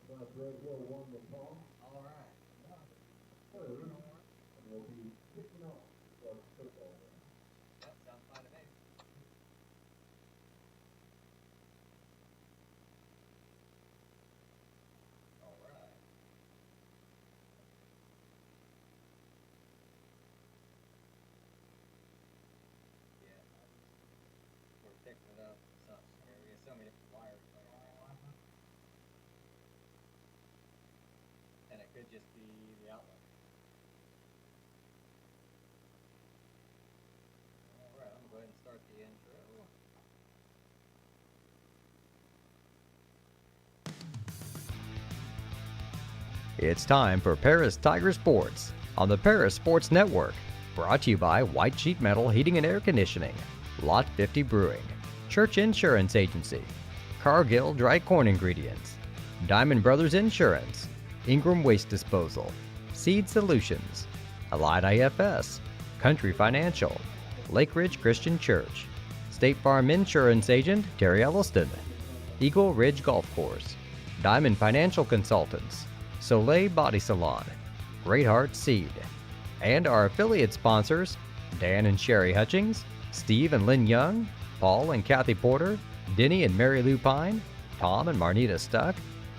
All right. That sounds fine to me. All right. Yeah. We're picking it up. We got so many different wires going on. And it could just be the outlet. All right, I'm going to go ahead and start the intro. It's time for Paris Tiger Sports on the Paris Sports Network. Brought to you by White Sheet Metal Heating and Air Conditioning, Lot 50 Brewing, Church Insurance Agency, Cargill Dry Corn Ingredients, Diamond Brothers Insurance, Ingram Waste Disposal, Seed Solutions, Allied IFS, Country Financial, Lake Ridge Christian Church, State Farm Insurance Agent Terry Elliston, Eagle Ridge Golf Course, Diamond Financial Consultants, Soleil Body Salon, Great Heart Seed, and our affiliate sponsors, Dan and Sherry Hutchings, Steve and Lynn Young, Paul and Kathy Porter, Denny and Mary Lou Pine, Tom and Marnita Stuck,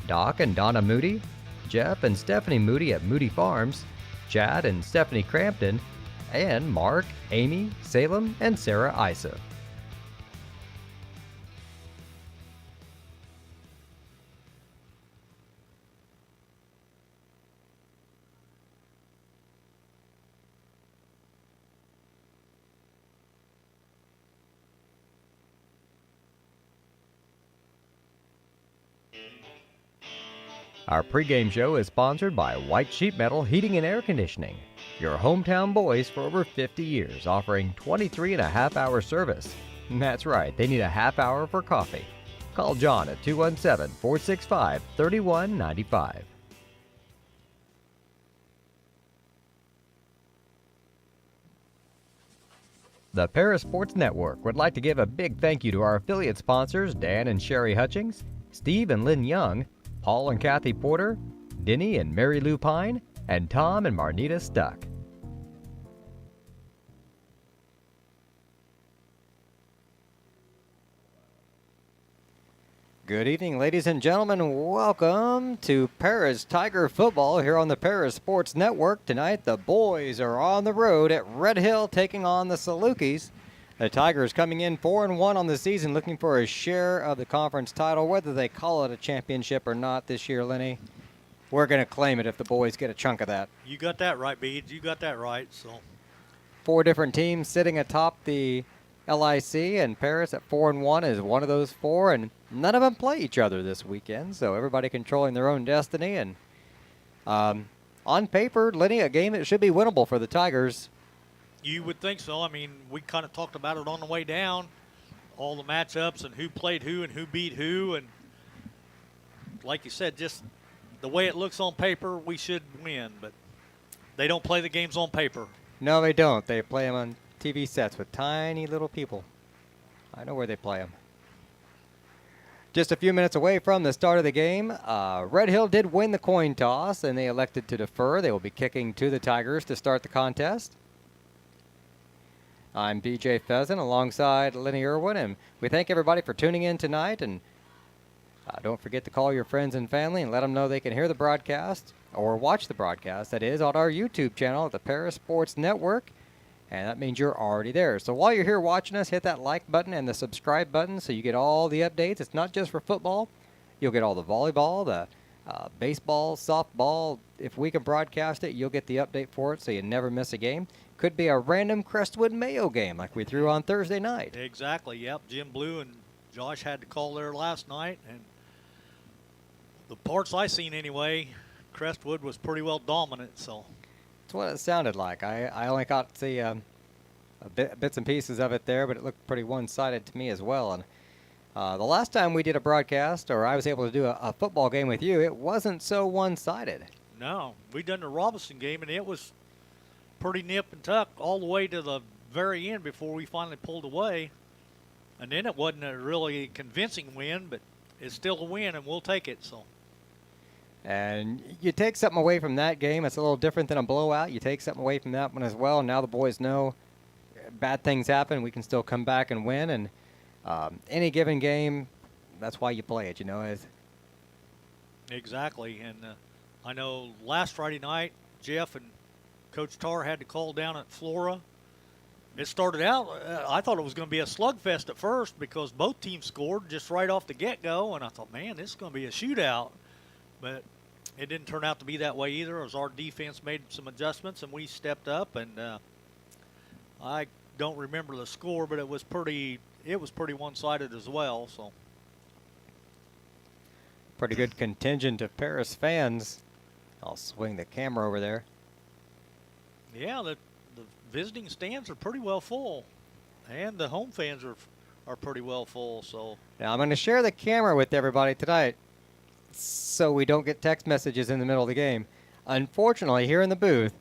Doc and Donna Moody, Jeff and Stephanie Moody at Moody Farms, Chad and Stephanie Crampton, and Mark, Amy, Salem, and Sarah Isa. Our pregame show is sponsored by White Sheet Metal Heating and Air Conditioning, your hometown boys for over 50 years, offering 23.5-hour service. That's right, they need a half hour for coffee. Call John at 217-465-3195. The Paris Sports Network would like to give a big thank you to our affiliate sponsors, Dan and Sherry Hutchings, Steve and Lynn Young, Paul and Kathy Porter, Denny and Mary Lou Pine, and Tom and Marnita Stuck. Good evening, ladies and gentlemen. Welcome to Paris Tiger Football here on the Paris Sports Network. Tonight, the boys are on the road at Red Hill taking on the Salukis. The Tigers coming in 4-1 on the season, looking for a share of the conference title. Whether they call it a championship or not this year, Lenny, we're going to claim it if the boys get a chunk of that. You got that right, Beads. You got that right. So, 4 different teams sitting atop the LIC, and Paris at 4-1 is one of those 4, and none of them play each other this weekend, so everybody controlling their own destiny. And on paper, Lenny, a game that should be winnable for the Tigers. you would think so. I mean, we kind of talked about it on the way down, all the matchups and who played who and who beat who. And like you said, just the way it looks on paper, we should win. But they don't play the games on paper. No, they don't. They play them on TV sets with tiny little people. I know where they play them. Just a few minutes away from the start of the game, Red Hill did win the coin toss, and they elected to defer. They will be kicking to the Tigers to start the contest. I'm BJ Pheasant alongside Lenny Irwin, and we thank everybody for tuning in tonight. And don't forget to call your friends and family and let them know they can hear the broadcast or watch the broadcast. That is on our YouTube channel at the Paris Sports Network. And that means you're already there. So while you're here watching us, hit that like button and the subscribe button so you get all the updates. It's not just for football. You'll get all the volleyball, the baseball, softball. If we can broadcast it, you'll get the update for it so you never miss a game. Could be a random Crestwood Mayo game like we threw on Thursday night. Exactly, yep. Jim Blue and Josh had to call there last night. And the parts I seen anyway, Crestwood was pretty well dominant, so. That's what it sounded like. I only got to see bits and pieces of it there, but it looked pretty one-sided to me as well. And the last time we did a broadcast, or I was able to do a football game with you, it wasn't so one-sided. No, we done the Robinson game, and it was pretty nip and tuck all the way to the very end before we finally pulled away. And then it wasn't a really convincing win, but it's still a win, and we'll take it. So And you take something away from that game. It's a little different than a blowout. You take something away from that one as well. Now the boys know bad things happen. We can still come back and win. And any given game, that's why you play it, you know. Exactly. And I know last Friday night, Jeff and Coach Tarr had to call down at Flora. It started out, I thought it was going to be a slugfest at first because both teams scored just right off the get-go. And I thought, man, this is going to be a shootout. But it didn't turn out to be that way either, as our defense made some adjustments and we stepped up. And I don't remember the score, but it was pretty one-sided as well. So pretty good contingent of Paris fans. I'll swing the camera over there. Yeah, the visiting stands are pretty well full, and the home fans are pretty well full. So now I'm going to share the camera with everybody tonight, so we don't get text messages in the middle of the game. Unfortunately, here in the booth,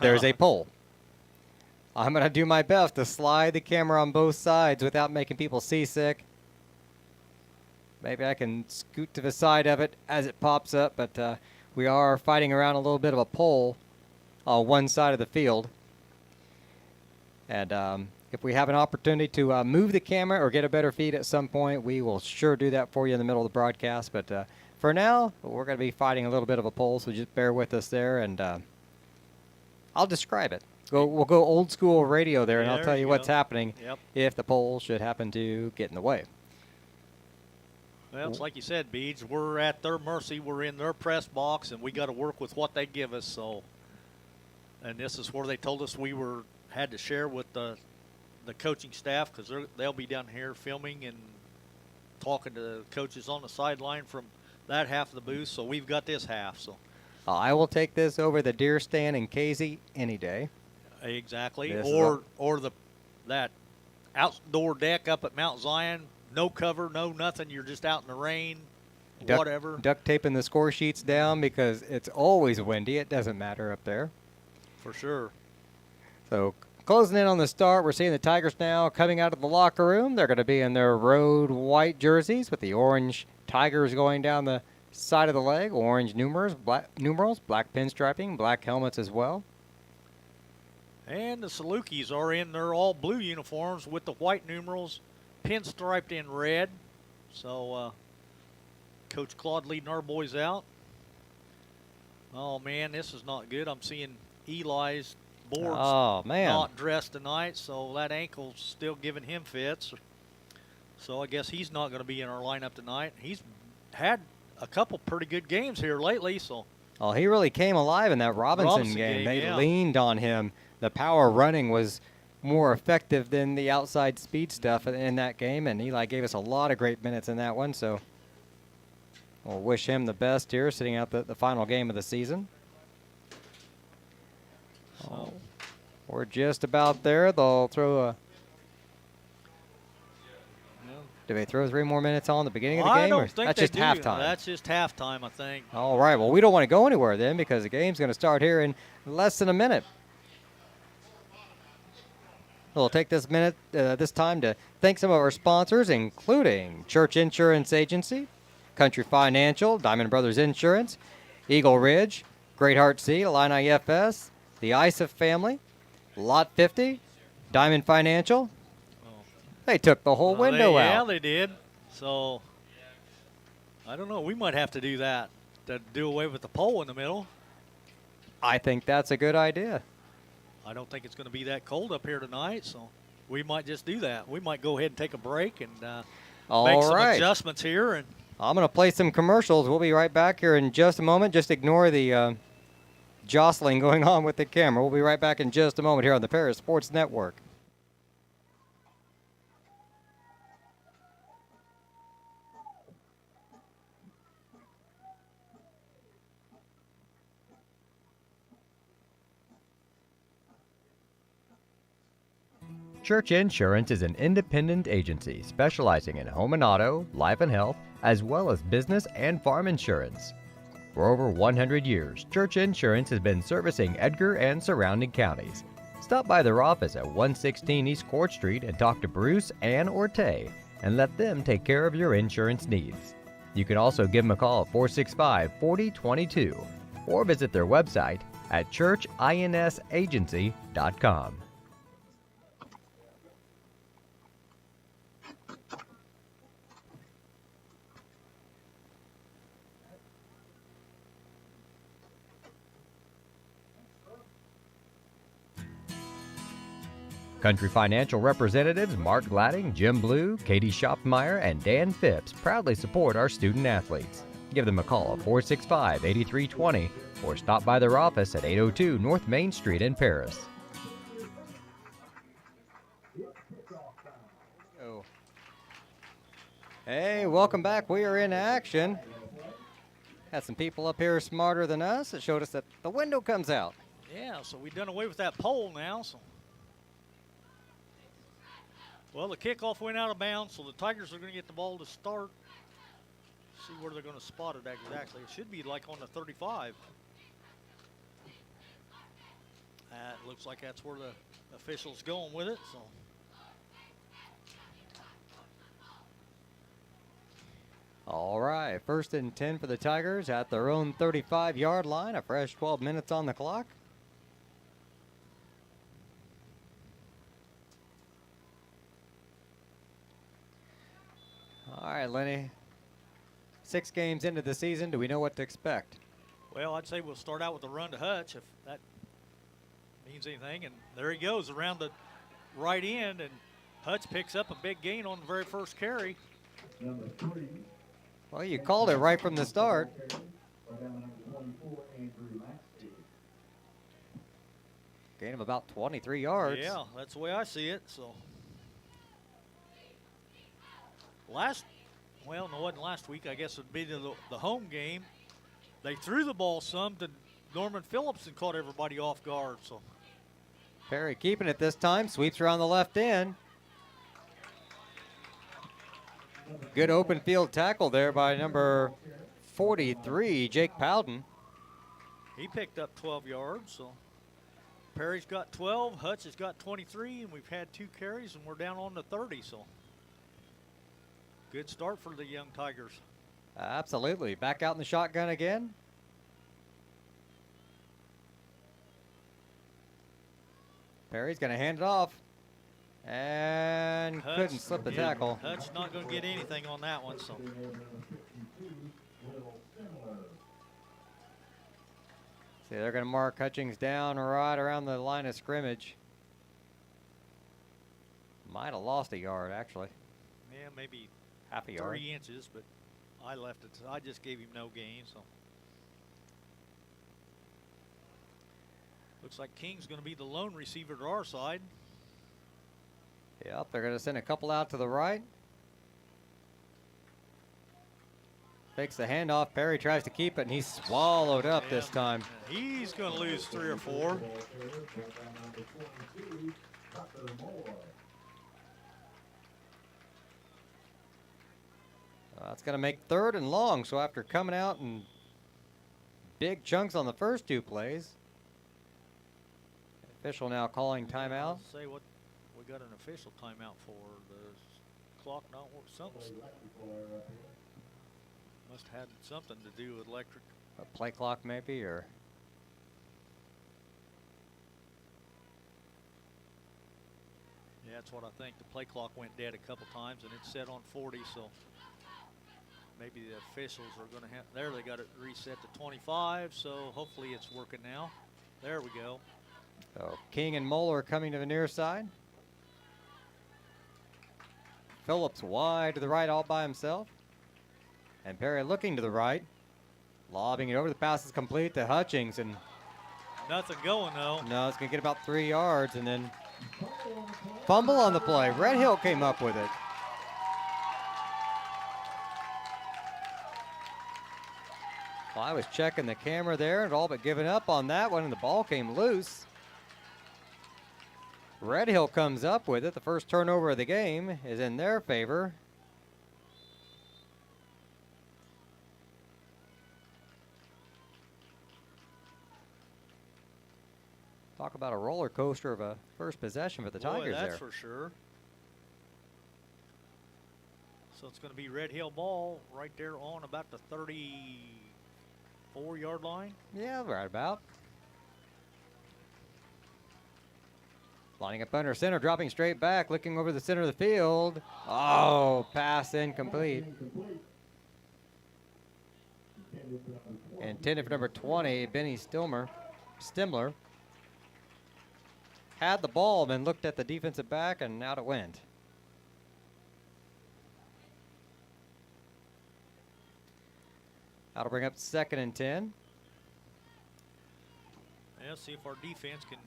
there's a pole. I'm going to do my best to slide the camera on both sides without making people seasick. Maybe I can scoot to the side of it as it pops up, but we are fighting around a little bit of a pole on one side of the field. And if we have an opportunity to move the camera or get a better feed at some point, we will sure do that for you in the middle of the broadcast. But for now, we're going to be fighting a little bit of a pole, so just bear with us there, and I'll describe it. We'll go old school radio there, and I'll tell you what's happening if the pole should happen to get in the way. Well, it's like you said, Beej, we're at their mercy. We're in their press box, and we got to work with what they give us. So, and this is where they told us we had to share with the coaching staff, because they'll be down here filming and talking to the coaches on the sideline from that half of the booth. So we've got this half. So I will take this over the deer stand in Casey any day. Exactly, or that outdoor deck up at Mount Zion. No cover, no nothing. You're just out in the rain, whatever. Duct taping the score sheets down because it's always windy. It doesn't matter up there. For sure. So closing in on the start, we're seeing the Tigers now coming out of the locker room. They're going to be in their road white jerseys with the orange Tigers going down the side of the leg. Orange numerals, black pinstriping, black helmets as well. And the Salukis are in their all blue uniforms with the white numerals pinstriped in red. So Coach Claude leading our boys out. Oh, man, this is not good. I'm seeing Eli's boards not dressed tonight, so that ankle's still giving him fits. So I guess he's not going to be in our lineup tonight. He's had a couple pretty good games here lately. So. Oh, he really came alive in that Robinson game. They leaned on him. The power running was more effective than the outside speed stuff in that game, and Eli gave us a lot of great minutes in that one, so we'll wish him the best here, sitting out the final game of the season. Oh, we're just about there. They'll throw do they throw 3 more minutes on the beginning of the game? I don't think that's they just do. halftime. That's just halftime, I think. All right, well, we don't want to go anywhere then because the game's going to start here in less than a minute. We'll take this time to thank some of our sponsors, including Church Insurance Agency, Country Financial, Diamond Brothers Insurance, Eagle Ridge, Great Heart Seed, Illini FS, the ISA family, Lot 50, Diamond Financial. They took the whole window out. Yeah, they did. So, I don't know. We might have to do that, to do away with the pole in the middle. I think that's a good idea. I don't think it's going to be that cold up here tonight, so we might just do that. We might go ahead and take a break and make some adjustments here. And I'm going to play some commercials. We'll be right back here in just a moment. Just ignore the jostling going on with the camera. We'll be right back in just a moment here on the Paris Sports Network. Church Insurance is an independent agency specializing in home and auto, life and health, as well as business and farm insurance. For over 100 years, Church Insurance has been servicing Edgar and surrounding counties. Stop by their office at 116 East Court Street and talk to Bruce, Ann, or Tay, and let them take care of your insurance needs. You can also give them a call at 465-4022 or visit their website at churchinsagency.com. Country Financial representatives Mark Gladding, Jim Blue, Katie Schopmeyer, and Dan Phipps proudly support our student athletes. Give them a call at 465-8320 or stop by their office at 802 North Main Street in Paris. Hey, welcome back. We are in action. Had some people up here smarter than us that showed us that the window comes out. Yeah, so we've done away with that pole now. So, well, the kickoff went out of bounds, so the Tigers are going to get the ball to start. See where they're going to spot it exactly. It should be like on the 35. It looks like that's where the official's going with it. So. All right, 1st and 10 for the Tigers at their own 35-yard line. A fresh 12 minutes on the clock. All right, Lenny. 6 games into the season, do we know what to expect? Well, I'd say we'll start out with a run to Hutch, if that means anything. And there he goes around the right end, and Hutch picks up a big gain on the very first carry. Well, you called it right from the start. Gain of about 23 yards. Yeah, that's the way I see it. So well, no, it wasn't last week. I guess it would be the home game. They threw the ball some to Norman Phillips and caught everybody off guard. So Perry keeping it this time, sweeps around the left end. Good open field tackle there by number 43, Jake Powden. he picked up 12 yards. So Perry's got 12, Hutch has got 23, and we've had 2 carries, and we're down on the 30. So good start for the young Tigers. Absolutely. Back out in the shotgun again. Perry's going to hand it off. And couldn't slip the tackle. Hutch not going to get anything on that one. So See, they're going to mark Hutchings down right around the line of scrimmage. Might have lost a yard, actually. yeah, maybe Half a yard. 3 inches, but I left it. I just gave him no gain. So looks like King's going to be the lone receiver to our side. Yep, they're going to send a couple out to the right. Fakes the handoff. Perry tries to keep it, and he's swallowed up this time. He's going to lose 3 or 4. It's going to make 3rd and long, so after coming out in big chunks on the first 2 plays, official now calling timeout. Say what we got an official timeout for. The clock not work. Something must have had something to do with electric. A play clock maybe, or Yeah, that's what I think. The play clock went dead a couple times, and it's set on 40, so maybe the officials are going to have. There, they got it reset to 25, so hopefully it's working now. There we go. so King and Moeller coming to the near side. Phillips wide to the right all by himself. And Perry looking to the right. Lobbing it over. The pass is complete to Hutchings. And Nothing going, though. no, it's going to get about 3 yards. And then fumble on the play. Red Hill came up with it. Well, I was checking the camera there and all but giving up on that one. And the ball came loose. Red Hill comes up with it. The first turnover of the game is in their favor. Talk about a roller coaster of a first possession for the Tigers Boy, that's there. for sure. So it's going to be Red Hill ball right there on about the 34-yard line. Yeah, right about. Lining up under center, dropping straight back, looking over the center of the field. Oh, pass incomplete. Intended for number 20, Benny Stimler. Had the ball, then looked at the defensive back, and out it went. That'll bring up 2nd and 10. Yeah, see if our defense can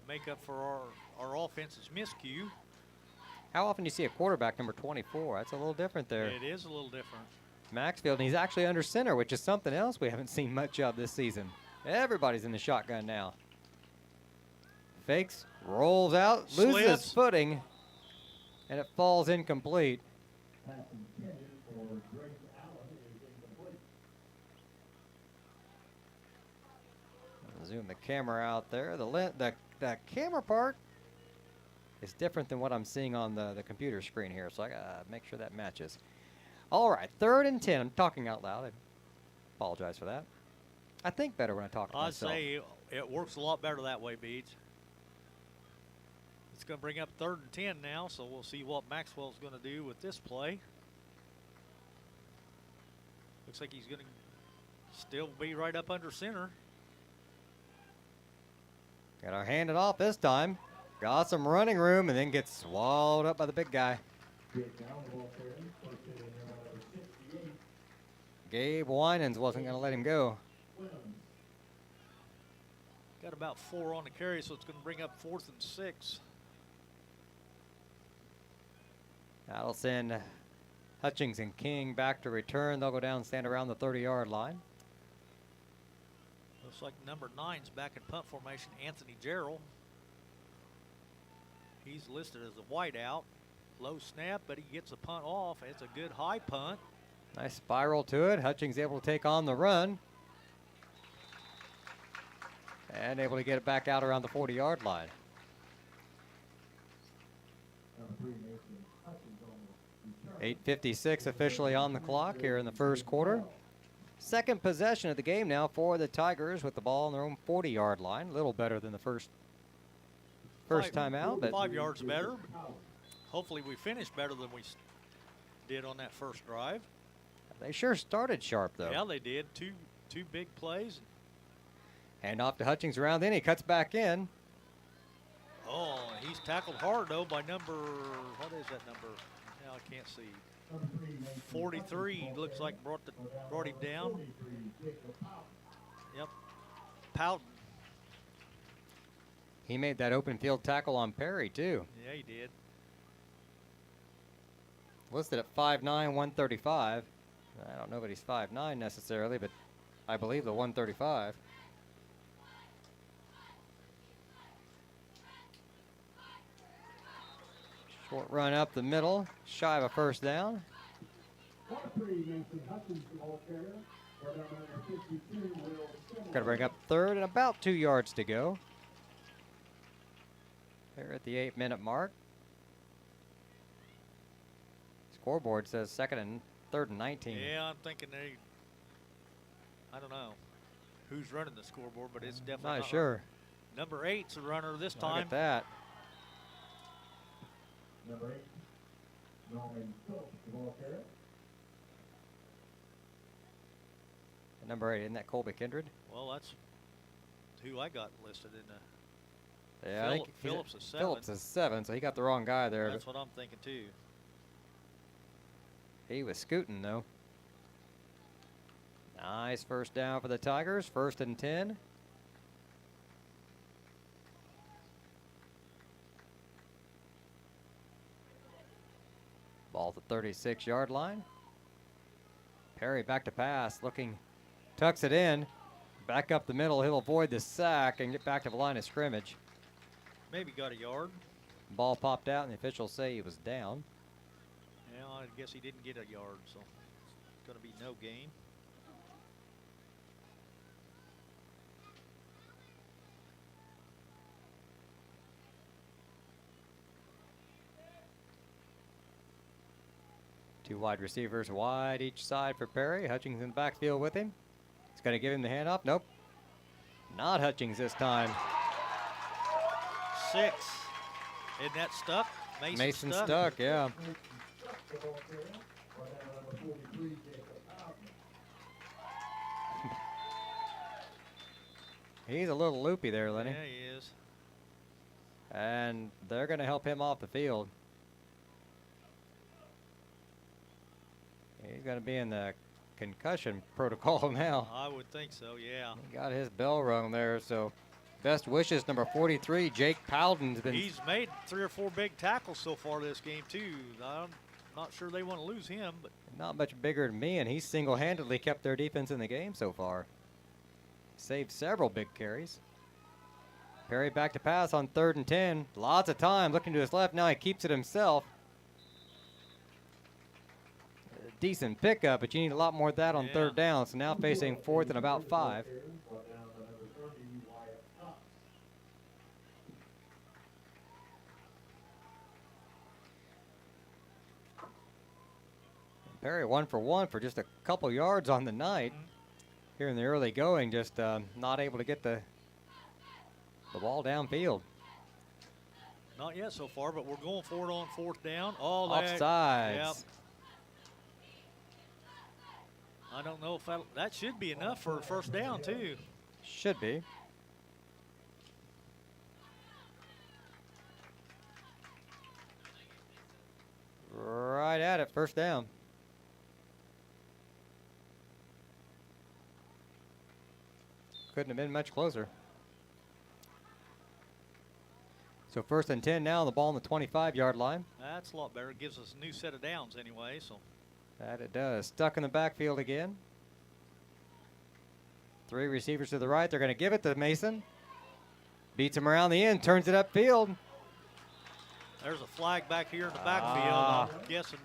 make up for our offense's miscue. How often do you see a quarterback number 24? That's a little different there. It is a little different. Maxfield, and he's actually under center, which is something else we haven't seen much of this season. Everybody's in the shotgun now. Fakes, rolls out, loses his footing, and it falls incomplete. Zoom the camera out there. The camera part is different than what I'm seeing on the computer screen here, so I gotta make sure that matches. All right, 3rd and 10. I'm talking out loud. I apologize for that. I think better when I talk to myself. I'd say it works a lot better that way, Beach. It's going to bring up 3rd and 10 now, so we'll see what Maxwell's going to do with this play. Looks like he's going to still be right up under center. Got our hand it off this time. Got some running room and then gets swallowed up by the big guy. Gabe Winans wasn't going to let him go. Got about 4 on the carry, so it's going to bring up 4th and 6. That'll send Hutchings and King back to return. They'll go down and stand around the 30-yard line. Looks like number 9's back in punt formation, Anthony Gerald. He's listed as a wideout. Low snap, but he gets a punt off. It's a good high punt. Nice spiral to it. Hutchings able to take on the run. And able to get it back out around the 40-yard line. .856 officially on the clock here in the first quarter. Second possession of the game now for the Tigers with the ball on their own 40-yard line. A little better than the first time out. But 5 yards better. Hopefully we finish better than we did on that first drive. They sure started sharp, though. Yeah, they did. Two big plays. Hand off to Hutchings around then. He cuts back in. Oh, he's tackled hard, though, by number, what is that number? Yeah, I can't see. 43 looks like brought him down. Yep. Pouton. He made that open field tackle on Perry, too. Yeah, he did. Listed at 5'9", 135. I don't know that he's 5'9" necessarily, but I believe the 135. Short run up the middle, shy of a first down. Got to bring up 3rd and about 2 yards to go. They're at the 8-minute mark. Scoreboard says 2nd and 3rd and 19. Yeah, I'm thinking I don't know who's running the scoreboard, but it's definitely not sure. Number 8's the runner this time. Look at that. Number 8, Norman Phillips, the ball carrier. Number 8, isn't that Colby Kindred? Well, that's who I got listed in the. Yeah, I think Phillips is 7. Phillips is 7, so he got the wrong guy there. That's what I'm thinking too. He was scooting though. Nice first down for the Tigers. 1st and 10. Ball at the 36-yard line. Perry back to pass, looking, tucks it in. Back up the middle, he'll avoid the sack and get back to the line of scrimmage. Maybe got a yard. Ball popped out and the officials say he was down. Yeah, I guess he didn't get a yard, so it's going to be no gain. Two wide receivers wide each side for Perry. Hutchings in the backfield with him. He's going to give him the handoff. Nope. Not Hutchings this time. 6. Isn't that stuck? Mason stuck, yeah. The ball carrier. Brought down number 43, Jacob Allen. He's a little loopy there, Lenny. Yeah, he is. And they're going to help him off the field. He's going to be in the concussion protocol now. I would think so, yeah. He got his bell rung there, so best wishes, number 43, Jake Powden's been... He's made 3 or 4 big tackles so far this game, too. I'm not sure they want to lose him, but... Not much bigger than me, and he's single-handedly kept their defense in the game so far. Saved several big carries. Perry back to pass on 3rd and 10. Lots of time, looking to his left. Now he keeps it himself. A decent pickup, but you need a lot more of that on 3rd down. So now facing 4th and about 5. Brought down the number 30, Wyatt Cox. Perry 1 for 1 for just a couple yards on the night. Here in the early going, just not able to get the ball downfield. Not yet so far, but we're going for it on 4th down. Oh, that, Offsides. Yep. I don't know if that should be enough for a 1st down, too. Should be. Right at it, 1st down. Couldn't have been much closer. So 1st and 10 now, the ball on the 25-yard line. That's a lot better. It gives us a new set of downs anyway, so. That it does. Stuck in the backfield again. 3 receivers to the right. They're going to give it to Mason. Beats him around the end, turns it upfield. There's a flag back here in the backfield. I'm guessing.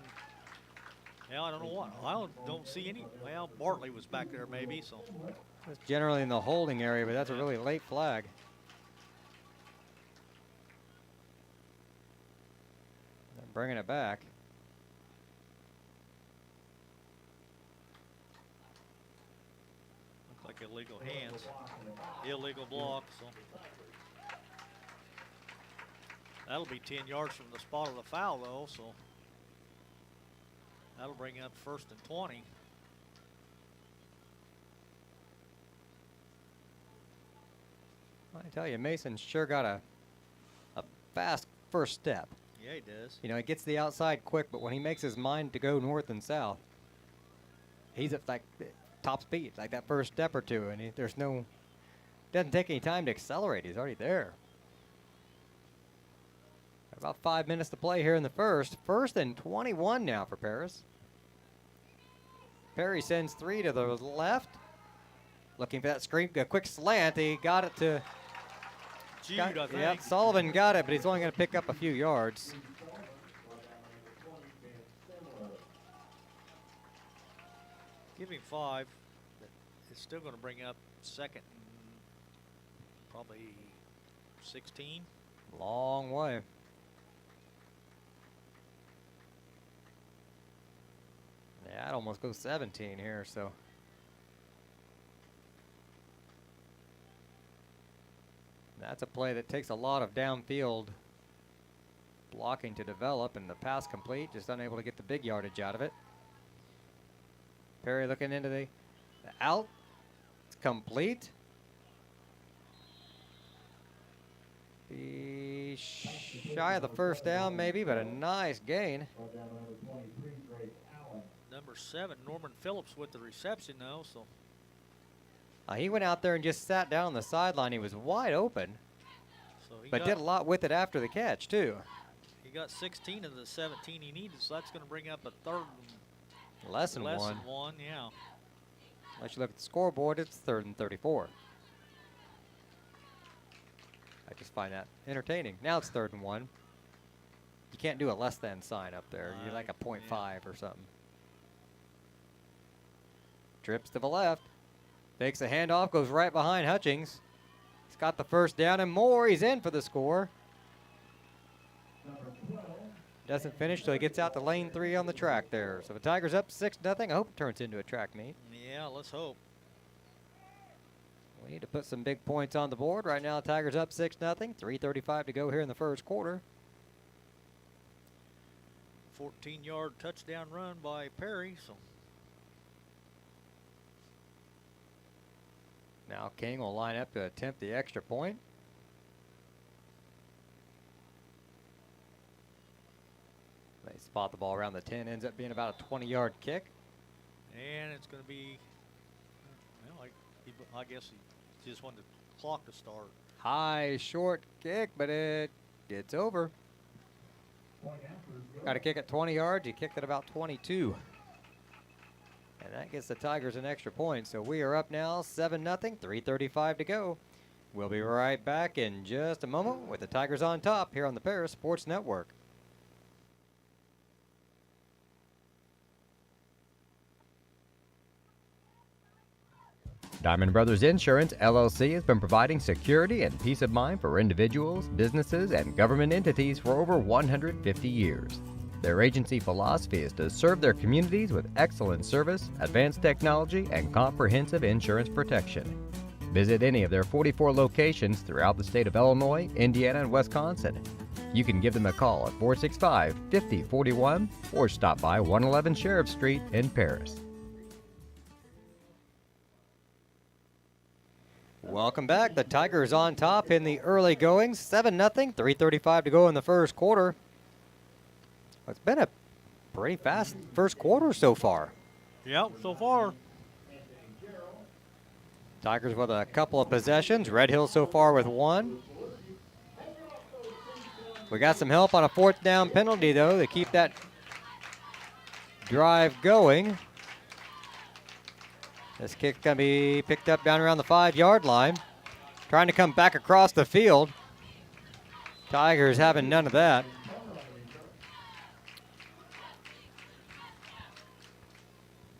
Yeah, I don't know what. I don't see any. Well, Bartley was back there maybe, so. It's generally in the holding area, but that's a really late flag. They're bringing it back. Looks like illegal hands. Illegal block, so. That'll be 10 yards from the spot of the foul, though, so. That'll bring up 1st and 20. I tell you, Mason's sure got a fast first step. Yeah, he does. You know, he gets the outside quick, but when he makes his mind to go north and south, he's at like top speed, like that first step or two, and doesn't take any time to accelerate. He's already there. About 5 minutes to play here in the 1st. 1st and 21 now for Paris. Perry sends 3 to the left. Looking for that screen, a quick slant. He got it to Jude, I think. Yep, Sullivan got it, but he's only going to pick up a few yards. Give him 5. It's still going to bring up 2nd and probably 16. Long way. Yeah, I'd almost go 17 here, so. That's a play that takes a lot of downfield blocking to develop, and the pass complete, just unable to get the big yardage out of it. Perry looking into the out. It's complete. Be shy of the 1st down maybe, but a nice gain. Brought down number 23, Drake Allen. Number 7, Norman Phillips with the reception, though, so. He went out there and just sat down on the sideline. He was wide open, but did a lot with it after the catch, too. He got 16 of the 17 he needed, so that's going to bring up a 3rd and Less than less one. than 1, yeah. Unless you look at the scoreboard, it's 3rd and 34. I just find that entertaining. Now it's 3rd and 1. You can't do a less than sign up there. You're like a 0.5 or something. Trips to the left. Takes a handoff, goes right behind Hutchings. He's got the 1st down and more. He's in for the score. Number 12, doesn't finish till he gets out to lane 3 on the track there. So the Tigers up 6-0. I hope it turns into a track meet. Yeah, let's hope. We need to put some big points on the board. Right now, Tigers up 6-0. 3:35 to go here in the first quarter. 14-yard touchdown run by Perry. So Now King will line up to attempt the extra point. They spot the ball around the 10. Ends up being about a 20-yard kick. and it's going to be, well, I guess he just wanted the clock to start. High, short kick, but it gets over. Got to kick at 20 yards. He kicked at about 22. And that gets the Tigers an extra point. So we are up now 7-0, 3:35 to go. We'll be right back in just a moment with the Tigers on top here on the Paris Sports Network. Diamond Brothers Insurance, LLC has been providing security and peace of mind for individuals, businesses, and government entities for over 150 years. Their agency philosophy is to serve their communities with excellent service, advanced technology, and comprehensive insurance protection. Visit any of their 44 locations throughout the state of Illinois, Indiana, and Wisconsin. You can give them a call at 465-5041 or stop by 111 Sheriff Street in Paris. Welcome back. The Tigers on top in the early goings. 7-0, 3:35 to go in the first quarter. It's been a pretty fast first quarter so far. Yep, so far. Tigers with a couple of possessions. Red Hill so far with one. We got some help on a 4th down penalty, though, to keep that drive going. This kick's going to be picked up down around the 5-yard line. Trying to come back across the field. Tigers having none of that.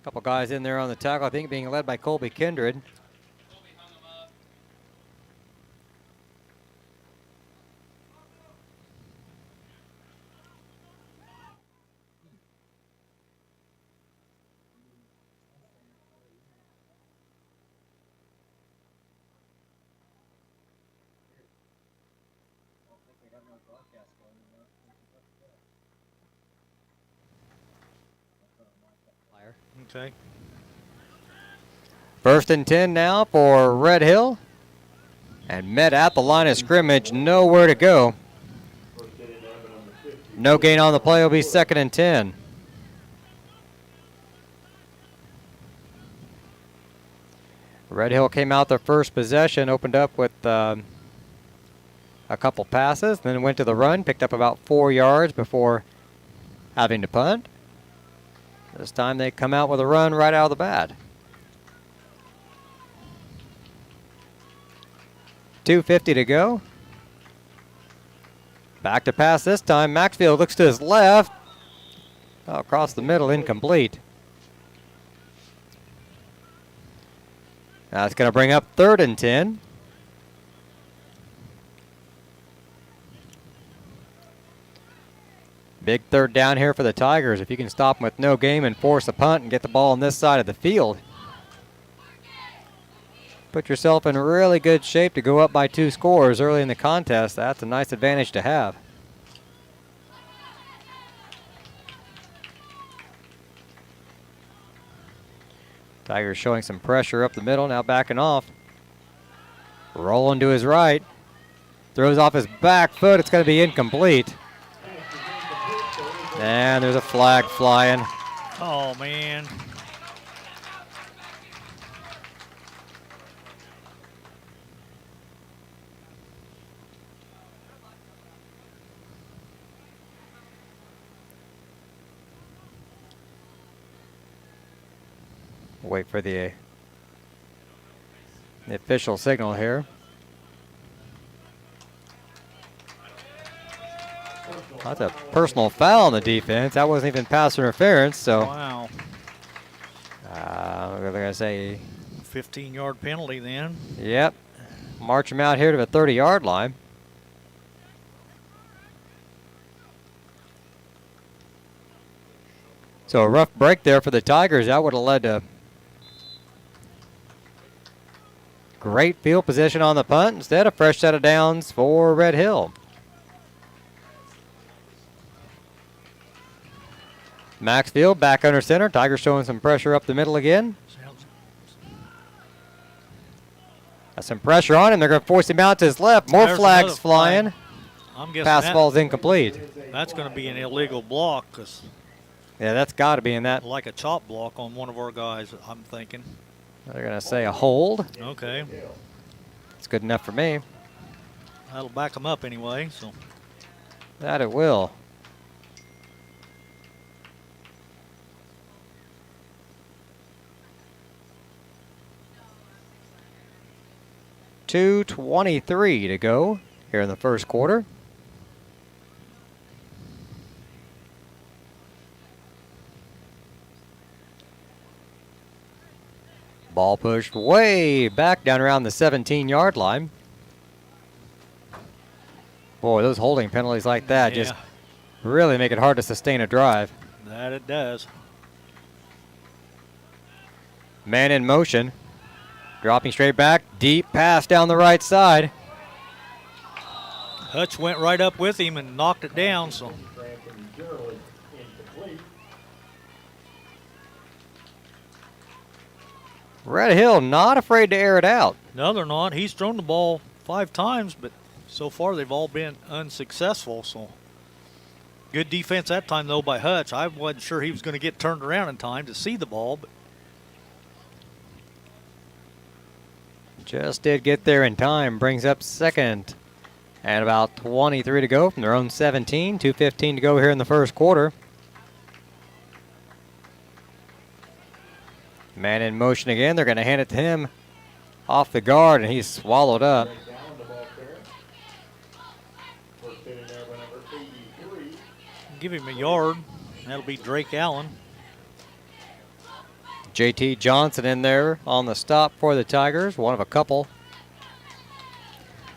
Couple guys in there on the tackle, I think being led by Colby Kindred. Okay. 1st and 10 now for Red Hill. And met at the line of scrimmage, nowhere to go. No gain on the play, will be 2nd and 10. Red Hill came out their first possession, opened up with a couple passes, then went to the run, picked up about 4 yards before having to punt. This time they come out with a run right out of the bat. 2:50 to go. Back to pass this time. Maxfield looks to his left. Oh, across the middle, incomplete. That's going to bring up 3rd and 10. Big 3rd down here for the Tigers. If you can stop them with no game and force a punt and get the ball on this side of the field, put yourself in really good shape to go up by 2 scores early in the contest. That's a nice advantage to have. Tigers showing some pressure up the middle, now backing off. Rolling to his right. Throws off his back foot. It's going to be incomplete. And there's a flag flying. Oh, man. Wait for the official signal here. That's a personal foul on the defense. That wasn't even pass interference, so. Wow. We're going to say. 15-yard penalty then. Yep. March him out here to the 30-yard line. So a rough break there for the Tigers. That would have led to great field position on the punt. Instead, a fresh set of downs for Red Hill. Maxfield back under center. Tigers showing some pressure up the middle again. Got some pressure on him. They're going to force him out to his left. More There's flags another flying. flag. I'm guessing Pass falls incomplete. that's going to be an illegal block, because Yeah, that's got to be in that. like a chop block on one of our guys, I'm thinking. They're going to say a hold. Okay. It's good enough for me. That'll back them up anyway. So That it will. .223 to go here in the first quarter. Ball pushed way back down around the 17-yard line. Boy, those holding penalties like that just really make it hard to sustain a drive. that it does. Man in motion. Dropping straight back. Deep pass down the right side. Hutch went right up with him and knocked it down. So Red Hill not afraid to air it out. no, they're not. He's thrown the ball 5 times, but so far they've all been unsuccessful. So good defense that time, though, by Hutch. I wasn't sure he was going to get turned around in time to see the ball, but Just did get there in time. Brings up second. And about 23 to go from their own 17. 2:15 to go here in the first quarter. Man in motion again. They're going to hand it to him off the guard, and he's swallowed up. give him a yard. That'll be Drake Allen. JT Johnson in there on the stop for the Tigers, one of a couple.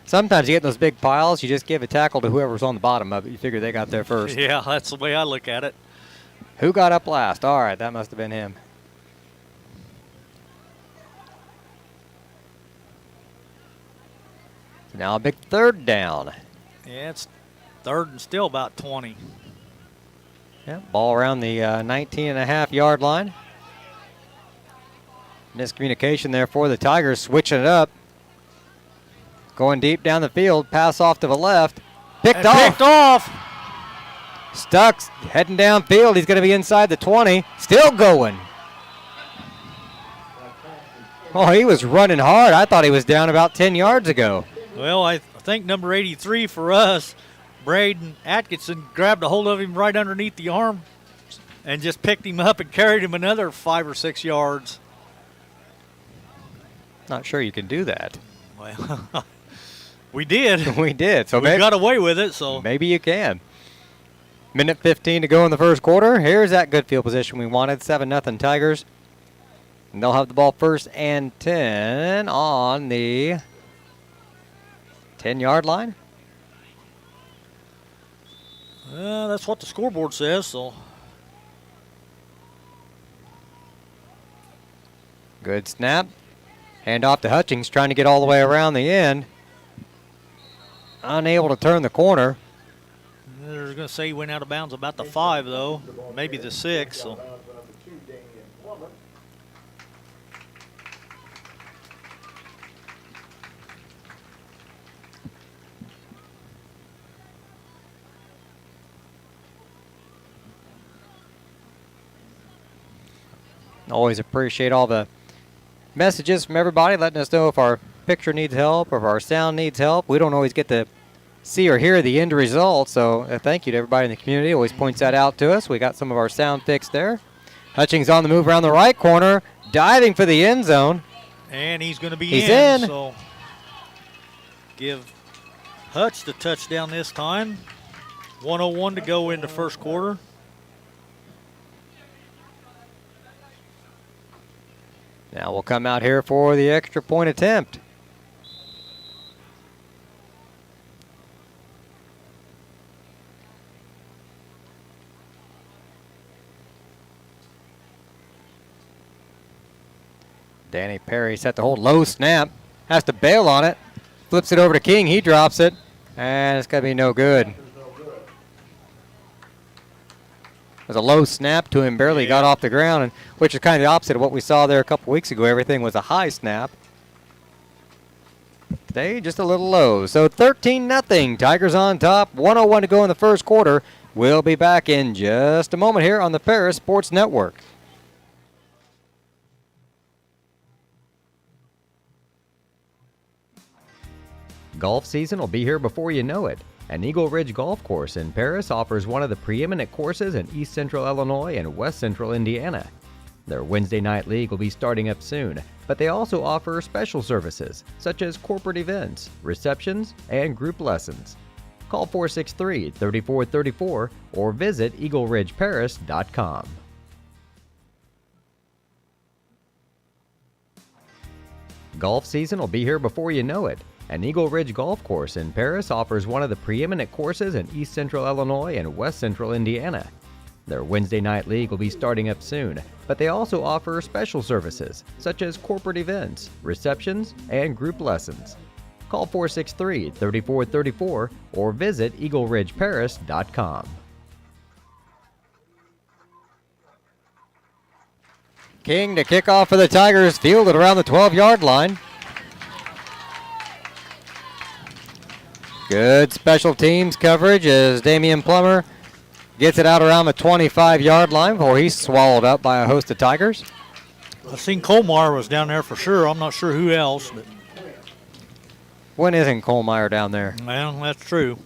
Sometimes you get in those big piles, you just give a tackle to whoever's on the bottom of it. You figure they got there first. Yeah, that's the way I look at it. Who got up last? All right, that must have been him. Now a big third down. Yeah, it's third and still about 20. Yeah, ball around the 19.5-yard line. Miscommunication there for the Tigers, switching it up. Going deep down the field, pass off to the left. Picked off. Stuck, heading downfield. He's going to be inside the 20. Still going. Oh, he was running hard. I thought he was down about 10 yards ago. Well, I think number 83 for us, Braden Atkinson, grabbed a hold of him right underneath the arm and just picked him up and carried him another 5 or 6 yards. Not sure you can do that. Well, we did. We did. So we got away with it. So maybe you can. Minute 15 to go in the first quarter. Here's that good field position we wanted. 7-0 Tigers. And they'll have the ball first and 10 on the 10-yard line. That's what the scoreboard says. So good snap. Hand off to Hutchings, trying to get all the way around the end. Unable to turn the corner. they're going to say he went out of bounds about the 5, though, maybe the 6. So. Always appreciate all the messages from everybody letting us know if our picture needs help or if our sound needs help. We don't always get to see or hear the end result, so thank you to everybody in the community. Always points that out to us. We got some of our sound fixed there. Hutchings on the move around the right corner, diving for the end zone. And he's going to be He's in. in. So give Hutch the touchdown this time. 1:01 to go in the first quarter. Now we'll come out here for the extra point attempt. Danny Perry set the hold. Low snap. Has to bail on it. Flips it over to King. He drops it. And it's going to be no good. It was a low snap to him. Barely got off the ground, and which is kind of the opposite of what we saw there a couple weeks ago. Everything was a high snap. Today, just a little low. So 13-0. Tigers on top. 1:01 to go in the first quarter. We'll be back in just a moment here on the Paris Sports Network. Golf season will be here before you know it. An Eagle Ridge Golf Course in Paris offers one of the preeminent courses in East Central Illinois and West Central Indiana. Their Wednesday night league will be starting up soon, but they also offer special services such as corporate events, receptions, and group lessons. Call 463-3434 or visit eagleridgeparis.com. Golf season will be here before you know it. An Eagle Ridge Golf Course in Paris offers one of the preeminent courses in East Central Illinois and West Central Indiana. Their Wednesday night league will be starting up soon, but they also offer special services such as corporate events, receptions, and group lessons. Call 463-3434 or visit eagleridgeparis.com. King to kick off for the Tigers, fielded around the 12-yard line. Good special teams coverage as Damian Plummer gets it out around the 25-yard line before he's swallowed up by a host of Tigers. I seen Colmar was down there for sure. I'm not sure who else. But When isn't Kohlmeyer down there? well, that's true.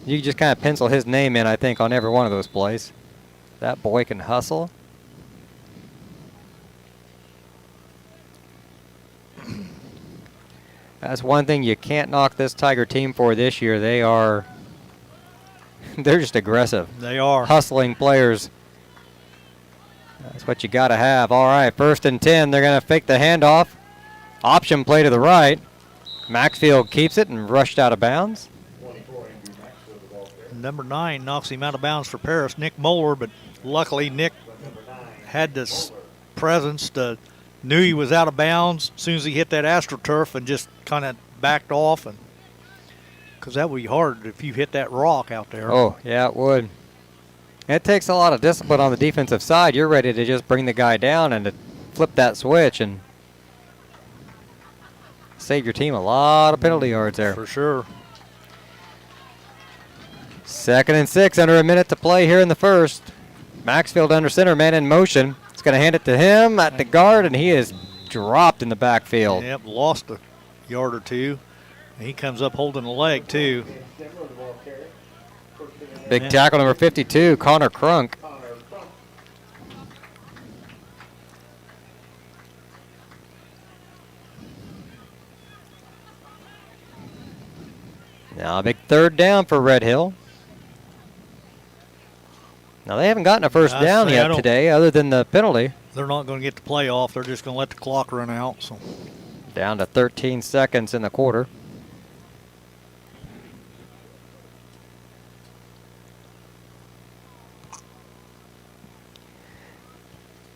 You just kind of pencil his name in, I think, on every one of those plays. That boy can hustle. That's one thing you can't knock this Tiger team for this year. They're just aggressive. They are. Hustling players. That's what you got to have. All right, 1st and 10. They're going to fake the handoff. Option play to the right. Maxfield keeps it and rushed out of bounds. Number 9 knocks him out of bounds for Paris, Nick Moeller, but luckily Nick had this presence to knew he was out of bounds as soon as he hit that AstroTurf and just kind of backed off, and because that would be hard if you hit that rock out there. Oh, yeah, it would. It takes a lot of discipline on the defensive side. You're ready to just bring the guy down and to flip that switch and save your team a lot of penalty yards there. For sure. 2nd and 6, under a minute to play here in the first. Maxfield under center, man in motion. It's going to hand it to him at the guard, and he is dropped in the backfield. Yep, lost a yard or two. And he comes up holding a leg, too. Big tackle number 52, Connor Crunk. Now a big 3rd down for Red Hill. Now they haven't gotten a first down yet today other than the penalty. They're not going to get the play off. They're just going to let the clock run out. So down to 13 seconds in the quarter.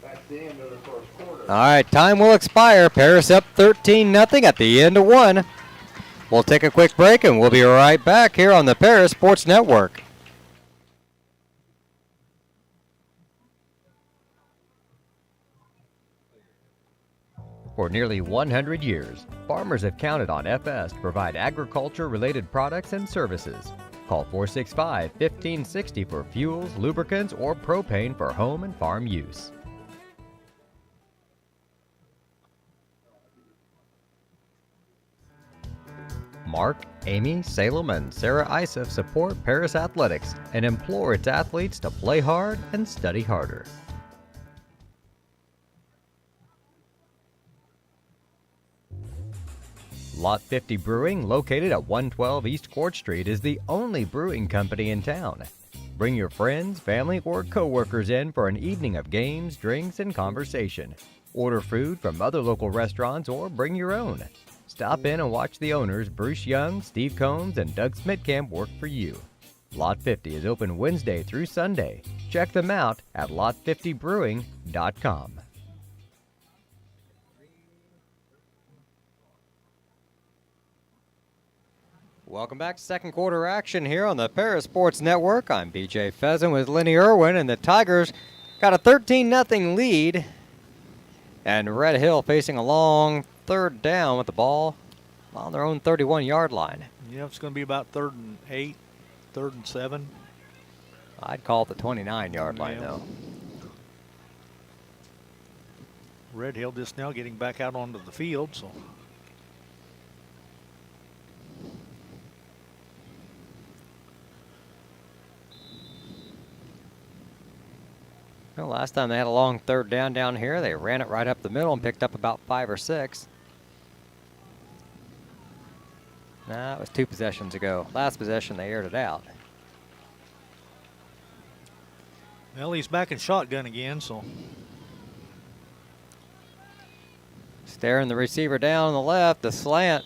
That's the end of the first quarter. All right, time will expire. Paris up 13-0 at the end of 1. We'll take a quick break and we'll be right back here on the Paris Sports Network. For nearly 100 years, farmers have counted on FS to provide agriculture-related products and services. Call 465-1560 for fuels, lubricants, or propane for home and farm use. Mark, Amy, Salem, and Sarah Isef support Paris Athletics and implore its athletes to play hard and study harder. Lot 50 Brewing, located at 112 East Court Street, is the only brewing company in town. Bring your friends, family, or co-workers in for an evening of games, drinks, and conversation. Order food from other local restaurants or bring your own. Stop in and watch the owners, Bruce Young, Steve Combs, and Doug Smitkamp, work for you. Lot 50 is open Wednesday through Sunday. Check them out at lot50brewing.com. Welcome back to second quarter action here on the Paris Sports Network. I'm BJ Pheasant with Lenny Irwin, and the Tigers got a 13-0 lead. And Red Hill facing a long third down with the ball on their own 31-yard line. Yeah, it's going to be about 3rd and 8, 3rd and 7. I'd call it the 29-yard line, though. Red Hill just now getting back out onto the field, so. Well, last time they had a long third down here, they ran it right up the middle and picked up about 5 or 6. Nah, it was 2 possessions ago. Last possession, they aired it out. Well, he's back in shotgun again, so. Staring the receiver down on the left, the slant.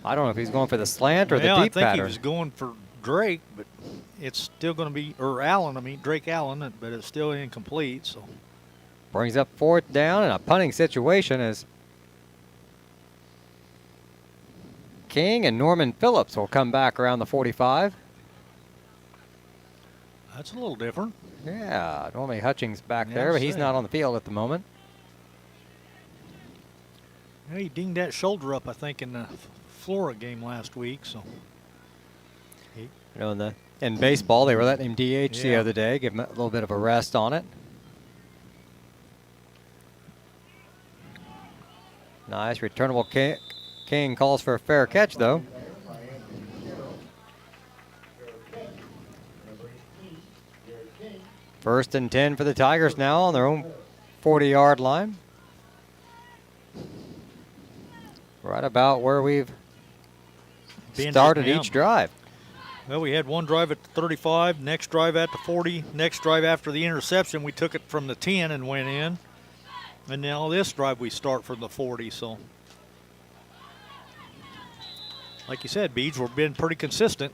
I don't know if he's going for the slant or the deep I think pattern. he was going for Drake, but it's still going to be, or Allen, Drake Allen, but it's still incomplete, so. Brings up 4th down in a punting situation as King and Norman Phillips will come back around the 45. That's a little different. Yeah, normally Hutchings back Yeah, there, but he's same. not on the field at the moment. Yeah, he dinged that shoulder up, I think, in the Florida game last week, so. You know, in baseball, they were letting him DH the Yeah. other day, give him a little bit of a rest on it. Nice returnable kick. King calls for a fair catch, though. First and 10 for the Tigers now on their own 40-yard line. Right about where we've Been started hitting each him. drive. Well, we had one drive at the 35, next drive at the 40, next drive after the interception, we took it from the 10 and went in. And now this drive we start from the 40, so. Like you said, Beach, we've been pretty consistent.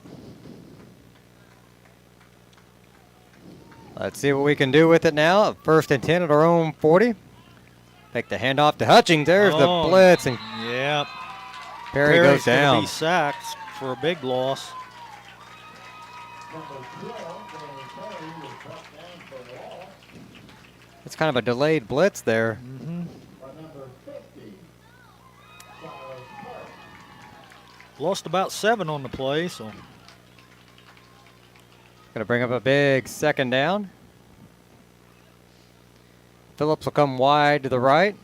Let's see what we can do with it now. First and 10 at our own 40. Take the handoff to Hutchings. There's the blitz, and Yeah. Perry Perry's goes gonna down. be sacked for a big loss. It's kind of a delayed blitz there. Lost about 7 on the play, so. Going to bring up a big second down. Phillips will come wide to the right.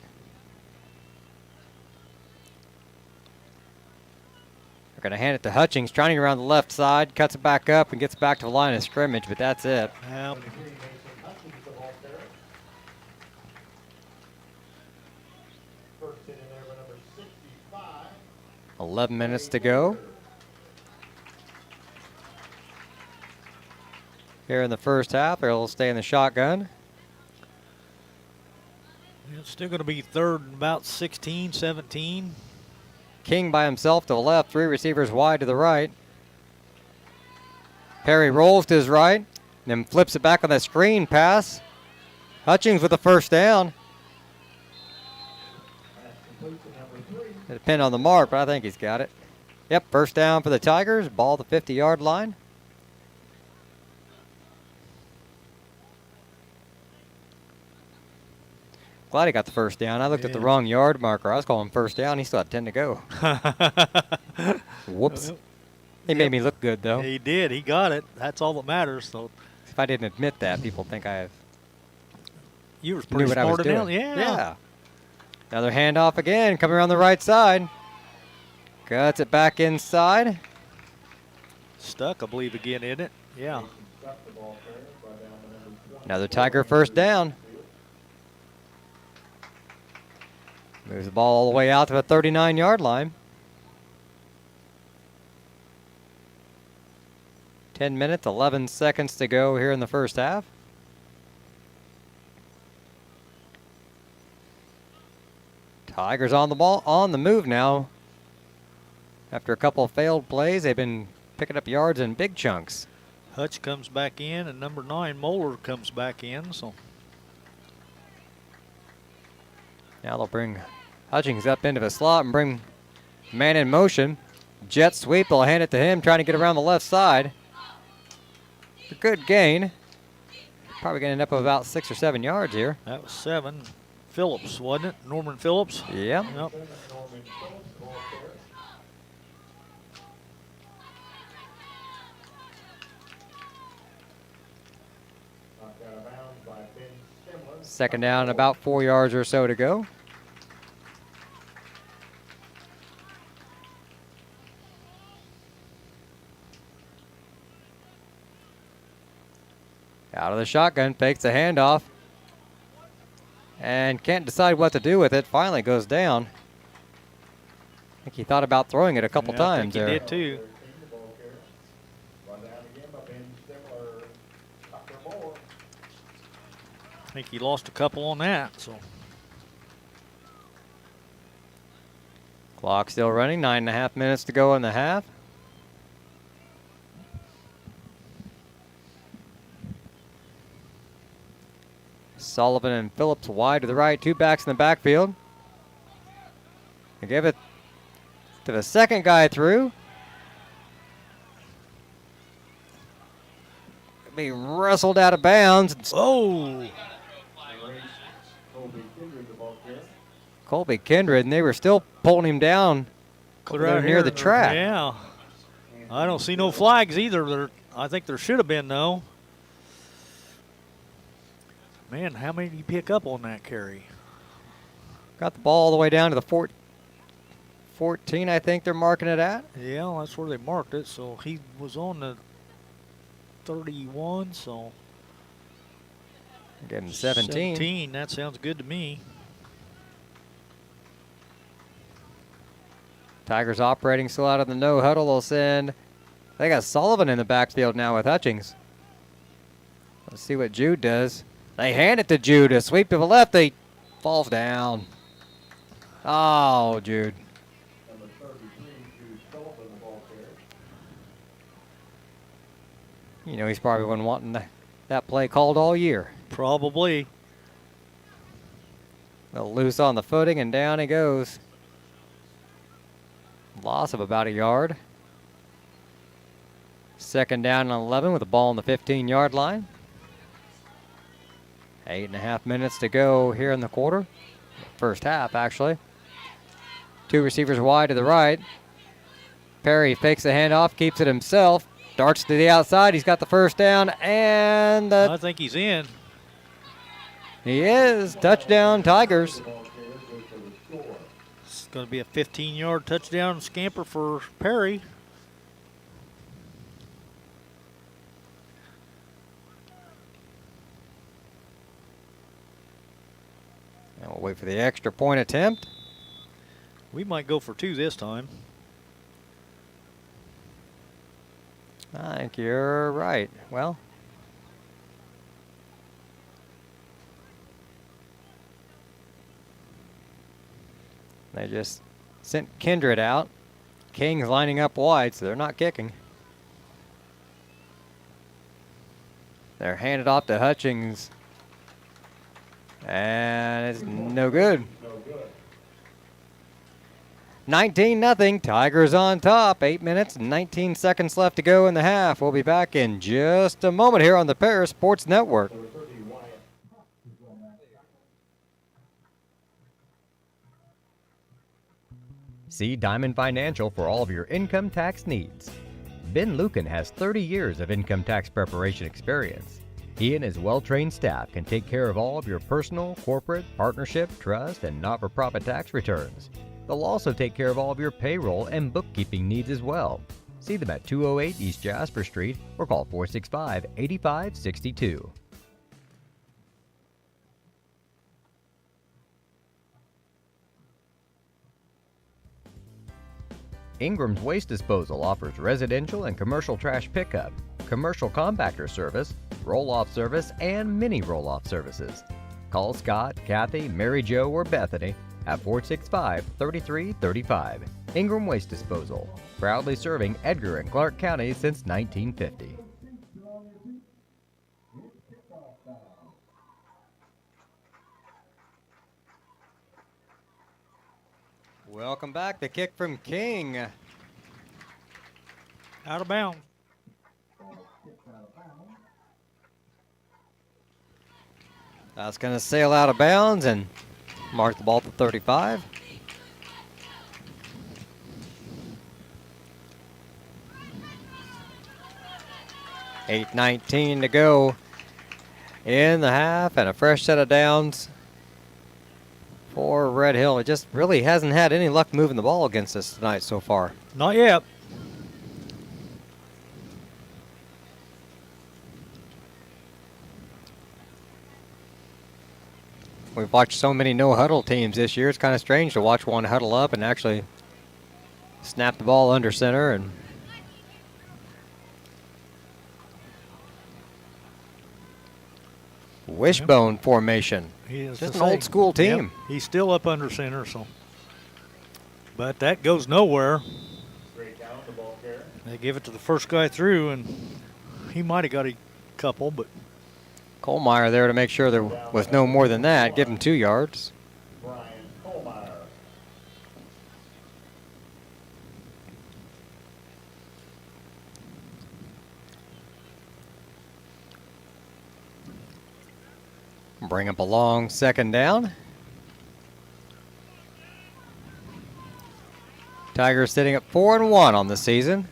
They're going to hand it to Hutchings, trying to get around the left side, cuts it back up and gets back to the line of scrimmage, but that's it. Yeah. 11 minutes to go. Here in the first half, they'll stay in the shotgun. It's still going to be 3rd and about 16, 17. King by himself to the left, 3 receivers wide to the right. Perry rolls to his right, then flips it back on that screen pass. Hutchings with the first down. It depends on the mark, but I think he's got it. Yep, first down for the Tigers, ball at the 50-yard line. Glad he got the first down. I looked at the wrong yard marker. I was calling first down. He still had 10 to go. Whoops. He made me look good, though. He did. He got it. That's all that matters. So If I didn't admit that, people think I you were knew pretty what I was smart doing. enough. Yeah. Another handoff again, coming around the right side. Cuts it back inside. Stuck, I believe, again, isn't it? Yeah. Another Tiger first down. Moves the ball all the way out to the 39-yard line. 10 minutes, 11 seconds to go here in the first half. Tigers on the ball, on the move now. After a couple of failed plays, they've been picking up yards in big chunks. Hutch comes back in, and number 9, Moeller, comes back in. So Now they'll bring Hutchings up into the slot and bring man in motion. jet sweep. They'll hand it to him, trying to get around the left side. A good gain. Probably going to end up about 6 or 7 yards here. That was 7. Phillips, wasn't it? Norman Phillips? Yep. Yep. Second down, about 4 yards or so to go. Out of the shotgun, fakes the handoff. And can't decide what to do with it. Finally goes down. I think he thought about throwing it a couple times there. I think he did too. I think he lost a couple on that. So Clock still running, 9.5 minutes to go in the half. Sullivan and Phillips wide to the right, 2 backs in the backfield. They give it to the second guy through. Be wrestled out of bounds. oh, Colby Kindred, and they were still pulling him down clear there out near here. the track. Yeah. I don't see no flags either. I think there should have been, though. Man, how many did you pick up on that carry? Got the ball all the way down to the 14, I think they're marking it at. Yeah, that's where they marked it. So he was on the 31, so Give him 17. 17, that sounds good to me. Tigers operating still out of the no huddle. They'll send. They got Sullivan in the backfield now with Hutchings. Let's see what Jude does. They hand it to Jude. A sweep to the left. He falls down. Oh, Jude. Number 33, Jude Sullivan, the ball carrier. You know, he's probably been wanting that play called all year. Probably. A loose on the footing, and down he goes. Loss of about a yard. Second down and 11 with the ball on the 15-yard line. 8.5 minutes to go here in the quarter. First half, actually. 2 receivers wide to the right. Perry fakes the handoff, keeps it himself. Darts to the outside. He's got the first down, and I think he's in. he is. Touchdown, Tigers. The ball carrier goes for the score. It's going to be a 15-yard touchdown scamper for Perry. And we'll wait for the extra point attempt. We might go for 2 this time. I think you're right. Well, they just sent Kindred out. King's lining up wide, so they're not kicking. They're handed off to Hutchings. And it's no good. No good. 19-0. Tigers on top. 8 minutes and 19 seconds left to go in the half. We'll be back in just a moment here on the Paris Sports Network. Number 30, Wyatt. See Diamond Financial for all of your income tax needs. Ben Lucan has 30 years of income tax preparation experience. He and his well-trained staff can take care of all of your personal, corporate, partnership, trust, and not-for-profit tax returns. They'll also take care of all of your payroll and bookkeeping needs as well. See them at 208 East Jasper Street or call 465-8562. Ingram's Waste Disposal offers residential and commercial trash pickup, commercial compactor service, roll-off service, and mini roll-off services. Call Scott, Kathy, Mary Jo, or Bethany at 465-3335. Ingram Waste Disposal, proudly serving Edgar and Clark Counties since 1950. Welcome back. The kick from King Out of bounds. Ball kicked out of bounds. That's going to sail out of bounds and mark the ball to 35. $8:19 to go in the half, and a fresh set of downs for Red Hill. It just really hasn't had any luck moving the ball against us tonight so far. Not yet. We've watched so many no-huddle teams this year. It's kind of strange to watch one huddle up and actually snap the ball under center. And wishbone formation. He is Just the an same. old-school team. Yep, he's still up under center, so. But that goes nowhere. Straight down the ball carrier. They give it to the first guy through, and he might have got a couple, but Kohlmeyer there to make sure there was no more than that. Give him 2 yards. Brian Kohlmeyer. Bring up a long second down. Tigers sitting at 4-1 on the season.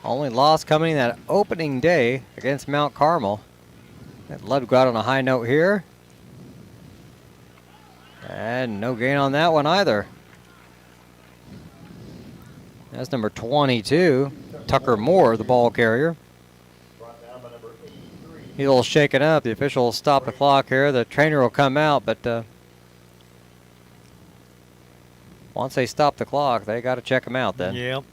Only loss coming that opening day against Mount Carmel. I'd love to go out on a high note here. And no gain on that one either. That's number 22, Tucker Moore, the ball carrier. Brought down by number 83. He's a little shaken up. The official will stop the clock here. The trainer will come out, but once they stop the clock, they got to check him out then. yep.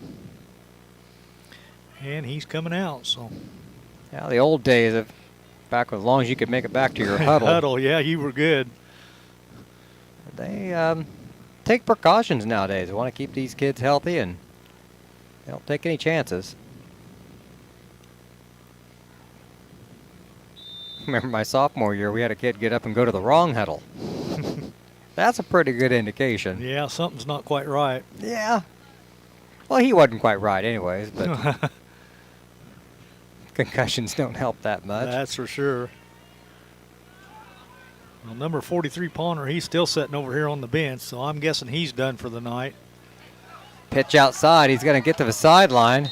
And he's coming out, so. Yeah, the old days of back as long as you could make it back to your huddle. Huddle, yeah, you were good. They take precautions nowadays. They want to keep these kids healthy, and they don't take any chances. Remember my sophomore year, we had a kid get up and go to the wrong huddle. That's a pretty good indication. Yeah, something's not quite right. Yeah. Well, he wasn't quite right anyways, but concussions don't help that much. That's for sure. Well, number 43, Pawner, he's still sitting over here on the bench, so I'm guessing he's done for the night. Pitch outside. He's going to get to the sideline.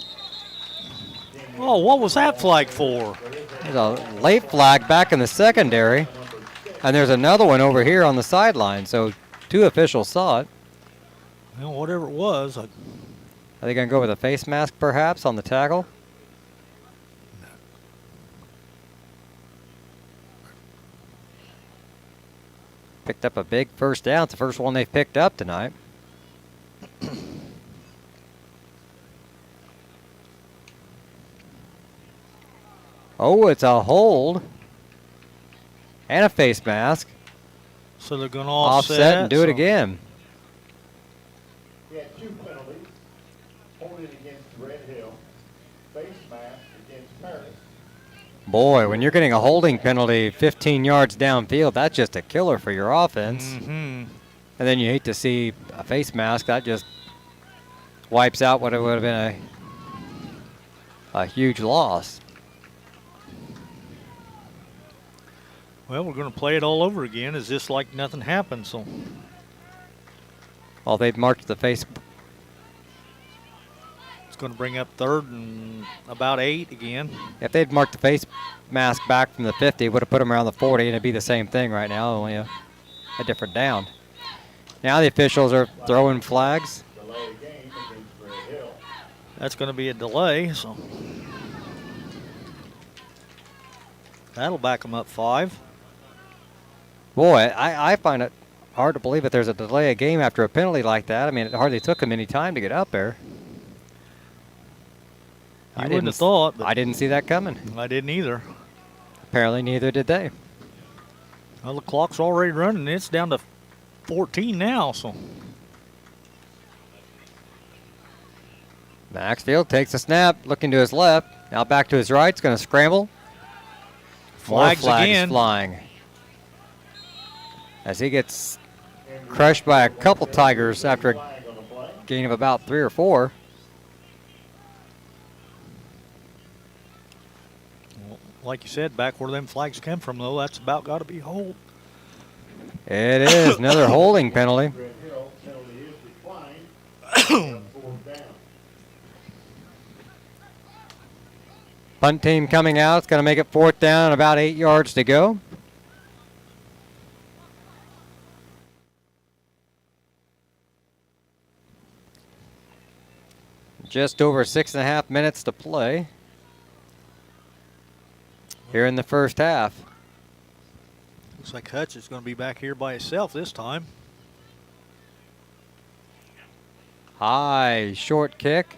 Oh, what was that flag for? There's a late flag back in the secondary. And there's another one over here on the sideline. So 2 officials saw it. Well, whatever it was, Are they going to go with a face mask perhaps on the tackle? Picked up a big first down. It's the first one they've picked up tonight. Oh, it's a hold. And a face mask. so they're going to Offset and do it again. He had 2 penalties. Holding against Red Hill. Face mask against Paris. Boy, when you're getting a holding penalty 15 yards downfield, that's just a killer for your offense. Mm-hmm. And then you hate to see a face mask. That just wipes out what it would have been a huge loss. Well, we're going to play it all over again. It's just like nothing happened, so. Well, they've marked the face. It's going to bring up 3rd and about 8 again. If they'd marked the face mask back from the 50, it would have put them around the 40, and it'd be the same thing right now, only a different down. Now the officials are throwing flags. Delay game against Red Hill. That's going to be a delay, so. That'll back them up 5. Boy, I find it hard to believe that there's a delay of game after a penalty like that. I mean, it hardly took them any time to get up there. I wouldn't have thought, but I didn't see that coming. I didn't either. Apparently, neither did they. Well, the clock's already running. It's down to 14 now, so. Maxfield takes a snap, looking to his left. Now back to his right. He's going to scramble. Flags More flags again. flying. As he gets crushed by a couple Tigers after a Flag on the play. gain of about 3 or 4. Like you said, back where them flags come from, though, that's about got to be hold. It is another holding penalty. Red Hill, penalty is declined. Fourth down. Punt team coming out. It's going to make it 4th down, about 8 yards to go. Just over 6.5 minutes to play here in the first half. Looks like Hutch is going to be back here by himself this time. High, short kick.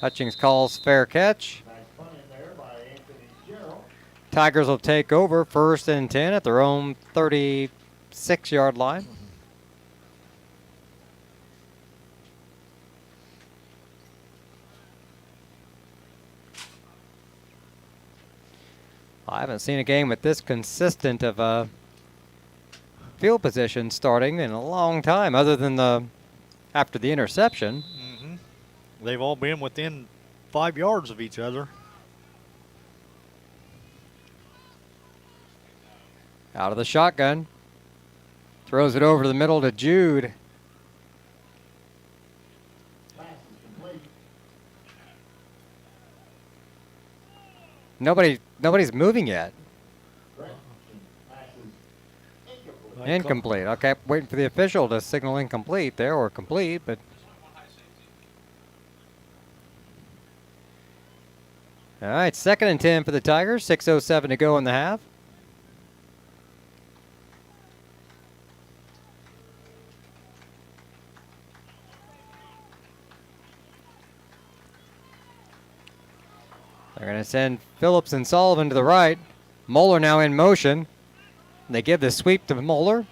Hutchings calls fair catch. Nice punt in there by Anthony Gerald. Tigers will take over 1st and 10 at their own 36-yard line. I haven't seen a game with this consistent of a field position starting in a long time, other than after the interception. Mm-hmm. They've all been within 5 yards of each other. Out of the shotgun. Throws it over the middle to Jude. Pass is complete. Nobody's moving yet. Correction. Pass is incomplete. Incomplete. Okay, waiting for the official to signal incomplete there, or complete, but. All right, 2nd and 10 for the Tigers. 6:07 to go in the half. They're going to send Phillips and Sullivan to the right. Moeller now in motion. They give the sweep to Moeller.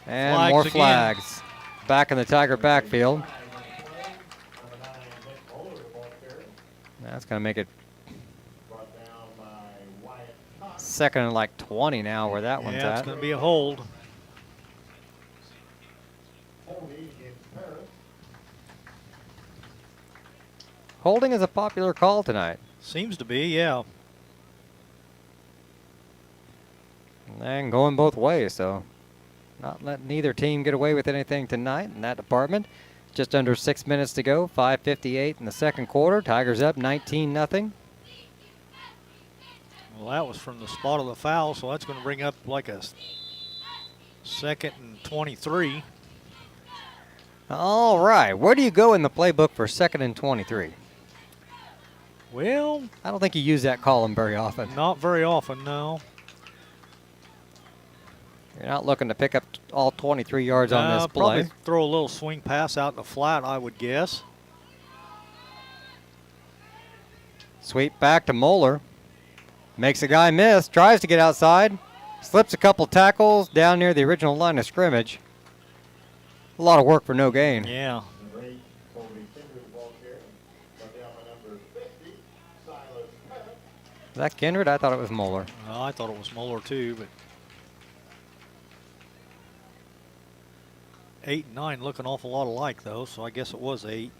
And Flags more again. flags. Back in the Tiger backfield. Number 9, Nick Moeller, the ball carrier. That's going to make it Brought down by Wyatt Cox. 2nd and like 20 now where that one's Yeah, it's at. going to be a hold. Holding against Paris. Holding is a popular call tonight. Seems to be, yeah. And going both ways, so not letting neither team get away with anything tonight in that department. Just under 6 minutes to go, 5:58 in the second quarter. Tigers up 19-0. Well, that was from the spot of the foul, so that's going to bring up like a 2nd and 23. All right, where do you go in the playbook for 2nd and 23? Well, I don't think you use that column very often. not very often, no. You're not looking to pick up all 23 yards on this play. Probably throw a little swing pass out in the flat, I would guess. Sweep back to Moeller. Makes a guy miss, tries to get outside, slips a couple tackles down near the original line of scrimmage. A lot of work for no gain. Yeah. Number 8, Colby Kinder, the ball carrier. Brought down by number 50, Silas Pettit. Is that Kindred? I thought it was Moeller. I thought it was Moeller too, but 8 and 9 look an awful lot alike though, so I guess it was 8.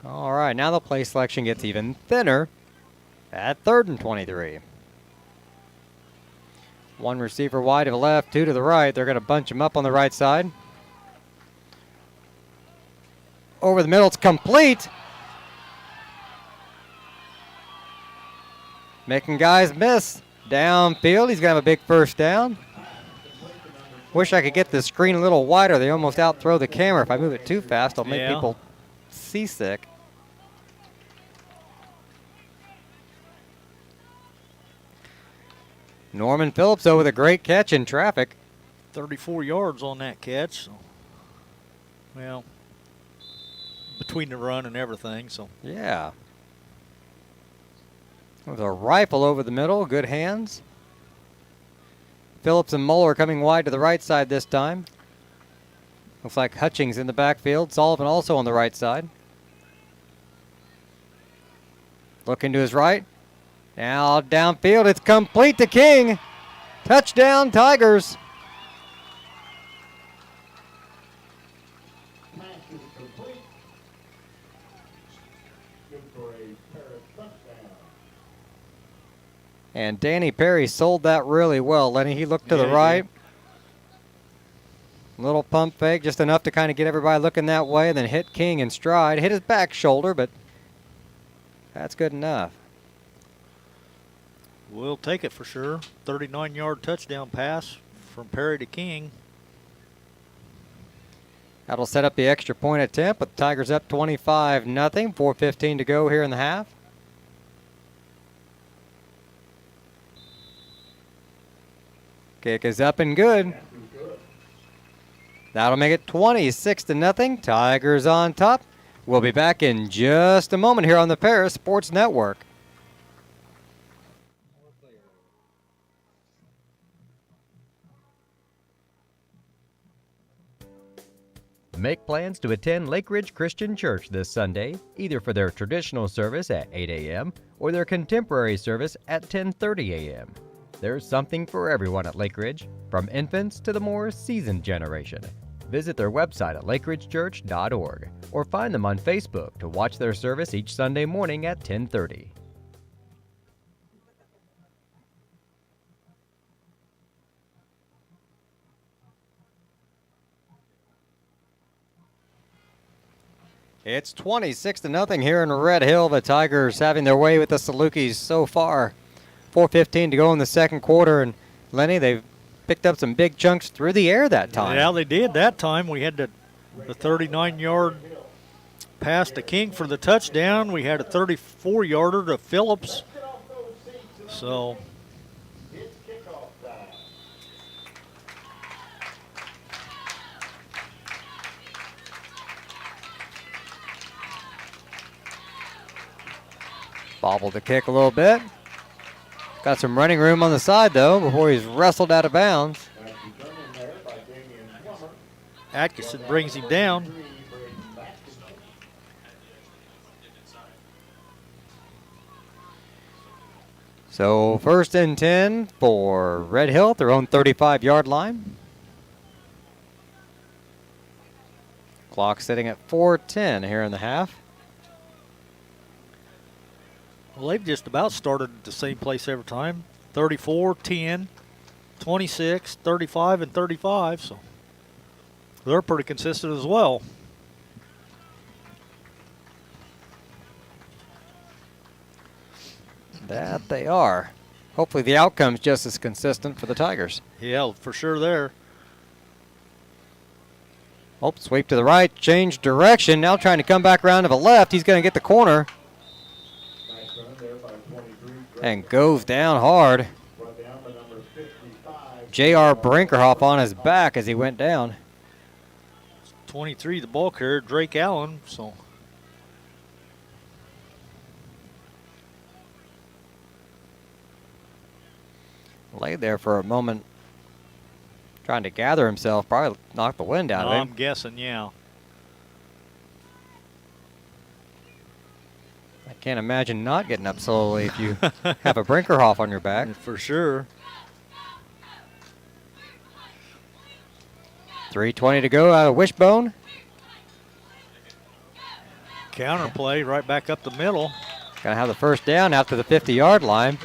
All right, now the play selection gets even thinner at 3rd and 23. One receiver wide to the left, 2 to the right. They're going to bunch him up on the right side. Over the middle, it's complete. Making guys miss. Downfield, he's going to have a big first down. Wish I could get the screen a little wider. They almost outthrow the camera. If I move it too fast, I'll make Yeah. people seasick. Norman Phillips over the great catch in traffic. 34 yards on that catch. So, well, between the run and everything, so. Yeah. With a rifle over the middle, good hands. Phillips and Moeller coming wide to the right side this time. Looks like Hutchings in the backfield. Sullivan also on the right side. Looking to his right. Now downfield, it's complete to King. Touchdown, Tigers. And Danny Perry sold that really well, Lenny. He looked to the he right. Little pump fake, just enough to kind of get everybody looking that way, then hit King in stride. Hit his back shoulder, but that's good enough. We'll take it for sure. 39-yard touchdown pass from Perry to King. That'll set up the extra point attempt, but the Tigers up 25-0. 4:15 to go here in the half. Kick is up and good. That'll make it 26-0. Tigers on top. We'll be back in just a moment here on the Paris Sports Network. Make plans to attend Lake Ridge Christian Church this Sunday, either for their traditional service at 8 a.m. or their contemporary service at 10:30 a.m. There's something for everyone at Lake Ridge, from infants to the more seasoned generation. Visit their website at lakeridgechurch.org or find them on Facebook to watch their service each Sunday morning at 10:30. It's 26-0 here in Red Hill. The Tigers having their way with the Salukis so far. 4:15 to go in the second quarter, and Lenny, they've picked up some big chunks through the air that time. Yeah, they did that time. We had the 39-yard pass to King for the touchdown. We had a 34-yarder to Phillips. So It's kickoff time. Bobbled the kick a little bit. Got some running room on the side, though, before he's wrestled out of bounds. That's determined there by Damian Plummer. Atkinson brings him down. So 1st and 10 for Red Hill at their own 35-yard line. Clock sitting at 4:10 here in the half. Well, they've just about started at the same place every time. 34, 10, 26, 35, and 35. So they're pretty consistent as well. That they are. Hopefully the outcome's just as consistent for the Tigers. Yeah, for sure there. Oh, sweep to the right, change direction. Now trying to come back around to the left. He's going to get the corner. Nice run there by 23. And goes down hard. Brought down by number 55. J.R. Brinkerhoff on his back as he went down. 23, the ball carrier, Drake Allen. So Laid there for a moment, trying to gather himself. Probably knocked the wind out of I'm him. guessing, yeah. I can't imagine not getting up slowly if you have a Brinkerhoff on your back. For sure. 3:20 to go out of Wishbone. Counter play right back up the middle. Gonna have the first down after the 50-yard line.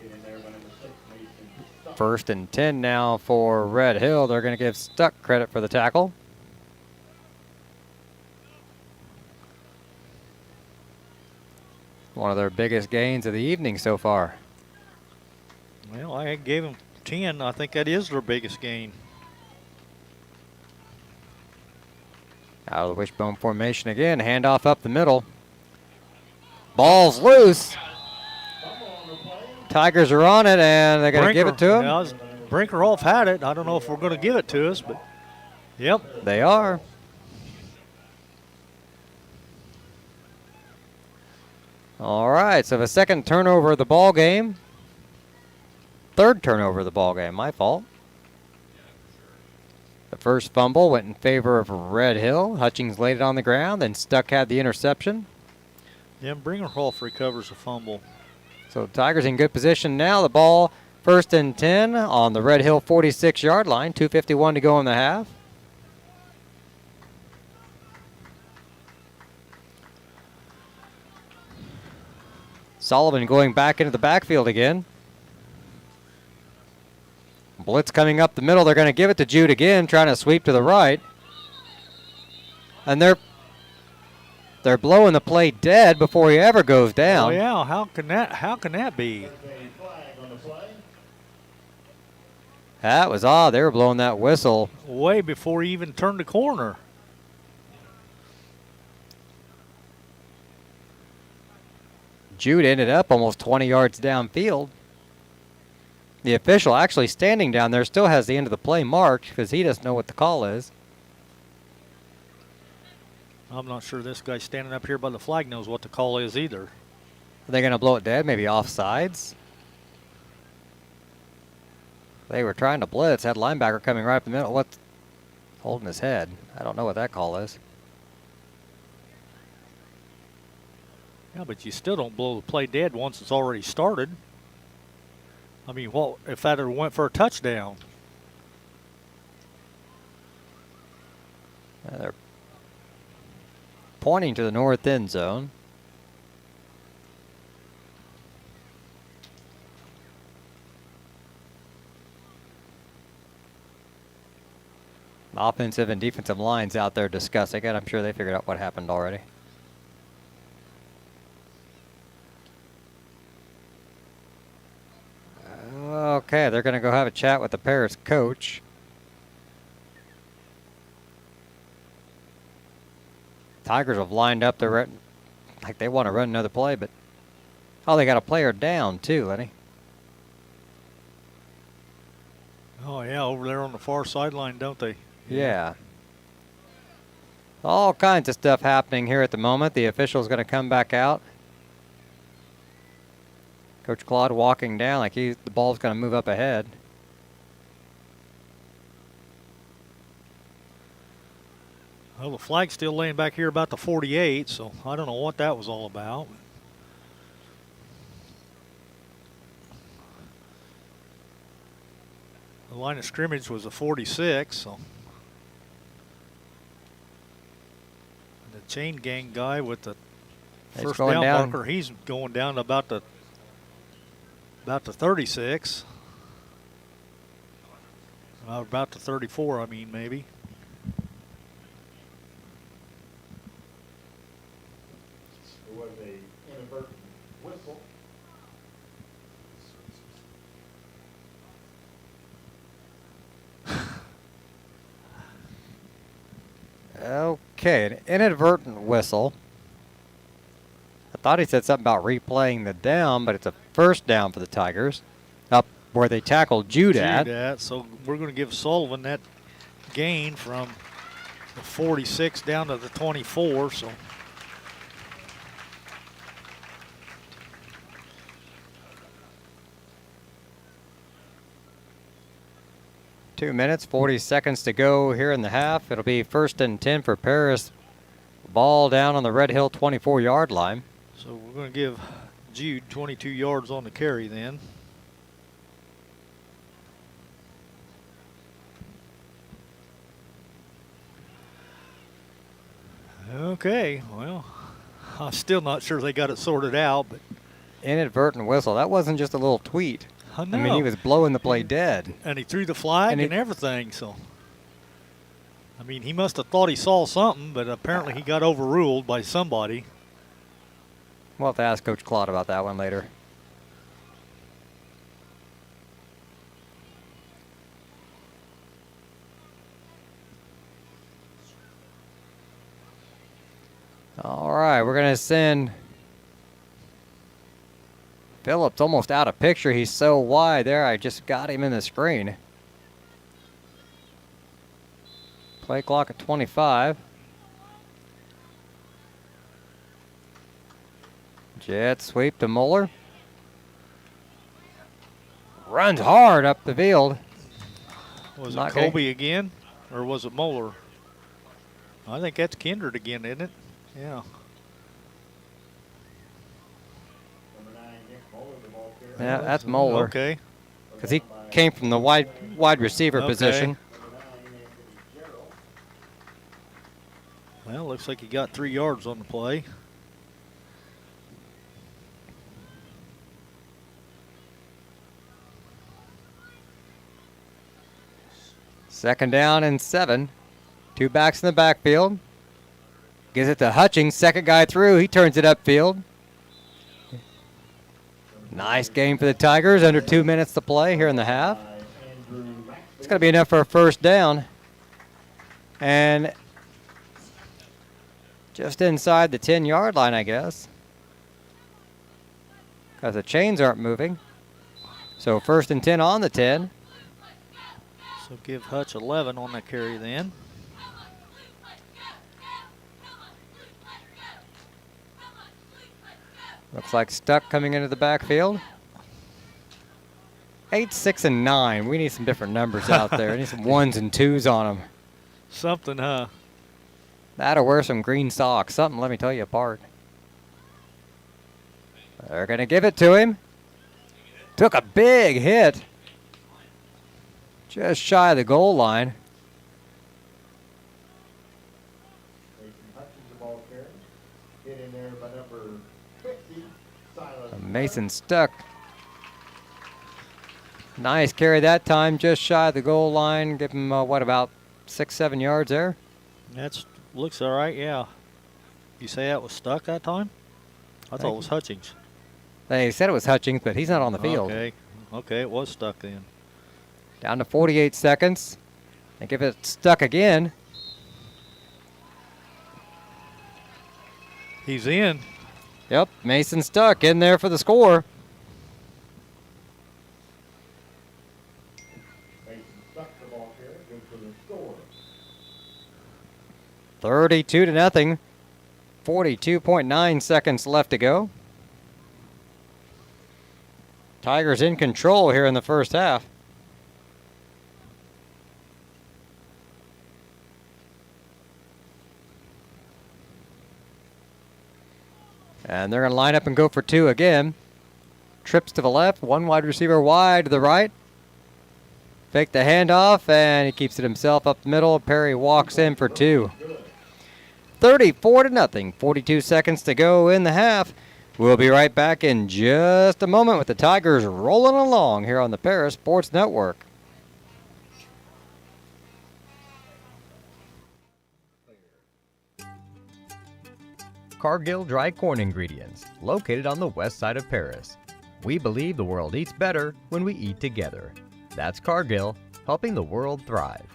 Getting there by number 6, Mason Stuck. 1st and 10 now for Red Hill. They're gonna give Stuck credit for the tackle. One of their biggest gains of the evening so far. Well, I gave him 10. I think that is their biggest gain. Out of the wishbone formation again. Handoff up the middle. Ball's loose. Tigers are on it, and they're going to give it to him. Yeah, Brinkerhoff had it. I don't know if we're going to give it to us, but yep. They are. All right, so the second turnover of the ball game. Third turnover of the ball game, my fault. The first fumble went in favor of Red Hill. Hutchings laid it on the ground, then Stuck had the interception. Yeah, Brinkerhoff recovers a fumble. So Tigers in good position now. The ball 1st and 10 on the Red Hill 46-yard line. 2:51 to go in the half. Sullivan going back into the backfield again. Blitz coming up the middle. They're going to give it to Jude again, trying to sweep to the right. And they're blowing the play dead before he ever goes down. Oh yeah, how can that be? That was odd. They were blowing that whistle Way before he even turned the corner. Jude ended up almost 20 yards downfield. The official actually standing down there still has the end of the play marked because he doesn't know what the call is. I'm not sure this guy standing up here by the flag knows what the call is either. Are they going to blow it dead? Maybe offsides? They were trying to blitz. Had linebacker coming right up the middle. What's holding his head? I don't know what that call is. Yeah, but you still don't blow the play dead once it's already started. I mean, what if that ever went for a touchdown? They're pointing to the north end zone. Offensive and defensive lines out there discussing it. I'm sure they figured out what happened already. Okay, they're going to go have a chat with the Paris coach. Tigers have lined up the like they want to run another play, but oh, they got a player down too, Lenny. Oh yeah, over there on the far sideline, don't they? Yeah. All kinds of stuff happening here at the moment. The official's going to come back out. Coach Claude walking down like the ball's going to move up ahead. Well, the flag's still laying back here about the 48, so I don't know what that was all about. The line of scrimmage was a 46, so. The chain gang guy with the first down marker, he's going down to about the 36. About the 34, I mean, maybe. There was a inadvertent whistle. Okay, an inadvertent whistle. I thought he said something about replaying the down, but it's a first down for the Tigers. Up where they tackled Jude at. So we're going to give Sullivan that gain from the 46 down to the 24. So. Two minutes, 40 seconds to go here in the half. It'll be 1st and 10 for Paris. Ball down on the Red Hill 24-yard line. So we're going to give Jude 22 yards on the carry then. Okay, well, I'm still not sure they got it sorted out, but Inadvertent whistle. That wasn't just a little tweet. I know. I mean, he was blowing the play dead. And he threw the flag and everything, so. I mean, he must have thought he saw something, but apparently he got overruled by somebody. We'll have to ask Coach Claude about that one later. All right, we're going to send Phillips almost out of picture. He's so wide there. I just got him in the screen. Play clock at 25. Jet sweep to Mueller. Runs hard up the field. Was it Colby again, or was it Moeller? I think that's Kindred again, isn't it? Yeah. Yeah, that's Moeller. Okay. Because he came from the wide receiver position. Well, looks like he got 3 yards on the play. Second down and 7. 2 backs in the backfield. Gives it to Hutchings. Second guy through. He turns it upfield. Nice game for the Tigers. Under 2 minutes to play here in the half. It's going to be enough for a first down. And just inside the 10-yard line, I guess. Because the chains aren't moving. So first and 10 on the 10. So give Hutch 11 on that carry then. Looks like Stuck coming into the backfield. 8, 6, and 9. We need some different numbers out there. We need some 1s and 2s on them. Something, huh? That'll wear some green socks. Something, let me tell you apart. They're going to give it to him. Took a big hit. Just shy of the goal line. Mason Stuck. Nice carry that time, just shy of the goal line. Give him, what, about 6, 7 yards there? That looks all right, yeah. You say that was Stuck that time? I thought it was Hutchings. They said it was Hutchings, but he's not on the field. Okay, it was Stuck then. Down to 48 seconds. They give it Stuck again. He's in. Yep, Mason Stuck in there for the score. Mason Stuck the ball carrier, good for the score. 32-0. 42.9 seconds left to go. Tigers in control here in the first half. And they're going to line up and go for 2 again. Trips to the left, 1 wide receiver wide to the right. Fake the handoff, and he keeps it himself up the middle. Perry walks in for 2. 34-0. 42 seconds to go in the half. We'll be right back in just a moment with the Tigers rolling along here on the Paris Sports Network. Cargill Dry Corn Ingredients, located on the west side of Paris. We believe the world eats better when we eat together. That's Cargill, helping the world thrive.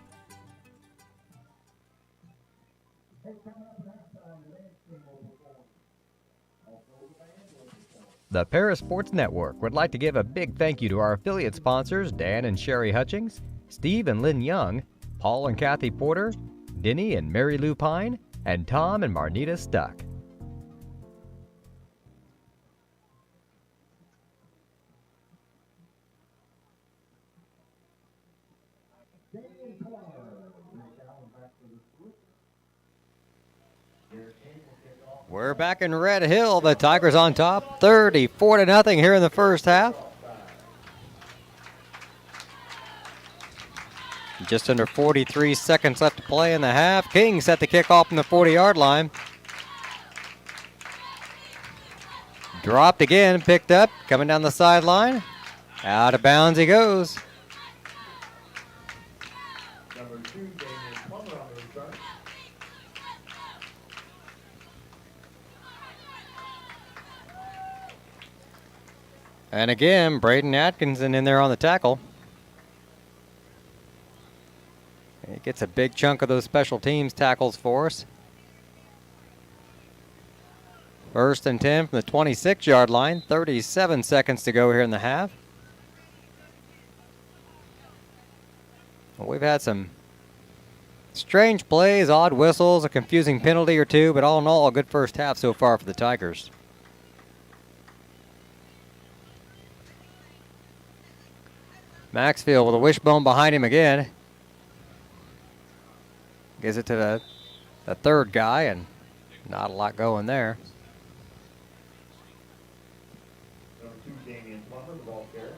The Paris Sports Network would like to give a big thank you to our affiliate sponsors Dan and Sherry Hutchings, Steve and Lynn Young, Paul and Kathy Porter, Denny and Mary Lou Pine, and Tom and Marnita Stuck. We're back in Red Hill. The Tigers on top, 34-0 here in the first half. Just under 43 seconds left to play in the half. King set the kickoff from the 40-yard line. Dropped again, picked up, coming down the sideline. Out of bounds he goes. Number 2, Damian Plummer on the return. And again, Braden Atkinson in there on the tackle. He gets a big chunk of those special teams tackles for us. First and 10 from the 26-yard line. 37 seconds to go here in the half. Well, we've had some strange plays, odd whistles, a confusing penalty or two, but all in all, a good first half so far for the Tigers. Maxfield with a wishbone behind him again. Gives it to the third guy, and not a lot going there. Number 2, Damian Plummer, the ball carrier.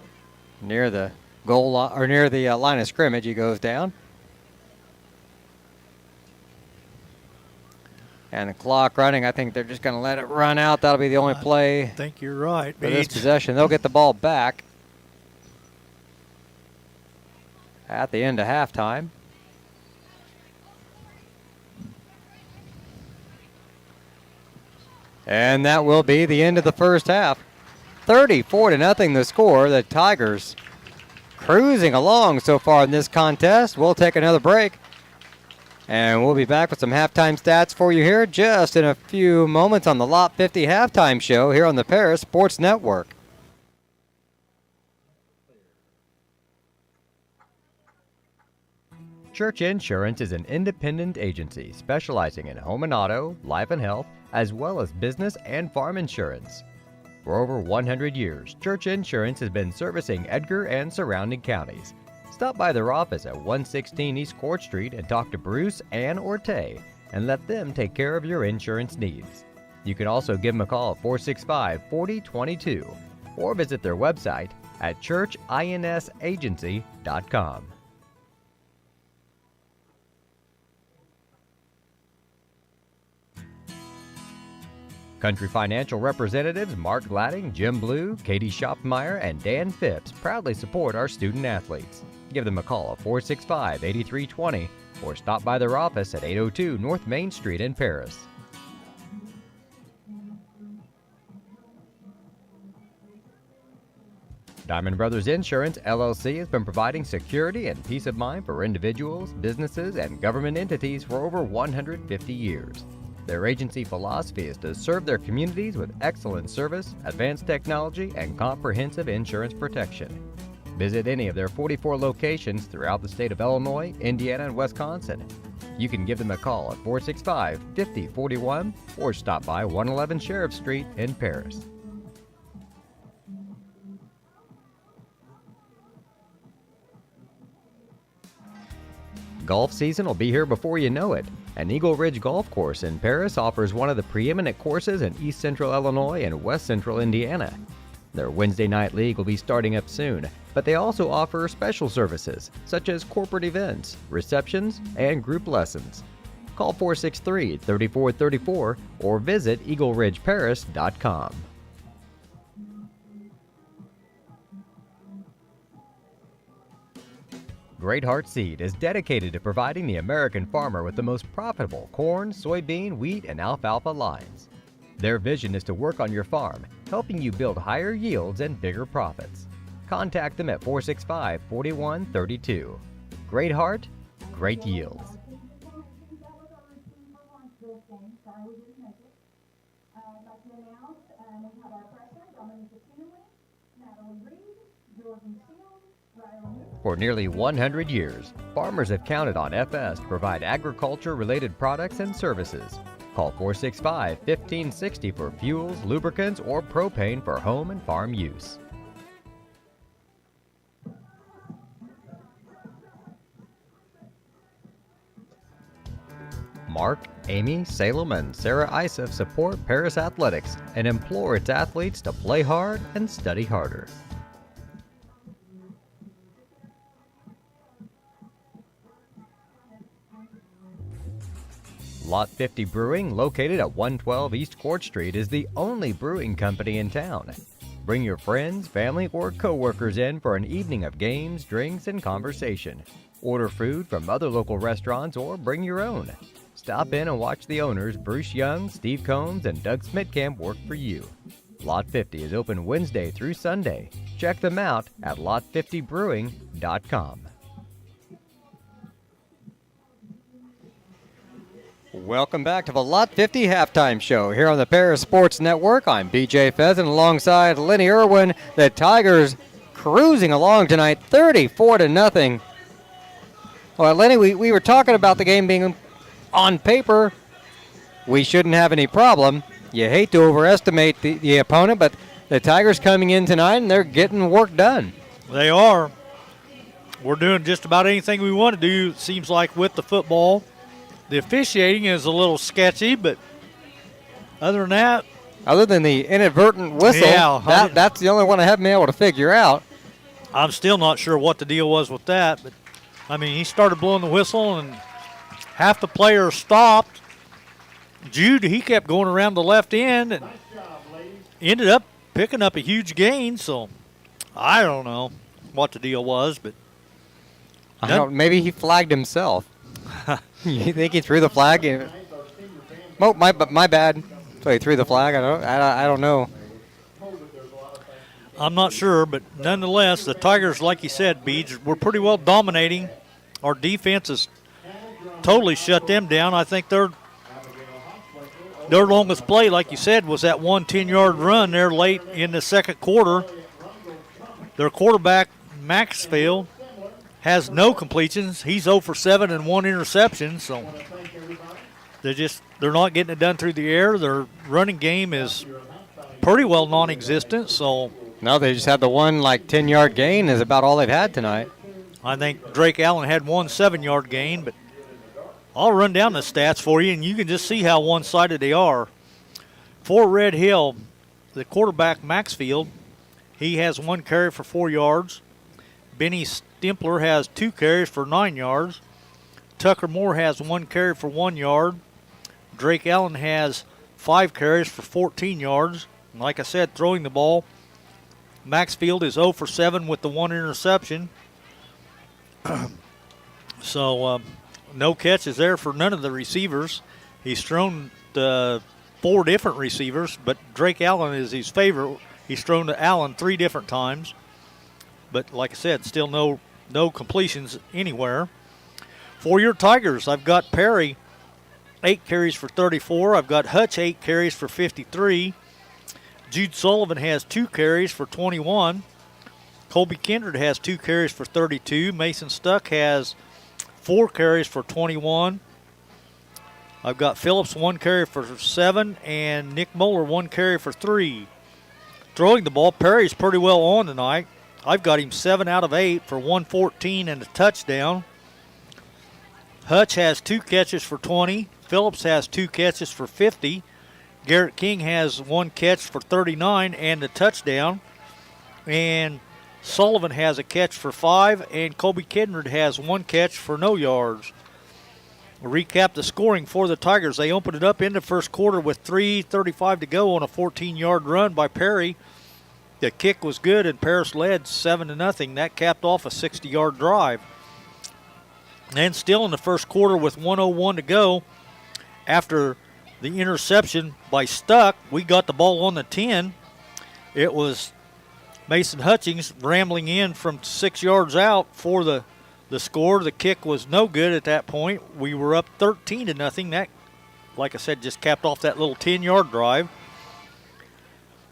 Near the goal line, or near the line of scrimmage, he goes down. And the clock running, I think they're just going to let it run out. That'll be the only play I think you're right, for this possession. They'll get the ball back at the end of halftime. And that will be the end of the first half. 34-0 the score. The Tigers cruising along so far in this contest. We'll take another break. And we'll be back with some halftime stats for you here just in a few moments on the Lot 50 halftime show here on the Paris Sports Network. Church Insurance is an independent agency specializing in home and auto, life and health, as well as business and farm insurance. For over 100 years, Church Insurance has been servicing Edgar and surrounding counties. Stop by their office at 116 East Court Street and talk to Bruce, Ann, or Tay and let them take care of your insurance needs. You can also give them a call at 465-4022 or visit their website at churchinsagency.com. Country Financial representatives Mark Gladding, Jim Blue, Katie Schopmeyer, and Dan Phipps proudly support our student athletes. Give them a call at 465-8320 or stop by their office at 802 North Main Street in Paris. Diamond Brothers Insurance, LLC has been providing security and peace of mind for individuals, businesses, and government entities for over 150 years. Their agency philosophy is to serve their communities with excellent service, advanced technology, and comprehensive insurance protection. Visit any of their 44 locations throughout the state of Illinois, Indiana, and Wisconsin. You can give them a call at 465-5041 or stop by 111 Sheriff Street in Paris. Golf season will be here before you know it. And Eagle Ridge Golf Course in Paris offers one of the preeminent courses in East Central Illinois and West Central Indiana. Their Wednesday night league will be starting up soon, but they also offer special services such as corporate events, receptions, and group lessons. Call 463-3434 or visit eagleridgeparis.com. Great Heart Seed is dedicated to providing the American farmer with the most profitable corn, soybean, wheat, and alfalfa lines. Their vision is to work on your farm, helping you build higher yields and bigger profits. Contact them at 465-4132. Great Heart, great yields. For nearly 100 years, farmers have counted on FS to provide agriculture-related products and services. Call 465-1560 for fuels, lubricants, or propane for home and farm use. Mark, Amy, Salem, and Sarah Isef support Paris Athletics and implore its athletes to play hard and study harder. Lot 50 Brewing, located at 112 East Court Street, is the only brewing company in town. Bring your friends, family, or co-workers in for an evening of games, drinks, and conversation. Order food from other local restaurants or bring your own. Stop in and watch the owners, Bruce Young, Steve Combs, and Doug Smitkamp, work for you. Lot 50 is open Wednesday through Sunday. Check them out at lot50brewing.com. Welcome back to the Lot 50 Halftime Show here on the Paris Sports Network. I'm BJ Pheasant alongside Lenny Irwin. The Tigers cruising along tonight, 34-0. Well, Lenny, we were talking about the game being on paper. We shouldn't have any problem. You hate to overestimate the opponent, but the Tigers coming in tonight and they're getting work done. They are. We're doing just about anything we want to do, it seems like, with the football. The officiating is a little sketchy, but other than that. Other than the inadvertent whistle, yeah, that's the only one I haven't been able to figure out. I'm still not sure what the deal was with that, but, I mean, he started blowing the whistle and half the players stopped. Jude, he kept going around the left end and ended up picking up a huge gain, so I don't know what the deal was, but. Maybe he flagged himself. You think he threw the flag? Oh, my bad. So he threw the flag. I don't know. I'm not sure, but nonetheless, the Tigers, like you said, Beach, were pretty well dominating. Our defense has totally shut them down. I think their longest play, like you said, was that 1 10-yard run there late in the second quarter. Their quarterback, Maxfield, has no completions. He's 0 for 7 and 1 interception, so they're not getting it done through the air. Their running game is pretty well non-existent, so No, they just had the one 10-yard gain is about all they've had tonight. I think Drake Allen had 1 7-yard gain, but I'll run down the stats for you, and you can just see how one-sided they are. For Red Hill, the quarterback, Maxfield, he has 1 carry for 4 yards. Benny Stempler has 2 carries for 9 yards. Tucker Moore has 1 carry for 1 yard. Drake Allen has 5 carries for 14 yards. And like I said, throwing the ball, Maxfield is 0 for 7 with the 1 interception. So no catches there for none of the receivers. He's thrown to 4 different receivers, but Drake Allen is his favorite. He's thrown to Allen 3 different times. But like I said, still no completions anywhere. For your Tigers, I've got Perry, 8 carries for 34. I've got Hutch, 8 carries for 53. Jude Sullivan has 2 carries for 21. Colby Kindred has 2 carries for 32. Mason Stuck has 4 carries for 21. I've got Phillips 1 carry for 7, and Nick Moeller 1 carry for 3. Throwing the ball, Perry's pretty well on tonight. I've got him 7 out of 8 for 114 and a touchdown. Hutch has 2 catches for 20. Phillips has 2 catches for 50. Garrett King has 1 catch for 39 and a touchdown. And Sullivan has a catch for 5, and Colby Kindred has 1 catch for no yards. We'll recap the scoring for the Tigers. They opened it up in the first quarter with 3:35 to go on a 14-yard run by Perry. The kick was good, and Paris led 7-0. That capped off a 60-yard drive. And still in the first quarter with 1:01 to go, after the interception by Stuck, we got the ball on the 10. It was Mason Hutchings rambling in from 6 yards out for the score. The kick was no good at that point. We were up 13-0. That, like I said, just capped off that little 10-yard drive.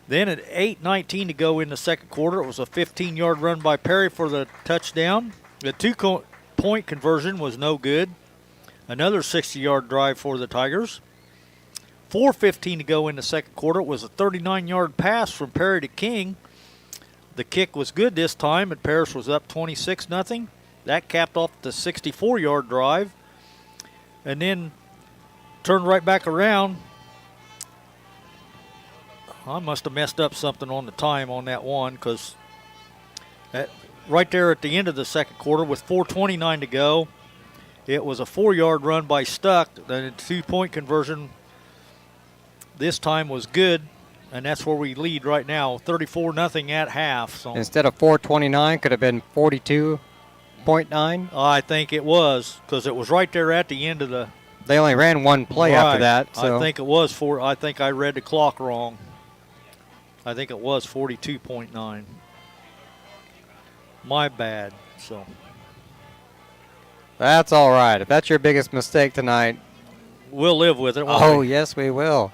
Then at 8:19 to go in the second quarter, it was a 15-yard run by Perry for the touchdown. The 2-point conversion was no good. Another 60-yard drive for the Tigers. 4:15 to go in the second quarter. It was a 39-yard pass from Perry to King. The kick was good this time, and Paris was up 26-0. That capped off the 64-yard drive. And then turned right back around. I must have messed up something on the time on that one, because right there at the end of the second quarter with 4:29 to go, it was a 4-yard run by Stuck. The 2-point conversion this time was good, and that's where we lead right now, 34-0 at half. So instead of 4:29, could have been 42.9. I think it was, because it was right there at the end of the. They only ran 1 play after that. So. I think it was I think I read the clock wrong. I think it was 42.9. My bad. So that's all right. If that's your biggest mistake tonight, we'll live with it. Oh, we? Yes, we will.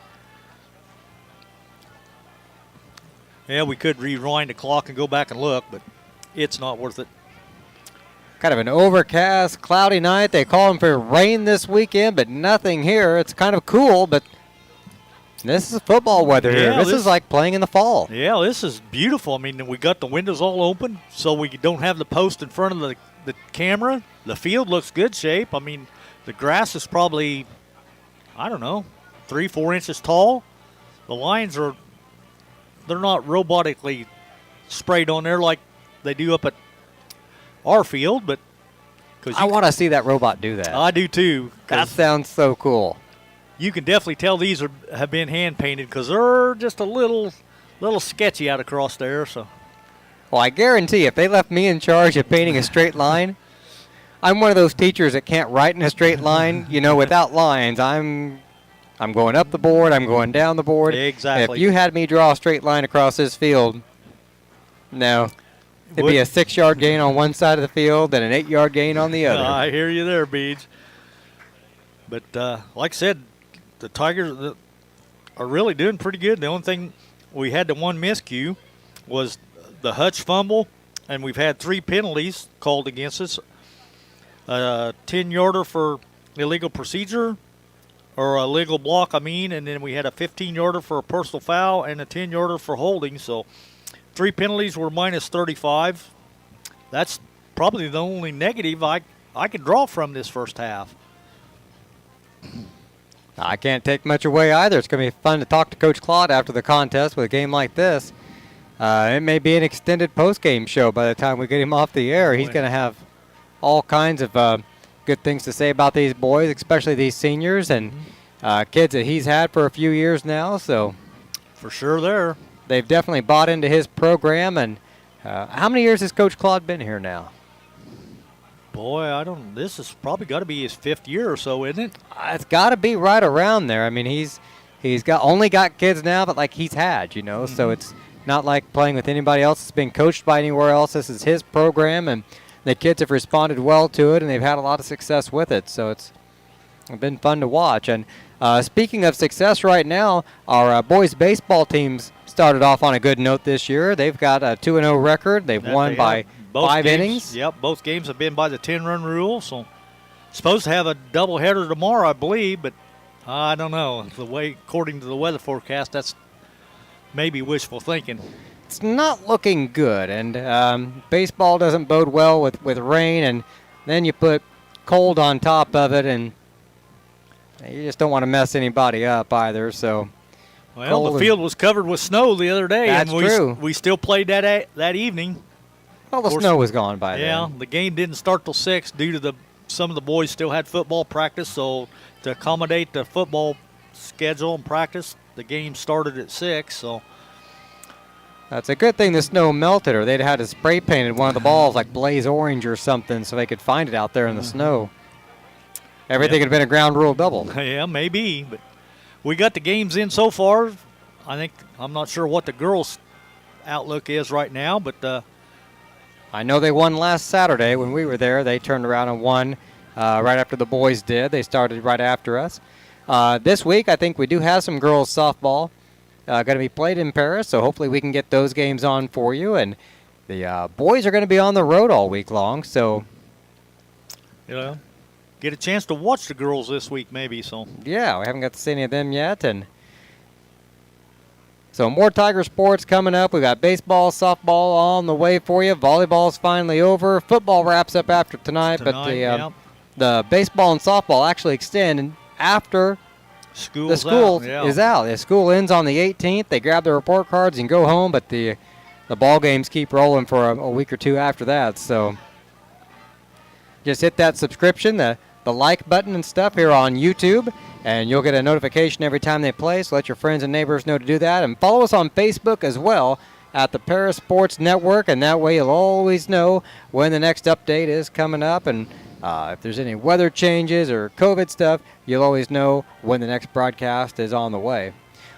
Yeah, we could rewind the clock and go back and look, but it's not worth it. Kind of an overcast, cloudy night. They call them for rain this weekend, but nothing here. It's kind of cool, but this is football weather here. This is like playing in the fall. Yeah, this is beautiful. I mean, we got the windows all open, so we don't have the post in front of the camera. The field looks good shape. I mean, the grass is probably, I don't know, 3-4 inches tall. The lines they're not robotically sprayed on there like they do up at our field, but I want to see that robot do that. I do too. That sounds so cool. You can definitely tell these have been hand painted, because they're just a little sketchy out across there. So, well, I guarantee if they left me in charge of painting a straight line, I'm one of those teachers that can't write in a straight line. Without lines, I'm I'm going up the board, I'm going down the board. Exactly. If you had me draw a straight line across this field, no. It'd be a 6-yard gain on one side of the field and an 8-yard gain on the other. I hear you there, Beach. But like I said, the Tigers are really doing pretty good. The only thing we had, the one miscue, was the Hutch fumble, and we've had 3 penalties called against us. 10-yarder for illegal procedure, or a legal block, and then we had a 15-yarder for a personal foul and a 10-yarder for holding. So 3 penalties were minus 35. That's probably the only negative I could draw from this first half. I can't take much away either. It's going to be fun to talk to Coach Claude after the contest with a game like this. It may be an extended post-game show by the time we get him off the air. He's going to have all kinds of good things to say about these boys, especially these seniors and kids that he's had for a few years now. So for sure they've definitely bought into his program. And how many years has Coach Claude been here now? Boy, this has probably got to be his 5th year or so, isn't it? It's got to be right around there. I mean, he's only got kids now, but like he's had, so it's not like playing with anybody else that's been coached by anywhere else. This is his program, and the kids have responded well to it, and they've had a lot of success with it. So it's been fun to watch. And speaking of success right now, our boys baseball teams started off on a good note this year. They've got a 2-0 record. They've won by 5 innings. Yep, both games have been by the 10-run rule. So supposed to have a doubleheader tomorrow, I believe, but I don't know. According to the weather forecast, that's maybe wishful thinking. It's not looking good, and baseball doesn't bode well with rain, and then you put cold on top of it, and you just don't want to mess anybody up either. So, well, the field was covered with snow the other day, that's and true. We still played that evening. Well, the snow was gone by then. Yeah, the game didn't start till 6 due to some of the boys still had football practice, so to accommodate the football schedule and practice, the game started at 6. So that's a good thing the snow melted, or they'd had to spray painted one of the balls like blaze orange or something so they could find it out there in the snow. Everything had been a ground rule double. Yeah, maybe, but we got the games in so far. I'm not sure what the girls' outlook is right now, but I know they won last Saturday when we were there. They turned around and won right after the boys did. They started right after us. This week, I think we do have some girls softball going to be played in Paris, so hopefully we can get those games on for you. And the boys are going to be on the road all week long, so get a chance to watch the girls this week maybe. So yeah, we haven't got to see any of them yet, and so more Tiger sports coming up. We've got baseball, softball on the way for you. Volleyball's finally over. Football wraps up after tonight, but the baseball and softball actually extend after the school is out. The school ends on the 18th. They grab their report cards and go home, but the ball games keep rolling for a week or two after that. So just hit that subscription, the like button and stuff here on YouTube, and you'll get a notification every time they play, so let your friends and neighbors know to do that. And follow us on Facebook as well at the Paris Sports Network, and that way you'll always know when the next update is coming up. And if there's any weather changes or COVID stuff, you'll always know when the next broadcast is on the way.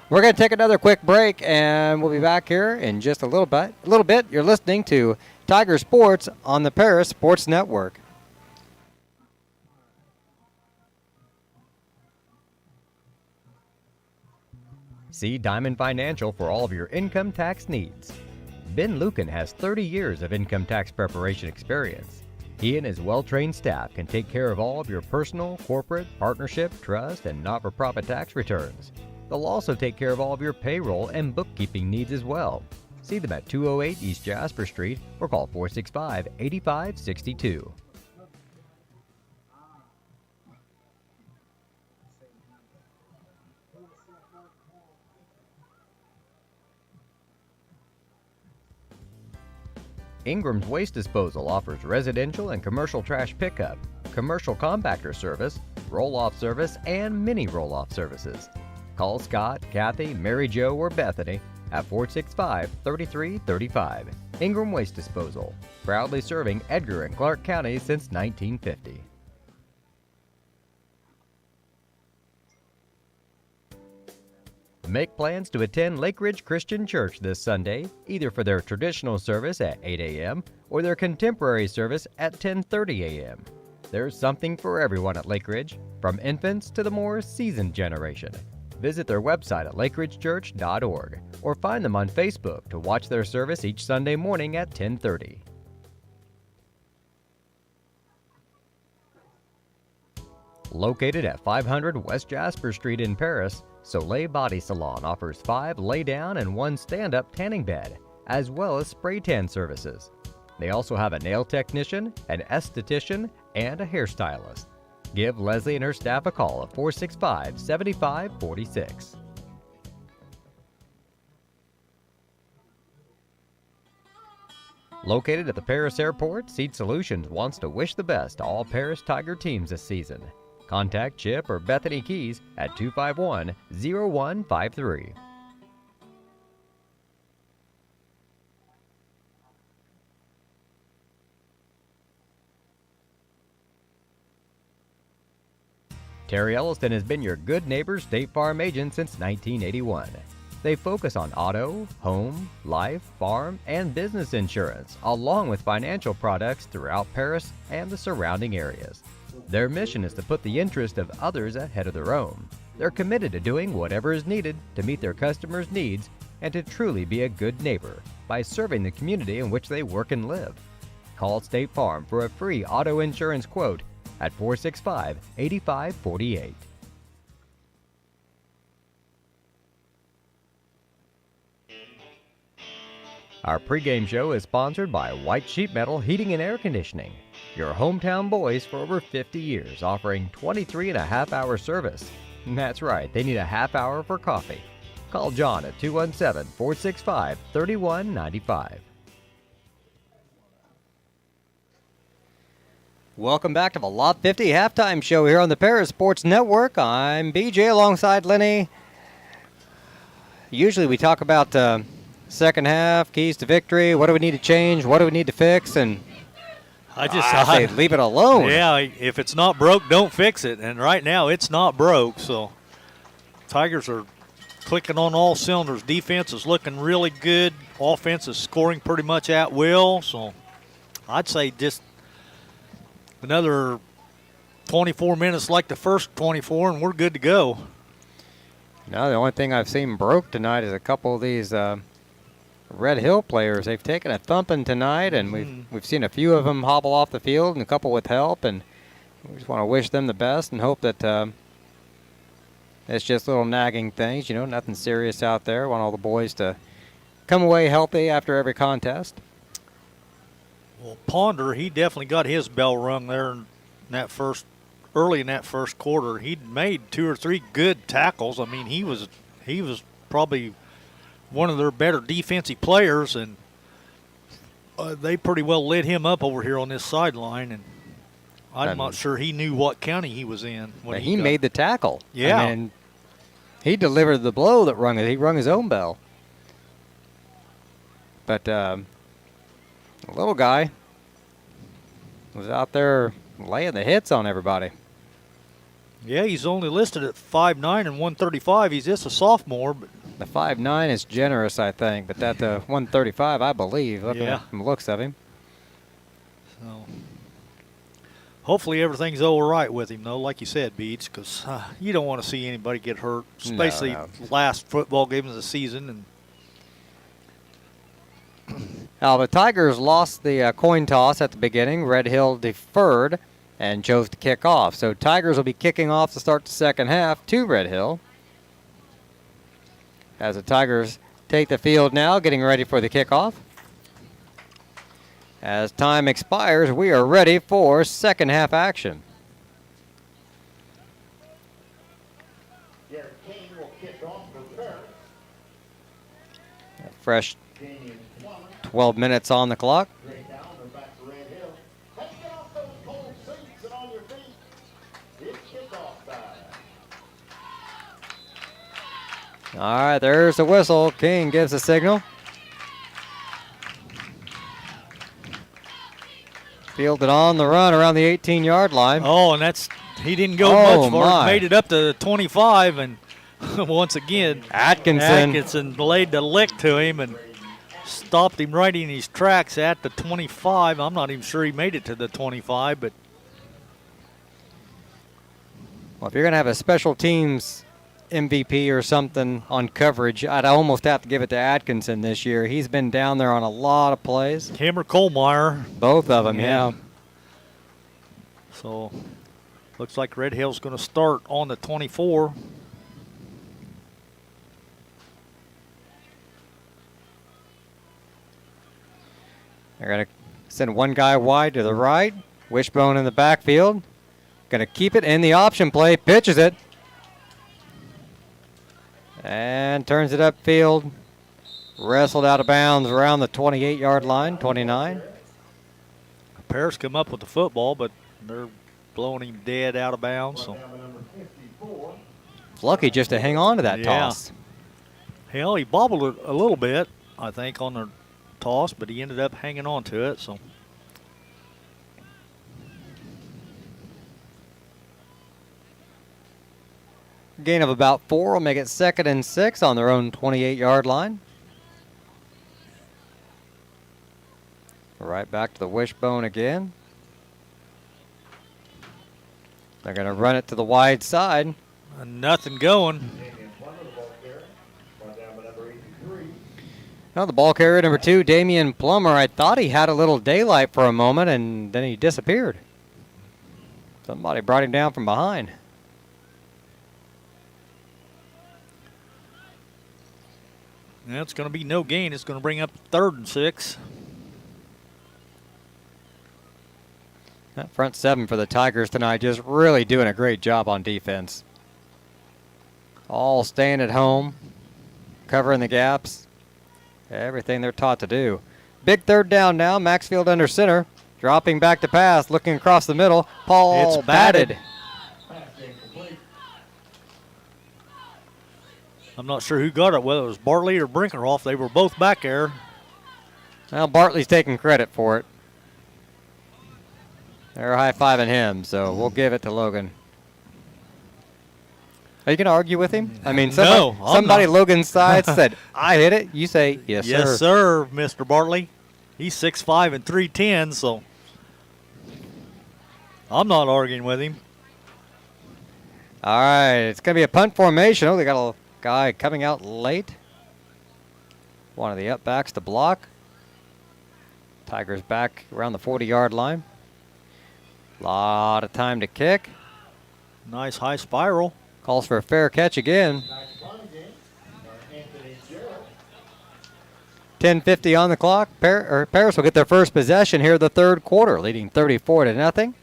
We're going to take another quick break, and we'll be back here in just a little bit. You're listening to Tiger Sports on the Paris Sports Network. See Diamond Financial for all of your income tax needs. Ben Lucan has 30 years of income tax preparation experience. He and his well-trained staff can take care of all of your personal, corporate, partnership, trust, and not-for-profit tax returns. They'll also take care of all of your payroll and bookkeeping needs as well. See them at 208 East Jasper Street or call 465-8562. Ingram's Waste Disposal offers residential and commercial trash pickup, commercial compactor service, roll-off service, and mini roll-off services. Call Scott, Kathy, Mary Jo, or Bethany at 465-3335. Ingram Waste Disposal, proudly serving Edgar and Clark Counties since 1950. Make plans to attend Lake Ridge Christian Church this Sunday, either for their traditional service at 8 a.m. or their contemporary service at 10:30 a.m. There's something for everyone at Lake Ridge, from infants to the more seasoned generation. Visit their website at lakeridgechurch.org or find them on Facebook to watch their service each Sunday morning at 10:30. Located at 500 West Jasper Street in Paris, Soleil Body Salon offers 5 lay-down and 1 stand-up tanning bed, as well as spray tan services. They also have a nail technician, an esthetician, and a hairstylist. Give Leslie and her staff a call at 465-7546. Located at the Paris Airport, Seed Solutions wants to wish the best to all Paris Tiger teams this season. Contact Chip or Bethany Keys at 251-0153. Terry Elliston has been your good neighbor State Farm agent since 1981. They focus on auto, home, life, farm, and business insurance, along with financial products throughout Paris and the surrounding areas. Their mission is to put the interest of others ahead of their own. They're committed to doing whatever is needed to meet their customers' needs and to truly be a good neighbor by serving the community in which they work and live. Call State Farm for a free auto insurance quote at 465-8548. Our pregame show is sponsored by White Sheet Metal Heating and Air Conditioning, your hometown boys for over 50 years, offering 23.5-hour service. That's right, they need a half hour for coffee. Call John at 217-465-3195. Welcome back to the Lot 50 halftime show here on the Paris Sports Network. I'm BJ alongside Lenny. Usually we talk about second half, keys to victory, what do we need to change, what do we need to fix, and I say leave it alone. Yeah, if it's not broke, don't fix it. And right now it's not broke, so Tigers are clicking on all cylinders. Defense is looking really good. Offense is scoring pretty much at will, so I'd say just another 24 minutes like the first 24, and we're good to go. No, the only thing I've seen broke tonight is a couple of these Red Hill players. They've taken a thumping tonight, and we've seen a few of them hobble off the field and a couple with help, and we just want to wish them the best and hope that it's just little nagging things, nothing serious out there. Want all the boys to come away healthy after every contest. Well, Ponder, he definitely got his bell rung there in that early in that first quarter. He'd made 2 or 3 good tackles. I mean, he was probably one of their better defensive players, and they pretty well lit him up over here on this sideline. And I'm not sure he knew what county he was in. When he made the tackle. Yeah. And he delivered the blow that rung it. He rung his own bell. But the little guy was out there laying the hits on everybody. Yeah, he's only listed at 5'9" and 135. He's just a sophomore. But the 5'9" is generous, I think, but that 135, I believe, looking at the looks of him. So hopefully everything's all right with him, though, like you said, Beats, because you don't want to see anybody get hurt, especially last football game of the season. And now, the Tigers lost the coin toss at the beginning. Red Hill deferred and chose to kick off. So Tigers will be kicking off to start the second half to Red Hill. As the Tigers take the field now, getting ready for the kickoff. As time expires, we are ready for second half action. Fresh 12 minutes on the clock. All right, there's the whistle. King gives a signal. Fielded on the run around the 18-yard line. Oh, and he didn't go much for it. Made it up to 25, and Once again, Atkinson. laid the lick to him and stopped him right in his tracks at the 25. I'm not even sure he made it to the 25, but Well, if you're going to have a special teams MVP or something on coverage, I'd almost have to give it to Atkinson this year. He's been down there on a lot of plays. him or Colmeyer. Both of them, yeah. So looks like Red Hill's going to start on the 24. They're going to send one guy wide to the right. Wishbone in the backfield. Going to keep it in the option play. Pitches it. And turns it upfield. Wrestled out of bounds around the 28-yard line, 29. Paris come up with the football, but they're blowing him dead out of bounds. So. It's lucky just to hang on to that toss. Hell, he bobbled it a little bit, I think, on the toss, but he ended up hanging on to it. So. Gain of about 4 will make it 2nd and 6 on their own 28-yard line. Right back to the wishbone again. They're going to run it to the wide side. Nothing going. Now the ball carrier number 2, Damian Plummer. I thought he had a little daylight for a moment, and then he disappeared. Somebody brought him down from behind. Yeah, it's going to be no gain. It's going to bring up 3rd and 6. That front 7 for the Tigers tonight just really doing a great job on defense. All staying at home, covering the gaps, everything they're taught to do. Big 3rd down now. Maxfield under center, dropping back to pass, looking across the middle. Paul It's batted. I'm not sure who got it, whether it was Bartley or Brinkerhoff. They were both back there. Well, Bartley's taking credit for it. They're high-fiving him, so we'll give it to Logan. Are you going to argue with him? I mean, somebody not. Logan's side said, I hit it. You say, yes, sir. Yes, sir, Mr. Bartley. He's 6'5" and 310, so I'm not arguing with him. All right, it's going to be a punt formation. Oh, they got a guy coming out late. One of the up backs to block. Tigers back around the 40-yard line. Lot of time to kick. Nice high spiral. Calls for a fair catch again. 10:50 on the clock. Paris will get their first possession here the 3rd quarter, leading 34-0.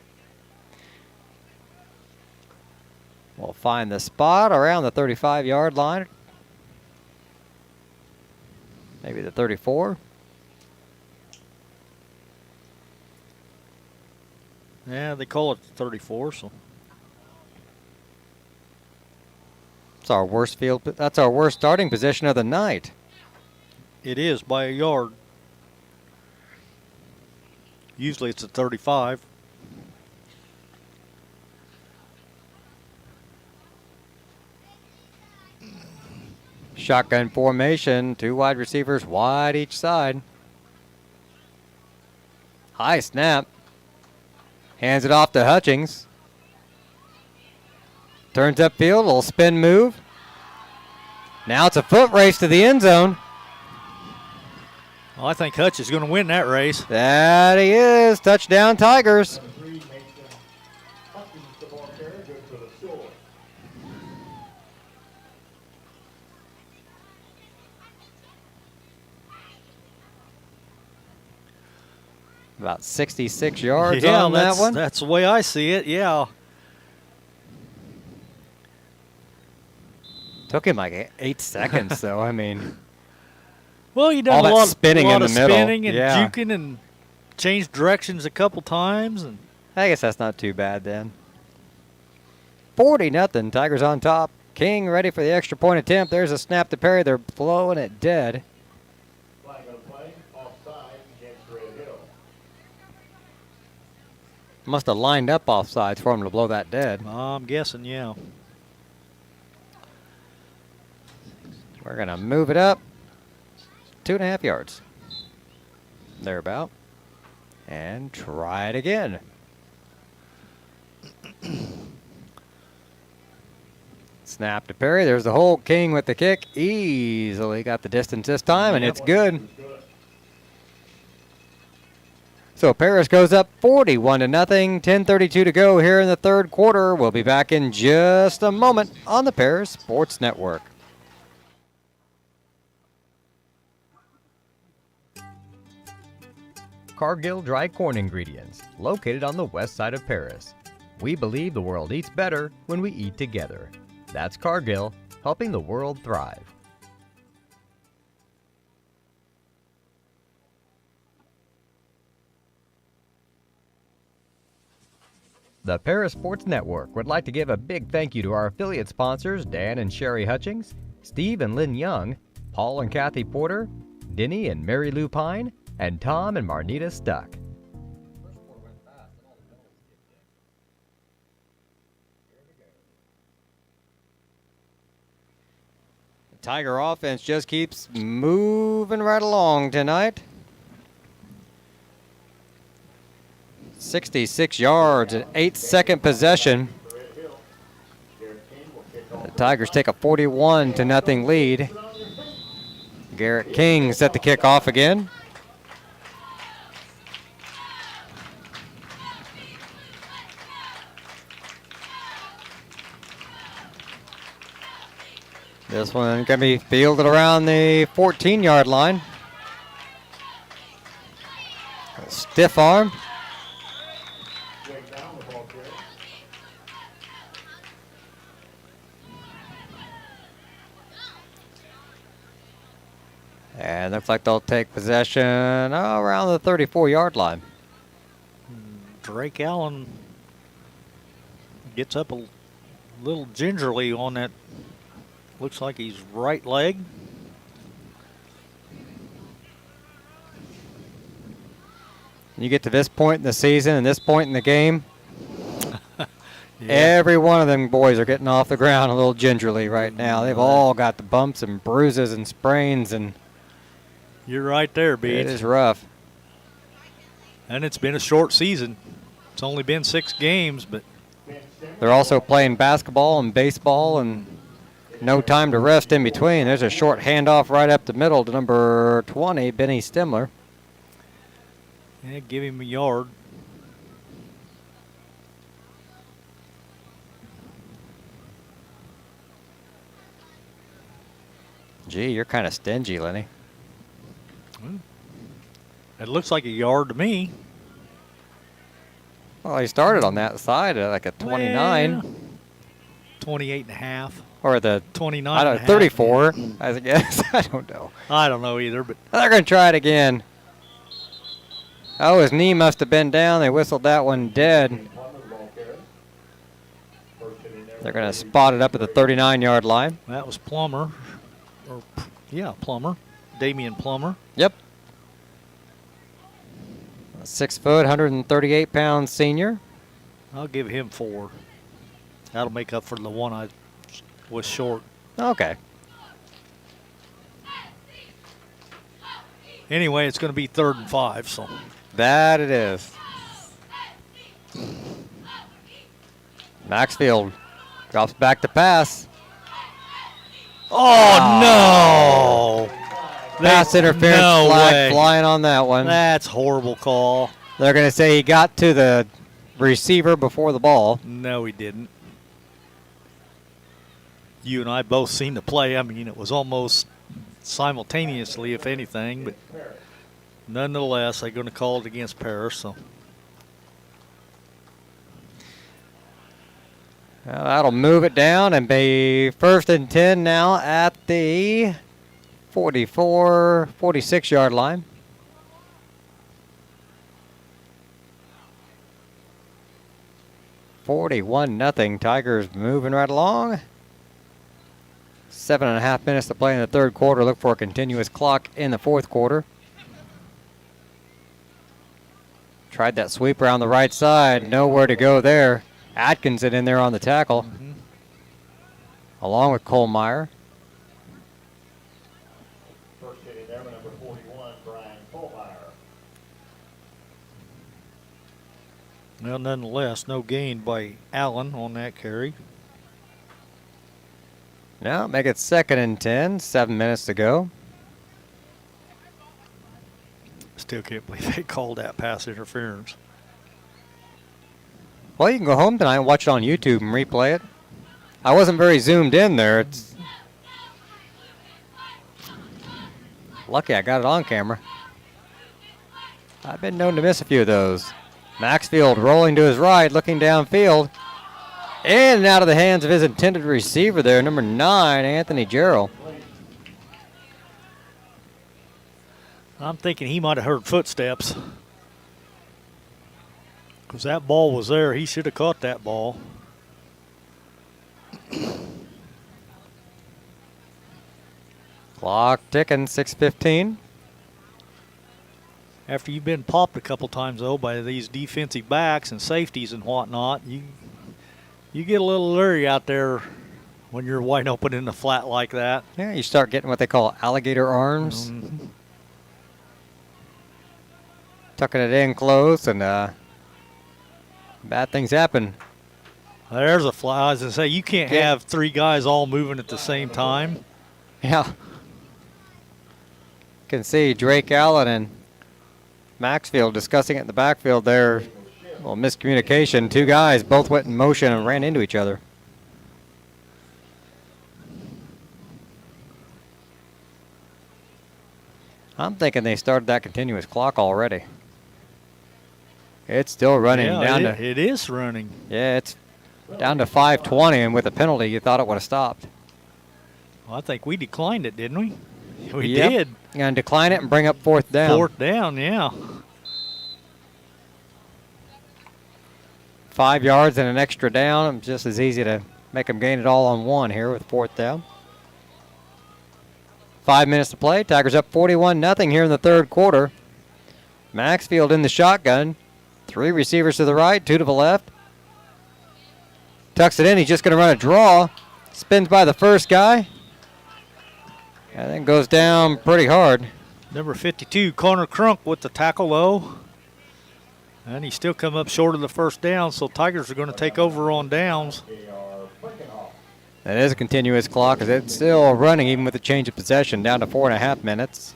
We'll find the spot around the 35-yard line. Maybe the 34. Yeah, they call it 34, so. That's our worst field. That's our worst starting position of the night. It is by a yard. Usually it's a 35. Shotgun formation, 2 wide receivers wide each side. High snap. Hands it off to Hutchings. Turns upfield, a little spin move. Now it's a foot race to the end zone. Well, I think Hutch is going to win that race. That he is. Touchdown Tigers. About 66 yards on that one. That's the way I see it, yeah. Took him like 8 seconds, though. I mean, well, you done all a that lot, spinning lot in of the middle. spinning and Yeah. juking and changed directions a couple times. And I guess that's not too bad then. 40-0. Tigers on top. King ready for the extra point attempt. There's a snap to Perry. They're blowing it dead. Flag on play, offside against Red Hill. Must have lined up offsides for him to blow that dead. I'm guessing, yeah. We're going to move it up 2.5 yards. Thereabout. And try it again. Snap to Perry. There's the hold. King with the kick. Easily got the distance this time, and it's good. So Paris goes up 41-0. 10:32 to go here in the third quarter. We'll be back in just a moment on the Paris Sports Network. Cargill Dry Corn Ingredients, located on the west side of Paris. We believe the world eats better when we eat together. That's Cargill, helping the world thrive. The Paris Sports Network would like to give a big thank you to our affiliate sponsors Dan and Sherry Hutchings, Steve and Lynn Young, Paul and Kathy Porter, Denny and Mary Lou Pine, and Tom and Marnita Stuck. First quarter went fast, and all the penalties kicked in. Here we go. The Tiger offense just keeps moving right along tonight. 66 yards, an 8-second possession. The Tigers take a 41-0 lead. Garrett King set the kickoff again. This one going to be fielded around the 14-yard line. A stiff arm. And looks like they'll take possession around the 34-yard line. Drake Allen gets up a little gingerly on that. Looks like he's right leg. You get to this point in the season and this point in the game, Yeah. every one of them boys are getting off the ground a little gingerly right now. They've all got the bumps and bruises and sprains, and You're right there, it Beach. is rough. And it's been a short season. It's only been 6 games, but They're also playing basketball and baseball and no time to rest in between. There's a short handoff right up the middle to number 20, Benny Stimler. yeah, give him a yard. Gee, you're kind of stingy, Lenny. It looks like a yard to me. Well, he started on that side at like a 29. Well, 28 and a half. Or the 29 I and don't a half. 34, I guess. I don't know. I don't know either, but They're going to try it again. Oh, his knee must have been down. They whistled that one dead. They're going to spot it up at the 39-yard line. that was Plummer. Or, yeah, Plummer. Damian Plummer. Yep. 6 foot, 138-pound senior. I'll give him 4. That'll make up for the one I was short. Okay. Anyway, it's going to be 3rd and 5, so. That it is. Maxfield drops back to pass. Oh, no! Pass interference no flag way. flying on that one. That's horrible call. They're going to say he got to the receiver before the ball. No, he didn't. You and I both seen the play. I mean, it was almost simultaneously, if anything, but nonetheless, they're going to call it against Paris. So Well, that'll move it down and be 1st and 10 now at the 46-yard line. (41-0). Tigers moving right along. 7.5 minutes to play in the third quarter. Look for a continuous clock in the fourth quarter. Tried that sweep around the right side. Nowhere to go there. Atkinson in there on the tackle, along with Kohlmeyer. First hit in there, number 41, Brian Fulmeyer. Well, nonetheless, no gain by Allen on that carry. Now make it 2nd and 10, 7 minutes to go. Still can't believe they called that pass interference. Well, you can go home tonight and watch it on YouTube and replay it. I wasn't very zoomed in there. It's lucky I got it on camera. I've been known to miss a few of those. Maxfield rolling to his right, looking downfield. In and out of the hands of his intended receiver there, number 9, Anthony Gerald. I'm thinking he might have heard footsteps. Because that ball was there. He should have caught that ball. Clock ticking, 6:15. After you've been popped a couple times, though, by these defensive backs and safeties and whatnot, you get a little leery out there when you're wide open in the flat like that. Yeah, you start getting what they call alligator arms. Tucking it in close, and bad things happen. There's a fly. I was going to say, you can't have 3 guys all moving at the same time. Yeah. You can see Drake Allen and Maxfield discussing it in the backfield there. Well, miscommunication. 2 guys both went in motion and ran into each other. I'm thinking they started that continuous clock already. It's still running down to. It is running. Yeah, it's down to 5:20, and with a penalty, you thought it would have stopped. Well, I think we declined it, didn't we? We Yep. did. Going to decline it and bring up 4th down. 4th down, yeah. 5 yards and an extra down. Just as easy to make them gain it all on 1 here with 4th down. 5 minutes to play. Tigers up 41-0 here in the 3rd quarter. Maxfield in the shotgun. 3 receivers to the right, 2 to the left. Tucks it in. He's just going to run a draw. Spins by the first guy. And then goes down pretty hard. Number 52, Connor Crunk with the tackle low. And he still come up short of the 1st down, so Tigers are going to take over on downs. That is a continuous clock, as it's still running even with the change of possession, down to 4.5 minutes.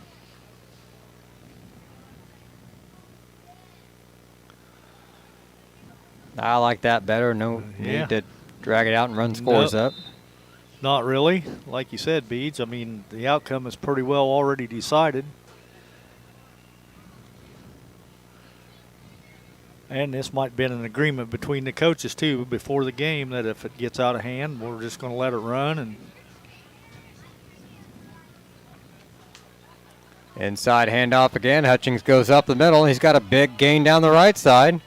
I like that better. No need to drag it out and run scores up. Not really. Like you said, Beads, I mean, the outcome is pretty well already decided. And this might have been an agreement between the coaches, too, before the game, that if it gets out of hand, we're just going to let it run. And inside handoff again. Hutchings goes up the middle. He's got a big gain down the right side.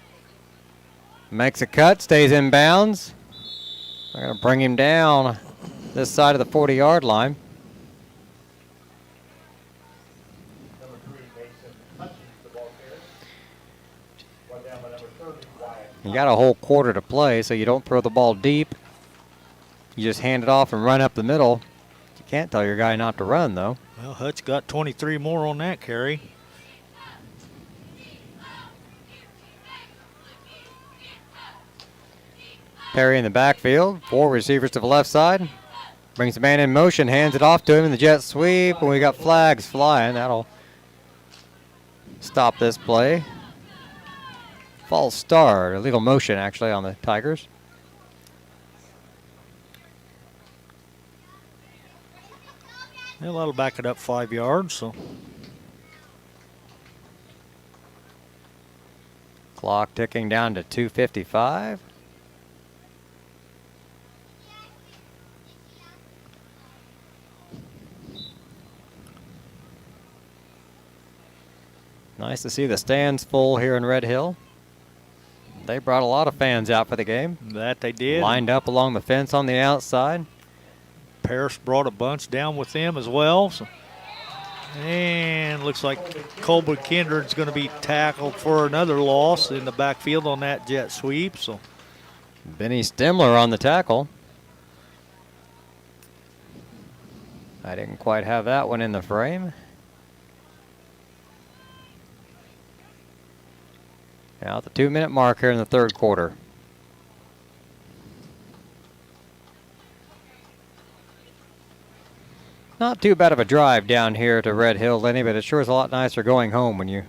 Makes a cut, stays in bounds. They're going to bring him down this side of the 40-yard line. Number 3, Mason Hutchins, the ball carrier. One down by number 30, Wyatt. You got a whole quarter to play, so you don't throw the ball deep. You just hand it off and run up the middle. You can't tell your guy not to run, though. well, Hutch got 23 more on that carry. Perry in the backfield. 4 receivers to the left side. Brings the man in motion, hands it off to him in the jet sweep, and we got flags flying. That'll stop this play. False start, illegal motion actually on the Tigers. Well, that'll back it up 5 yards. So Clock ticking down to 2:55. Nice to see the stands full here in Red Hill. They brought a lot of fans out for the game. that they did. Lined up along the fence on the outside. Paris brought a bunch down with them as well. So. And looks like Colby Kindred's going to be tackled for another loss in the backfield on that jet sweep. So Benny Stimler on the tackle. I didn't quite have that one in the frame. Now at the 2-minute mark here in the third quarter. Not too bad of a drive down here to Red Hill, Lenny, but it sure is a lot nicer going home when you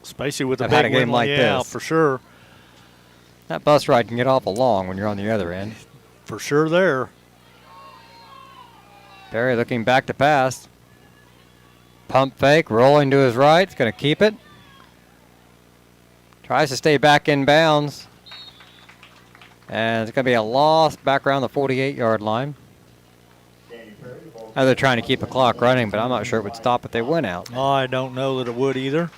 especially with a have had a big game win like yeah, this. for sure. That bus ride can get awful long when you're on the other end. For sure there. Perry looking back to pass. Pump fake, rolling to his right. It's going to keep it. Tries to stay back in bounds. And it's going to be a loss back around the 48-yard line. Now they're trying to keep the clock running, but I'm not sure it would stop if they went out. I don't know that it would either.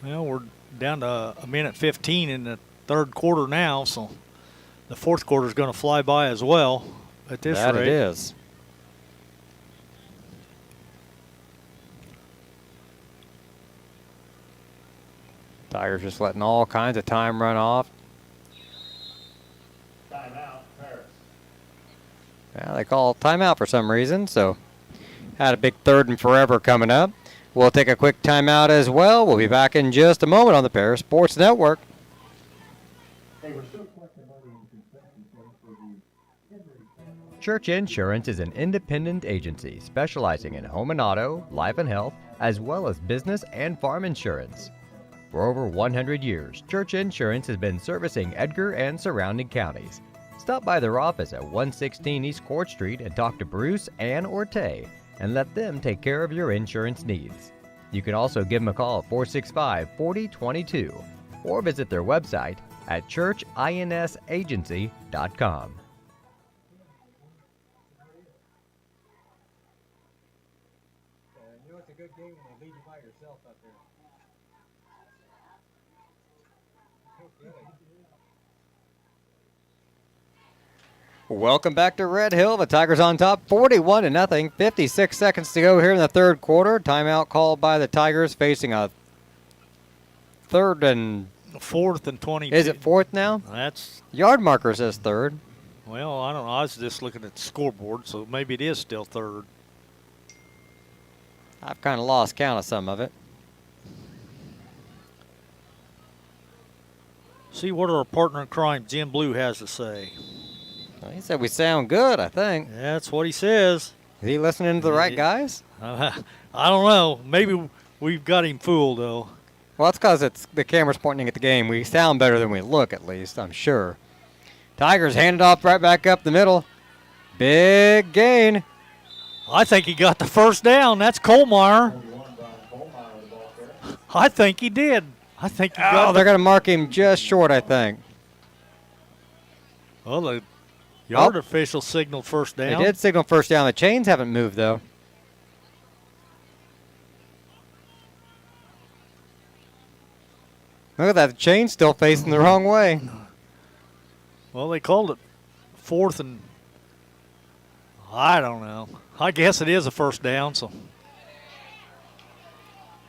Well, we're down to a minute 15 in the third quarter now, so the fourth quarter is going to fly by as well at this That rate. it is. Tigers just letting all kinds of time run off. Timeout, Paris. Yeah, they call timeout for some reason, so had a big third and forever coming up. We'll take a quick timeout as well. We'll be back in just a moment on the Paris Sports Network. Hey, we're still collecting money in concession stand for the injury. Church Insurance is an independent agency specializing in home and auto, life and health, as well as business and farm insurance. For over 100 years, Church Insurance has been servicing Edgar and surrounding counties. Stop by their office at 116 East Court Street and talk to Bruce, Ann, or Tay, and let them take care of your insurance needs. You can also give them a call at 465-4022 or visit their website at churchinsagency.com. You know it's a good game when they leave you by yourself out there. Welcome back to Red Hill. The Tigers on top, 41-0. 56 seconds to go here in the third quarter. Timeout called by the Tigers, facing a third and... Fourth and 22. Is it fourth now? That's, Yard marker says third. well, I don't know. I was just looking at the scoreboard, so maybe it is still third. I've kind of lost count of some of it. See what our partner in crime, Jim Blue, has to say. Well, he said we sound good, I think. Yeah, that's what he says. Is he listening to the right guys? I don't know. Maybe we've got him fooled, though. Well, that's because it's the camera's pointing at the game. We sound better than we look, at least, I'm sure. Tigers handed off right back up the middle. Big gain. I think he got the first down. That's Colmeyer. I think he did. I think he got They're going to mark him just short, I think. Well, the yard official signaled first down. They did signal first down. The chains haven't moved, though. Look at that. The chain's still facing the wrong way. Well, they called it fourth and I don't know. I guess it is a first down. So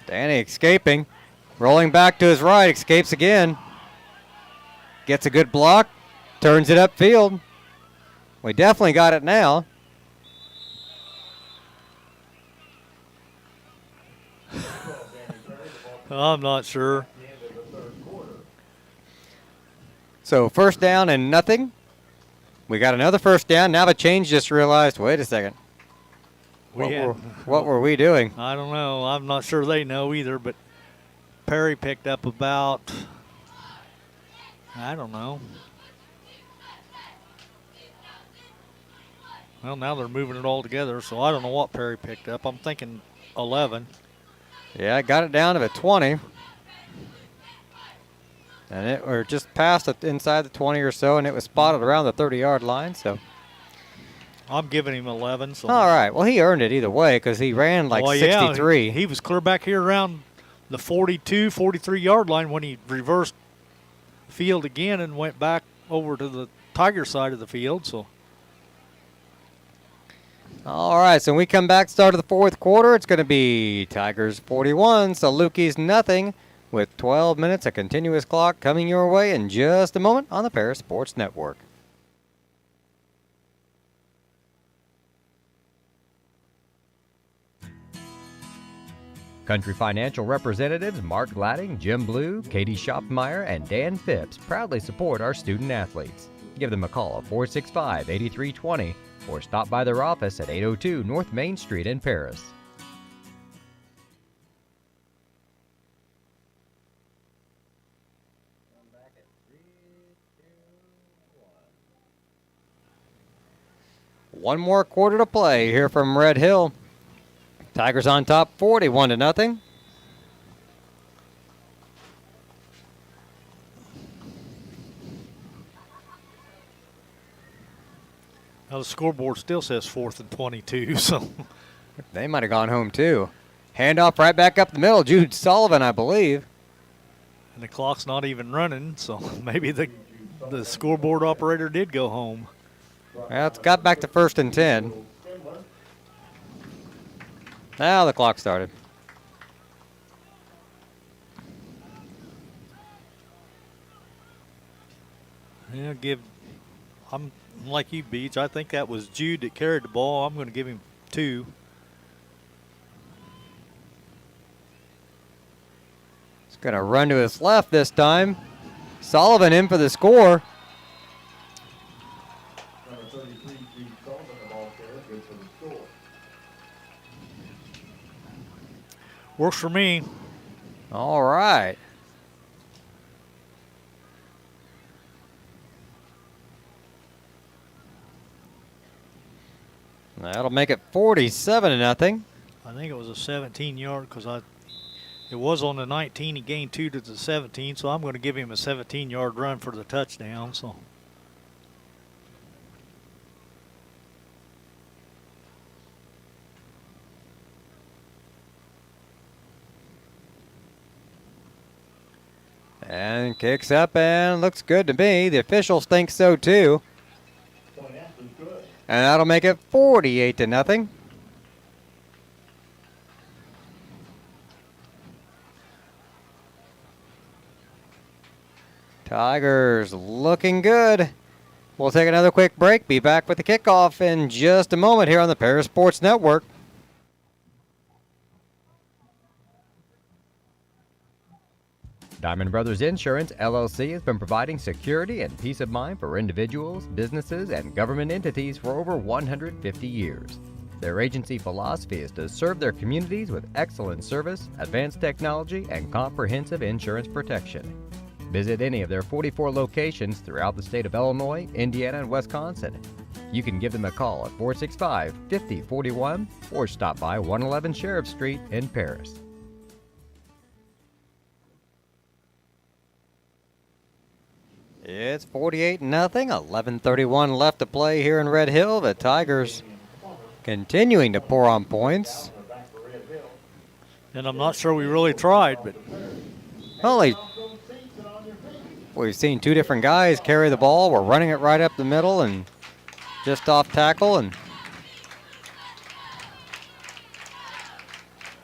Danny escaping. Rolling back to his right. Escapes again. Gets a good block. Turns it upfield. We definitely got it now. I'm not sure. So first down and nothing. We got another first down. Now the change just realized, wait a second. What were we doing? I don't know. I'm not sure they know either, but Perry picked up about, I don't know. Well, now they're moving it all together, so I don't know what Perry picked up. I'm thinking 11. Yeah, got it down to the 20. And we're just past it inside the 20 or so, and it was spotted around the 30-yard line. So I'm giving him 11. So. All right. Well, he earned it either way because he ran like 63. Yeah, he was clear back here around the 42, 43-yard line when he reversed field again and went back over to the Tiger side of the field. So. All right, so when we come back, start of the fourth quarter, it's going to be Tigers 41, Salukis nothing, with 12 minutes, a continuous clock coming your way in just a moment on the Paris Sports Network. Country Financial representatives Mark Gladding, Jim Blue, Katie Schopmeyer, and Dan Phipps proudly support our student athletes. Give them a call at 465-8320 or stop by their office at 802 North Main Street in Paris. Back at 3, 2, 1. One more quarter to play here from Red Hill. Tigers on top 41-0. Now the scoreboard still says 4th and 22, so. They might have gone home too. Handoff right back up the middle. Jude Sullivan, I believe. And the clock's not even running, so maybe the scoreboard operator did go home. Well, it's got back to 1st and 10. Now the clock started. Yeah, I'm like you, Beach. I think that was Jude that carried the ball. I'm going to give him 2. He's going to run to his left this time. Sullivan in for the score. Number 33, Jude Sullivan, the ball carrier, good for the score. Works for me. All right. That'll make it 47-0. I think it was a 17-yard because it was on the 19. He gained 2 to the 17, so I'm going to give him a 17-yard run for the touchdown. So. And kicks up and looks good to me. The officials think so too. And that'll make it 48-0. Tigers looking good. We'll take another quick break. Be back with the kickoff in just a moment here on the Paris Sports Network. Diamond Brothers Insurance, LLC has been providing security and peace of mind for individuals, businesses, and government entities for over 150 years. Their agency philosophy is to serve their communities with excellent service, advanced technology, and comprehensive insurance protection. Visit any of their 44 locations throughout the state of Illinois, Indiana, and Wisconsin. You can give them a call at 465-5041 or stop by 111 Sheriff Street in Paris. It's 48-0, 11:31 left to play here in Red Hill. The Tigers continuing to pour on points. And I'm not sure we really tried, but We've seen 2 different guys carry the ball. We're running it right up the middle and just off tackle. And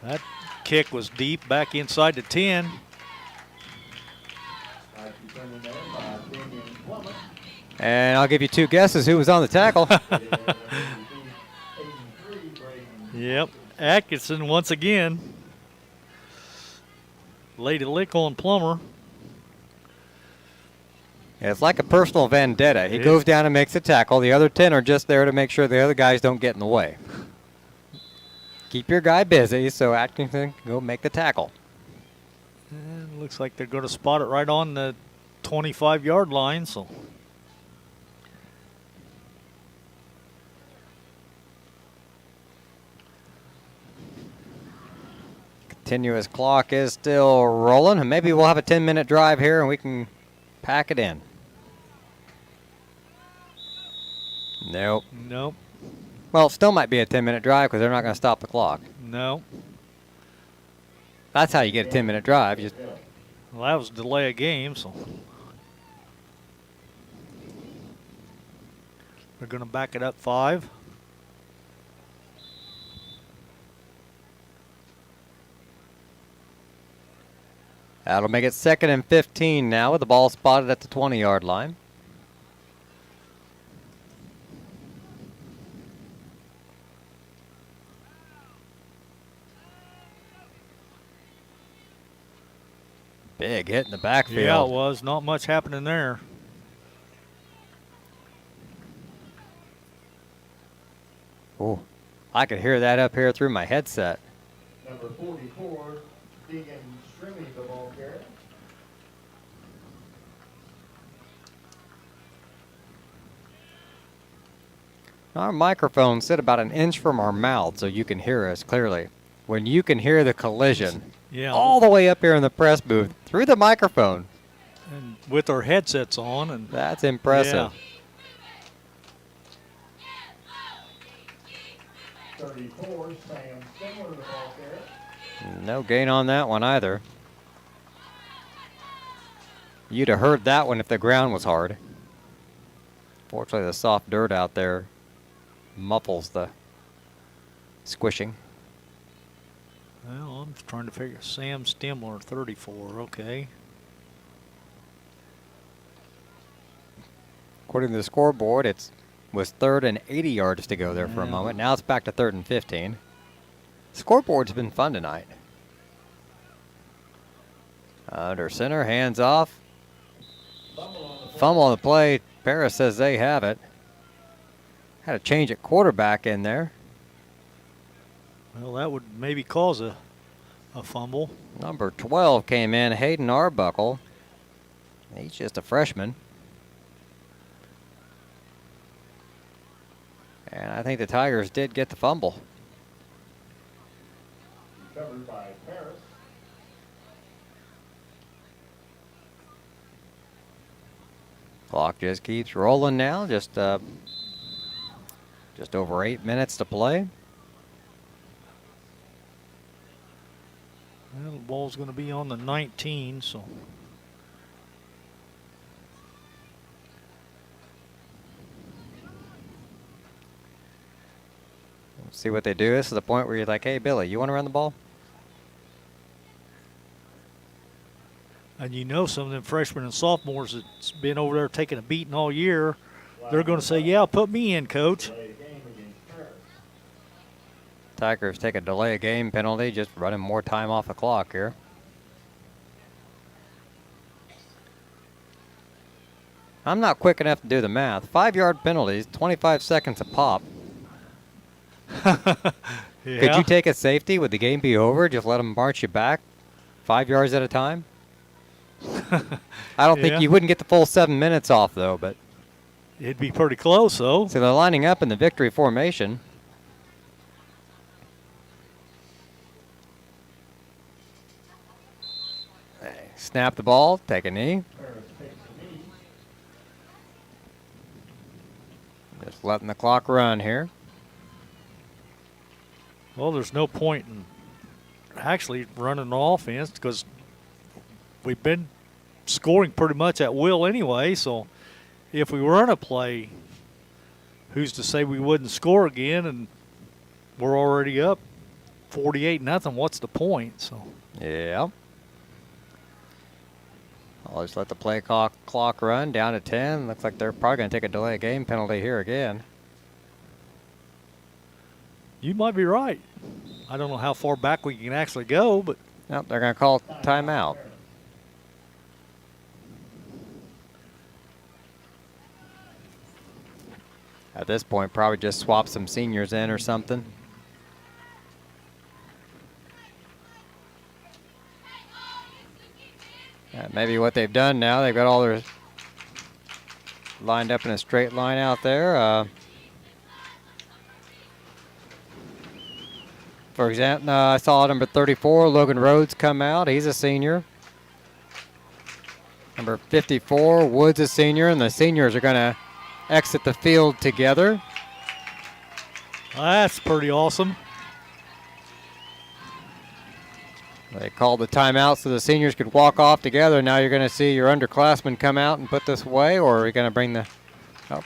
that kick was deep back inside the 10. And I'll give you 2 guesses who was on the tackle. Yep, Atkinson once again. Laid a lick on Plummer. It's like a personal vendetta. He goes down and makes a tackle. The other 10 are just there to make sure the other guys don't get in the way. Keep your guy busy so Atkinson can go make the tackle. And looks like they're going to spot it right on the 25-yard line. So. Continuous clock is still rolling. And maybe we'll have a 10-minute drive here and we can pack it in. Nope. Nope. Well, it still might be a 10-minute drive because they're not going to stop the clock. No. That's how you get a 10-minute drive. Well, that was a delay of game, so. We're going to back it up 5. That'll make it 2nd and 15 now with the ball spotted at the 20-yard line. Big hit in the backfield. Yeah, it was. Not much happening there. Oh, I could hear that up here through my headset. Number 44, Deegan Strimmy, the ball carrier. Our microphones sit about an inch from our mouth so you can hear us clearly. When you can hear the collision all the way up here in the press booth through the microphone. And with our headsets on. And that's impressive. Yeah. 34, Sam Stimler, the ball carrier. No gain on that one either. You'd have heard that one if the ground was hard. Fortunately, the soft dirt out there muffles the squishing. Well, I'm trying to figure. Sam Stimler, 34. Okay. According to the scoreboard, it was 3rd and 80 yards to go there for a moment. Now it's back to 3rd and 15. Scoreboard's been fun tonight. Under center, hands off. Fumble on the play. Paris says they have it. Had a change at quarterback in there. Well, that would maybe cause a fumble. Number 12 came in, Hayden Arbuckle. He's just a freshman. And I think the Tigers did get the fumble. Covered by Paris. Clock just keeps rolling now. Just over 8 minutes to play. Well, the ball's going to be on the 19, so. See what they do. This is the point where you're like, hey, Billy, you want to run the ball? And you know some of them freshmen and sophomores that's been over there taking a beating all year, they're going to say, yeah, put me in, coach. Tigers take a delay of game penalty, just running more time off the clock here. I'm not quick enough to do the math. 5-yard penalties, 25 seconds a pop. Yeah. Could you take a safety? Would the game be over? Just let them march you back 5 yards at a time? I don't think you wouldn't get the full 7 minutes off, though. But it'd be pretty close, though. So they're lining up in the victory formation. Snap the ball, take a knee. Just letting the clock run here. Well, there's no point in actually running the offense because we've been scoring pretty much at will anyway. So if we run a play, who's to say we wouldn't score again? And we're already up 48-0. What's the point? So yeah. I'll just let the play clock run down to 10. Looks like they're probably going to take a delay game penalty here again. You might be right. I don't know how far back we can actually go, but nope, they're going to call timeout. At this point, probably just swap some seniors in or something. Maybe what they've done now, they've got all their lined up in a straight line out there. For example, I saw number 34, Logan Rhodes, come out. He's a senior. Number 54, Woods, a senior, and the seniors are going to exit the field together. That's pretty awesome. They called the timeout so the seniors could walk off together. Now you're going to see your underclassmen come out and put this away, or are you going to bring the... Oh.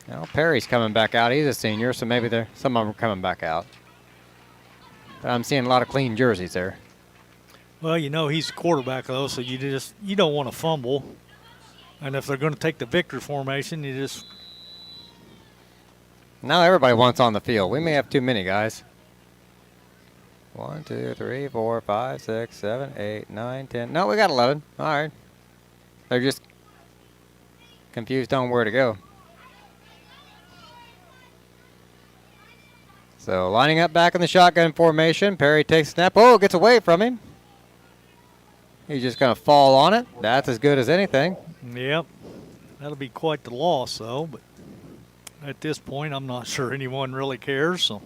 Well, Perry's coming back out. He's a senior, so maybe some of them are coming back out. But I'm seeing a lot of clean jerseys there. Well, you know he's a quarterback, though, so you don't want to fumble. And if they're going to take the victory formation, you just... Now everybody wants on the field. We may have too many guys. 1, 2, 3, 4, 5, 6, 7, 8, 9, 10. No, we got 11. All right. They're just confused on where to go. So lining up back in the shotgun formation. Perry takes a snap. Oh, gets away from him. He's just going to fall on it. That's as good as anything. Yep. That'll be quite the loss, though. But at this point, I'm not sure anyone really cares. So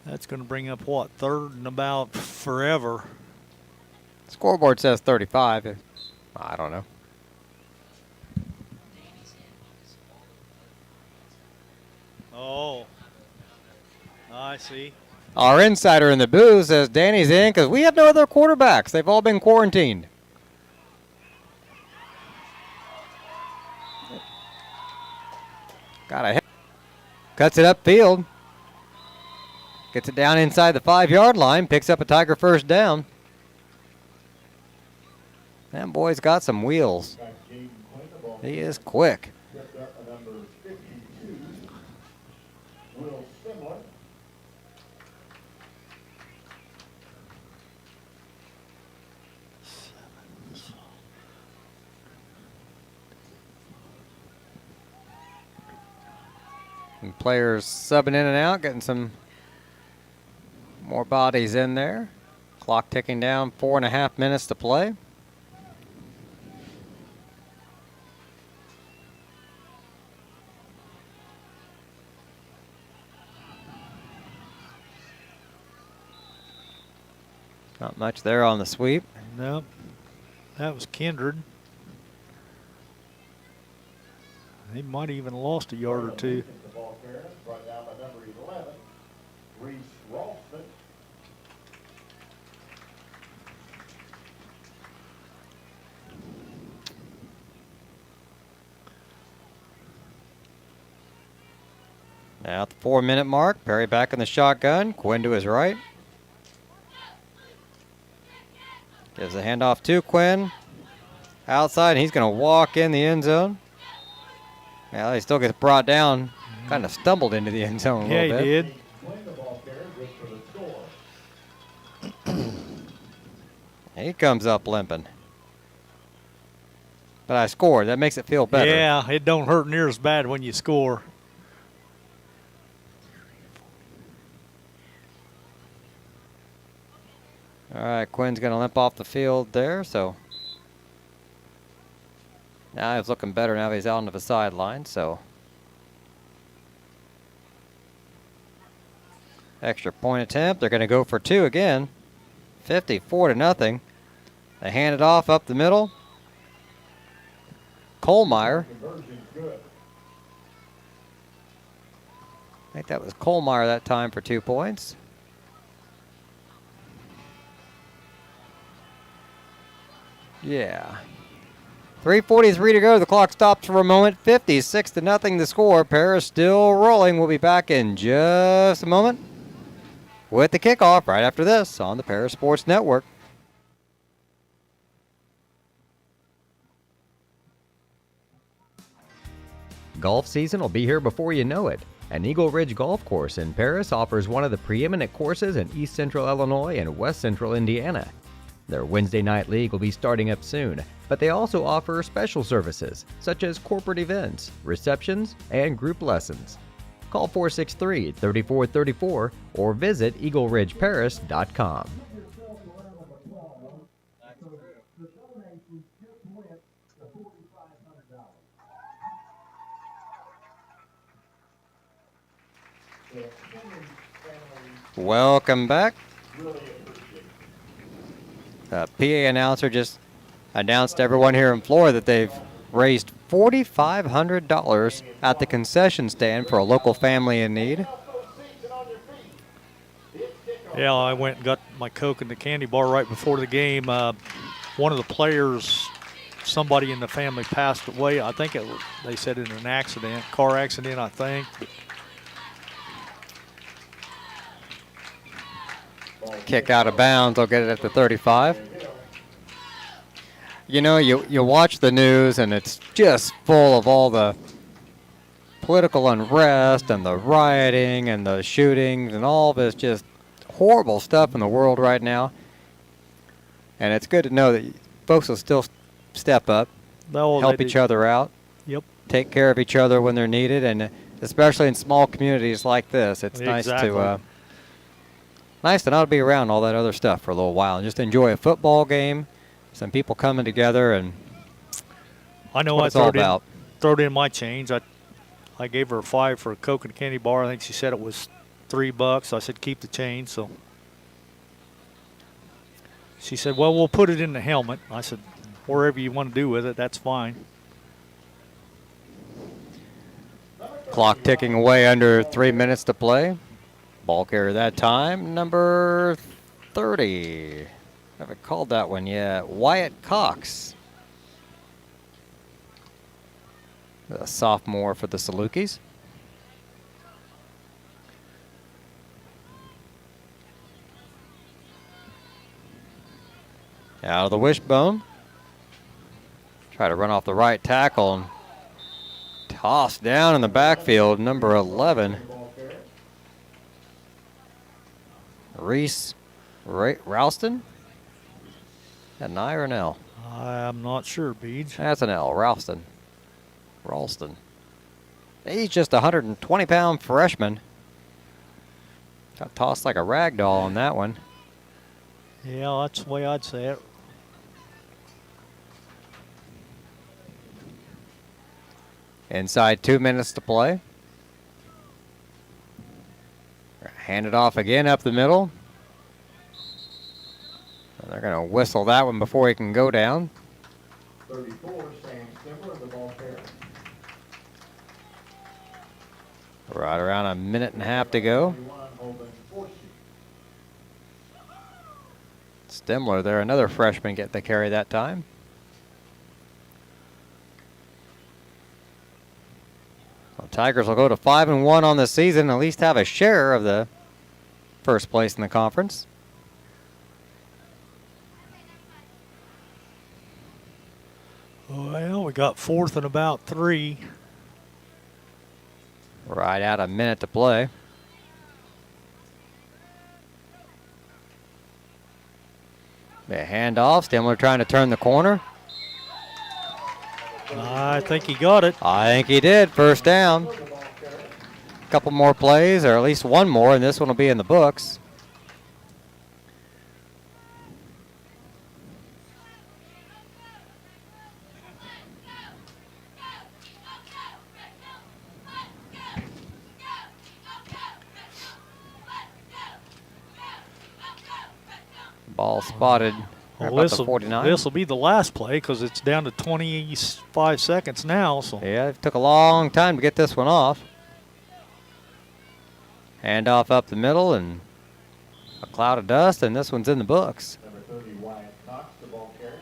that's going to bring up, what, third and about forever. Scoreboard says 35. I don't know. Oh, I see. Our insider in the booth says Danny's in because we have no other quarterbacks. They've all been quarantined. Got a hit. Cuts it upfield. Gets it down inside the 5-yard line. Picks up a Tiger first down. That boy's got some wheels. He is quick. And players subbing in and out, getting some more bodies in there. Clock ticking down, 4.5 minutes to play. Not much there on the sweep. Nope. That was Kindred. He might have even lost a yard or two. Brought down by number 11, Reese Ralston. Now at the 4-minute mark, Perry back in the shotgun. Quinn to his right. Gives the handoff to Quinn. Outside, and he's going to walk in the end zone. Well, he still gets brought down. Kind of stumbled into the end zone a little bit. Yeah, he did. He comes up limping. But I scored. That makes it feel better. Yeah, it don't hurt near as bad when you score. All right, Quinn's going to limp off the field there, so now he's looking better now he's out onto the sideline, so extra point attempt. They're going to go for 2 again. 54-0. They hand it off up the middle. Kohlmeyer. I think that was Kohlmeyer that time for 2 points. Yeah. 3:43 to go. The clock stops for a moment. 56-0 the score. Paris still rolling. We'll be back in just a moment with the kickoff right after this on the Paris Sports Network. Golf season will be here before you know it. And Eagle Ridge Golf Course in Paris offers one of the preeminent courses in East Central Illinois and West Central Indiana. Their Wednesday night league will be starting up soon, but they also offer special services such as corporate events, receptions, and group lessons. Call 463-3434 or visit eagleridgeparis.com. Welcome back. PA announcer just announced to everyone here in Florida that they've raised $4,500 at the concession stand for a local family in need. Yeah, I went and got my Coke and the candy bar right before the game. One of the players, somebody in the family passed away. I think they said in an accident, car accident, I think. Kick out of bounds. They'll get it at the 35. You know, you watch the news and it's just full of all the political unrest and the rioting and the shootings and all this just horrible stuff in the world right now. And it's good to know that folks will still step up, help each other out, take care of each other when they're needed, and especially in small communities like this, it's nice to not be around all that other stuff for a little while and just enjoy a football game, some people coming together, and I know what it's all about. Throwed in my change. I gave her a $5 for a Coke and a candy bar. I think she said it was $3. I said keep the change. So she said, well, we'll put it in the helmet. I said, wherever you want to do with it, that's fine. Clock ticking away, under 3 minutes to play. Ball carrier that time, number 30. Haven't called that one yet. Wyatt Cox. A sophomore for the Salukis. Out of the wishbone. Try to run off the right tackle and toss down in the backfield, number 11. Reese Ralston? An I or an L? I'm not sure, Beej. That's an L, Ralston. He's just a 120-pound freshman. Got tossed like a rag doll on that one. Yeah, that's the way I'd say it. Inside 2 minutes to play. Hand it off again up the middle. And they're going to whistle that one before he can go down. 34, Sam Stimler, the ball carrier. Right around a minute and a half to go. Stimler there, another freshman, get the carry that time. Well, Tigers will go to 5-1 on the season, at least have a share of the first place in the conference. Well, we got 4th and about 3. Right at a minute to play. A handoff. Stimler trying to turn the corner. I think he got it. I think he did. First down. A couple more plays, or at least one more, and this one will be in the books. Ball spotted. Well, about the 49. This will be the last play because it's down to 25 seconds now. So yeah, it took a long time to get this one off. Handoff up the middle and a cloud of dust, and this one's in the books. Number 30, Wyatt Cox, the ball carrier.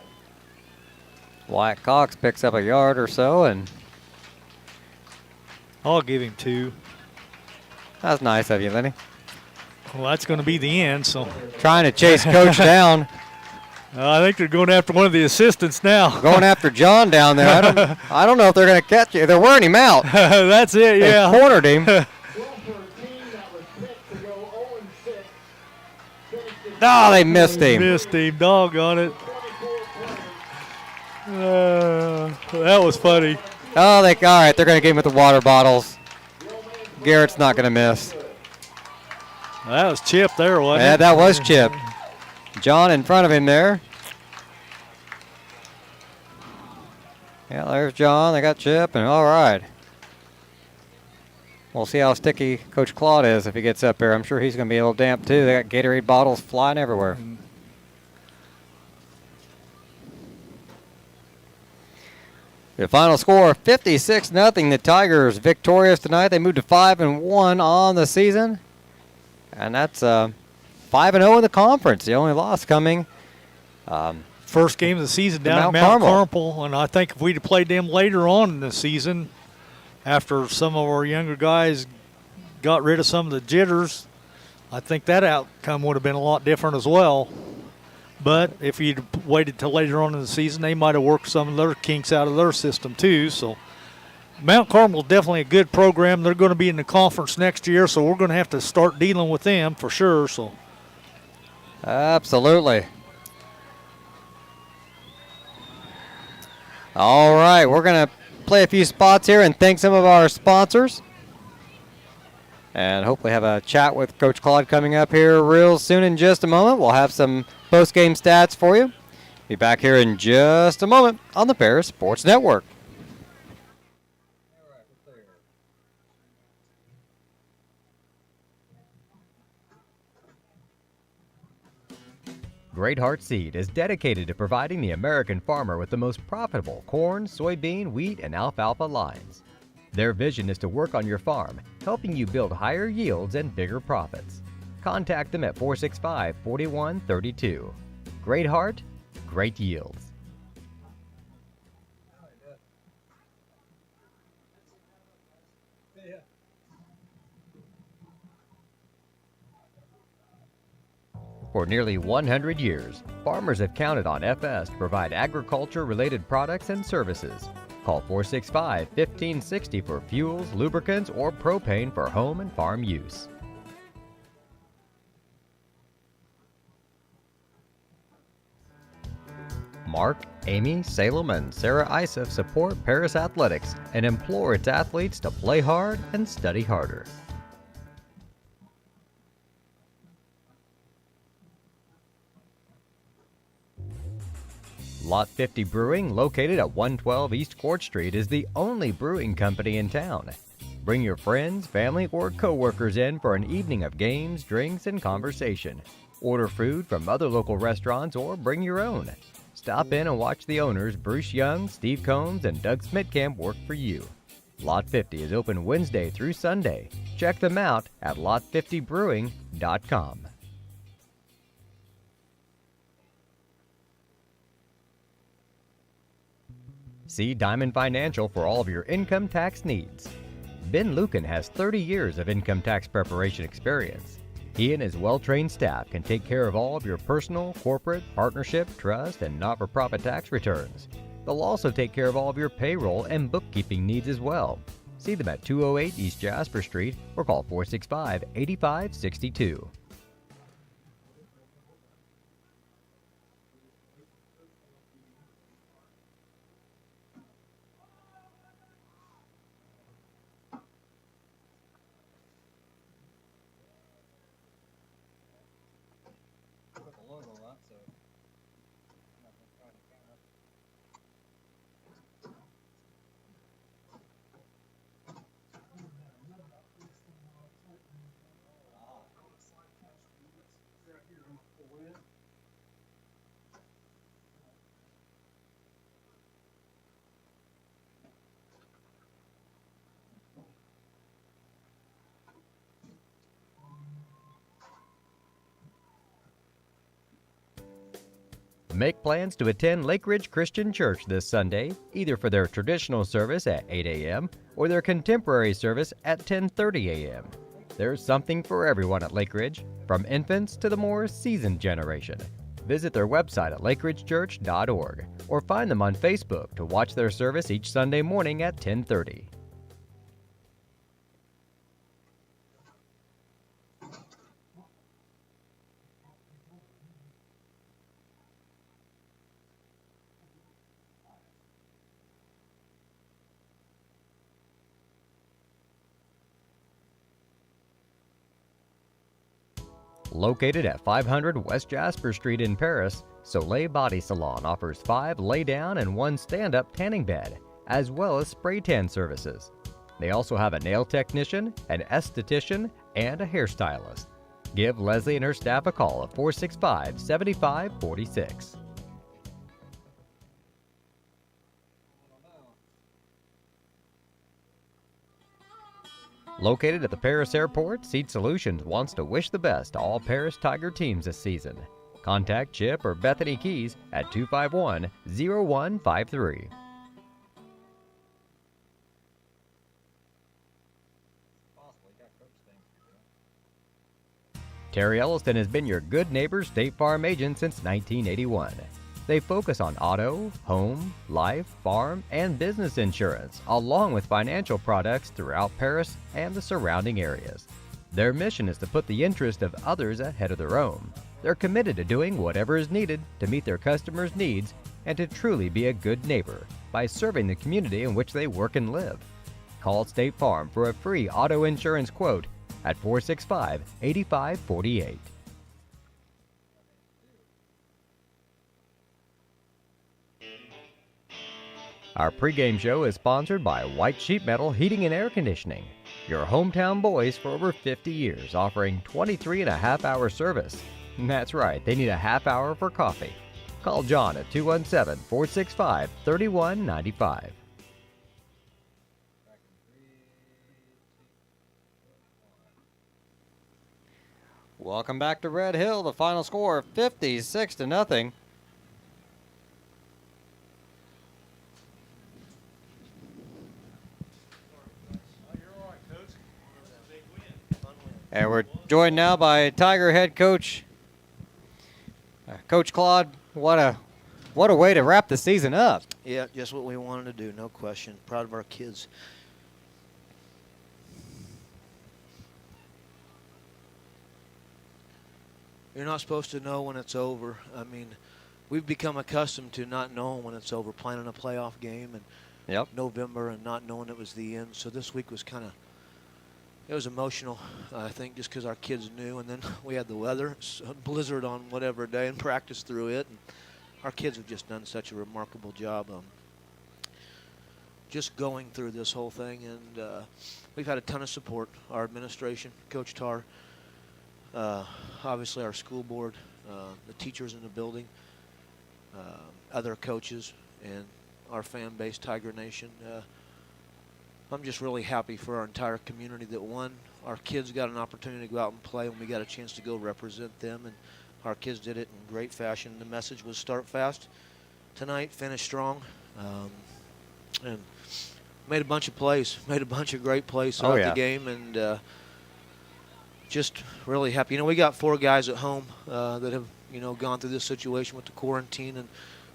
Wyatt Cox picks up a yard or so, and I'll give him 2. that's nice of you, Lenny. Well, that's going to be the end. So Trying to chase Coach down. I think they're going after one of the assistants now. Going after John down there. I don't know if they're going to catch you. They're wearing him out. That's it, yeah. They cornered him. 12-13, that was picked to go 0-6. Oh, they missed him. Missed him. Doggone it. That was funny. Oh, all right, they're going to get him with the water bottles. Garrett's not going to miss. That was Chip there, wasn't it? Yeah, that was Chip. John in front of him there. Yeah, there's John. They got Chip, and all right. We'll see how sticky Coach Claude is if he gets up there. I'm sure he's going to be a little damp, too. They got Gatorade bottles flying everywhere. The final score, 56-0. The Tigers victorious tonight. They moved to 5-1 on the season. And that's 5-0 in the conference. The only loss coming. First game of the season down at Mount Carmel. And I think if we'd have played them later on in the season, after some of our younger guys got rid of some of the jitters, I think that outcome would have been a lot different as well. But if you'd waited till later on in the season, they might have worked some of their kinks out of their system too. So Mount Carmel's definitely a good program. They're going to be in the conference next year, so we're going to have to start dealing with them for sure. So, Absolutely. All right, we're going to play a few spots here and thank some of our sponsors. And hopefully have a chat with Coach Claude coming up here real soon in just a moment. We'll have some post-game stats for you. Be back here in just a moment on the Paris Sports Network. All right, we're clear. Great Heart Seed is dedicated to providing the American farmer with the most profitable corn, soybean, wheat, and alfalfa lines. Their vision is to work on your farm, helping you build higher yields and bigger profits. Contact them at 465-4132. Great Heart, great yields. Yeah. For nearly 100 years, farmers have counted on FS to provide agriculture-related products and services. Call 465-1560 for fuels, lubricants, or propane for home and farm use. Mark, Amy, Salem, and Sarah Isef support Paris Athletics and implore its athletes to play hard and study harder. Lot 50 Brewing, located at 112 East Court Street, is the only brewing company in town. Bring your friends, family, or co-workers in for an evening of games, drinks, and conversation. Order food from other local restaurants or bring your own. Stop in and watch the owners Bruce Young, Steve Combs, and Doug Smitkamp work for you. Lot 50 is open Wednesday through Sunday. Check them out at lot50brewing.com. See Diamond Financial for all of your income tax needs. Ben Lucan has 30 years of income tax preparation experience. He and his well-trained staff can take care of all of your personal, corporate, partnership, trust, and not-for-profit tax returns. They'll also take care of all of your payroll and bookkeeping needs as well. See them at 208 East Jasper Street or call 465-8562. Put the logo up, so I'm not gonna try the camera. Make plans to attend Lake Ridge Christian Church this Sunday, either for their traditional service at 8 a.m. or their contemporary service at 10:30 a.m. There's something for everyone at Lake Ridge, from infants to the more seasoned generation. Visit their website at lakeridgechurch.org or find them on Facebook to watch their service each Sunday morning at 10:30. Located at 500 West Jasper Street in Paris, Soleil Body Salon offers 5 lay-down and 1 stand-up tanning bed, as well as spray tan services. They also have a nail technician, an esthetician, and a hairstylist. Give Leslie and her staff a call at 465-7546. Located at the Paris Airport, Seed Solutions wants to wish the best to all Paris Tiger teams this season. Contact Chip or Bethany Keys at 251-0153. Terry Elliston has been your good neighbor State Farm agent since 1981. They focus on auto, home, life, farm, and business insurance, along with financial products throughout Paris and the surrounding areas. Their mission is to put the interest of others ahead of their own. They're committed to doing whatever is needed to meet their customers' needs and to truly be a good neighbor by serving the community in which they work and live. Call State Farm for a free auto insurance quote at 465-8548. Our pregame show is sponsored by White Sheet Metal Heating and Air Conditioning, your hometown boys for over 50 years, offering 23.5-hour service. That's right, they need a half hour for coffee. Call John at 217-465-3195. Welcome back to Red Hill. The final score 56-0. And we're joined now by Tiger head coach, Coach Claude. What a way to wrap the season up. Yeah, just what we wanted to do, no question. Proud of our kids. You're not supposed to know when it's over. I mean, we've become accustomed to not knowing when it's over, playing a playoff game in November and not knowing it was the end. So this week was it was emotional, I think, just because our kids knew. And then we had the weather, a blizzard on whatever day, and practiced through it. And our kids have just done such a remarkable job just going through this whole thing. And we've had a ton of support. Our administration, Coach Tarr, obviously our school board, the teachers in the building, other coaches, and our fan base, Tiger Nation. I'm just really happy for our entire community that, one, our kids got an opportunity to go out and play, and we got a chance to go represent them, and our kids did it in great fashion. The message was start fast tonight, finish strong, and made a bunch of plays, made a bunch of great plays throughout the game, and just really happy. You know, we got 4 guys at home that have, gone through this situation with the quarantine and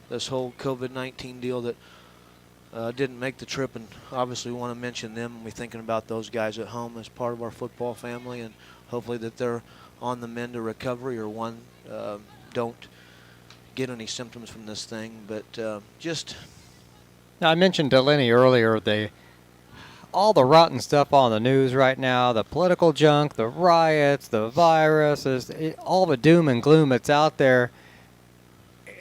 this whole COVID-19 deal that didn't make the trip, and obviously we want to mention them. We're thinking about those guys at home as part of our football family, and hopefully that they're on the mend to recovery, or one, don't get any symptoms from this thing. But Now, I mentioned to Illini earlier all the rotten stuff on the news right now, the political junk, the riots, the viruses, all the doom and gloom that's out there.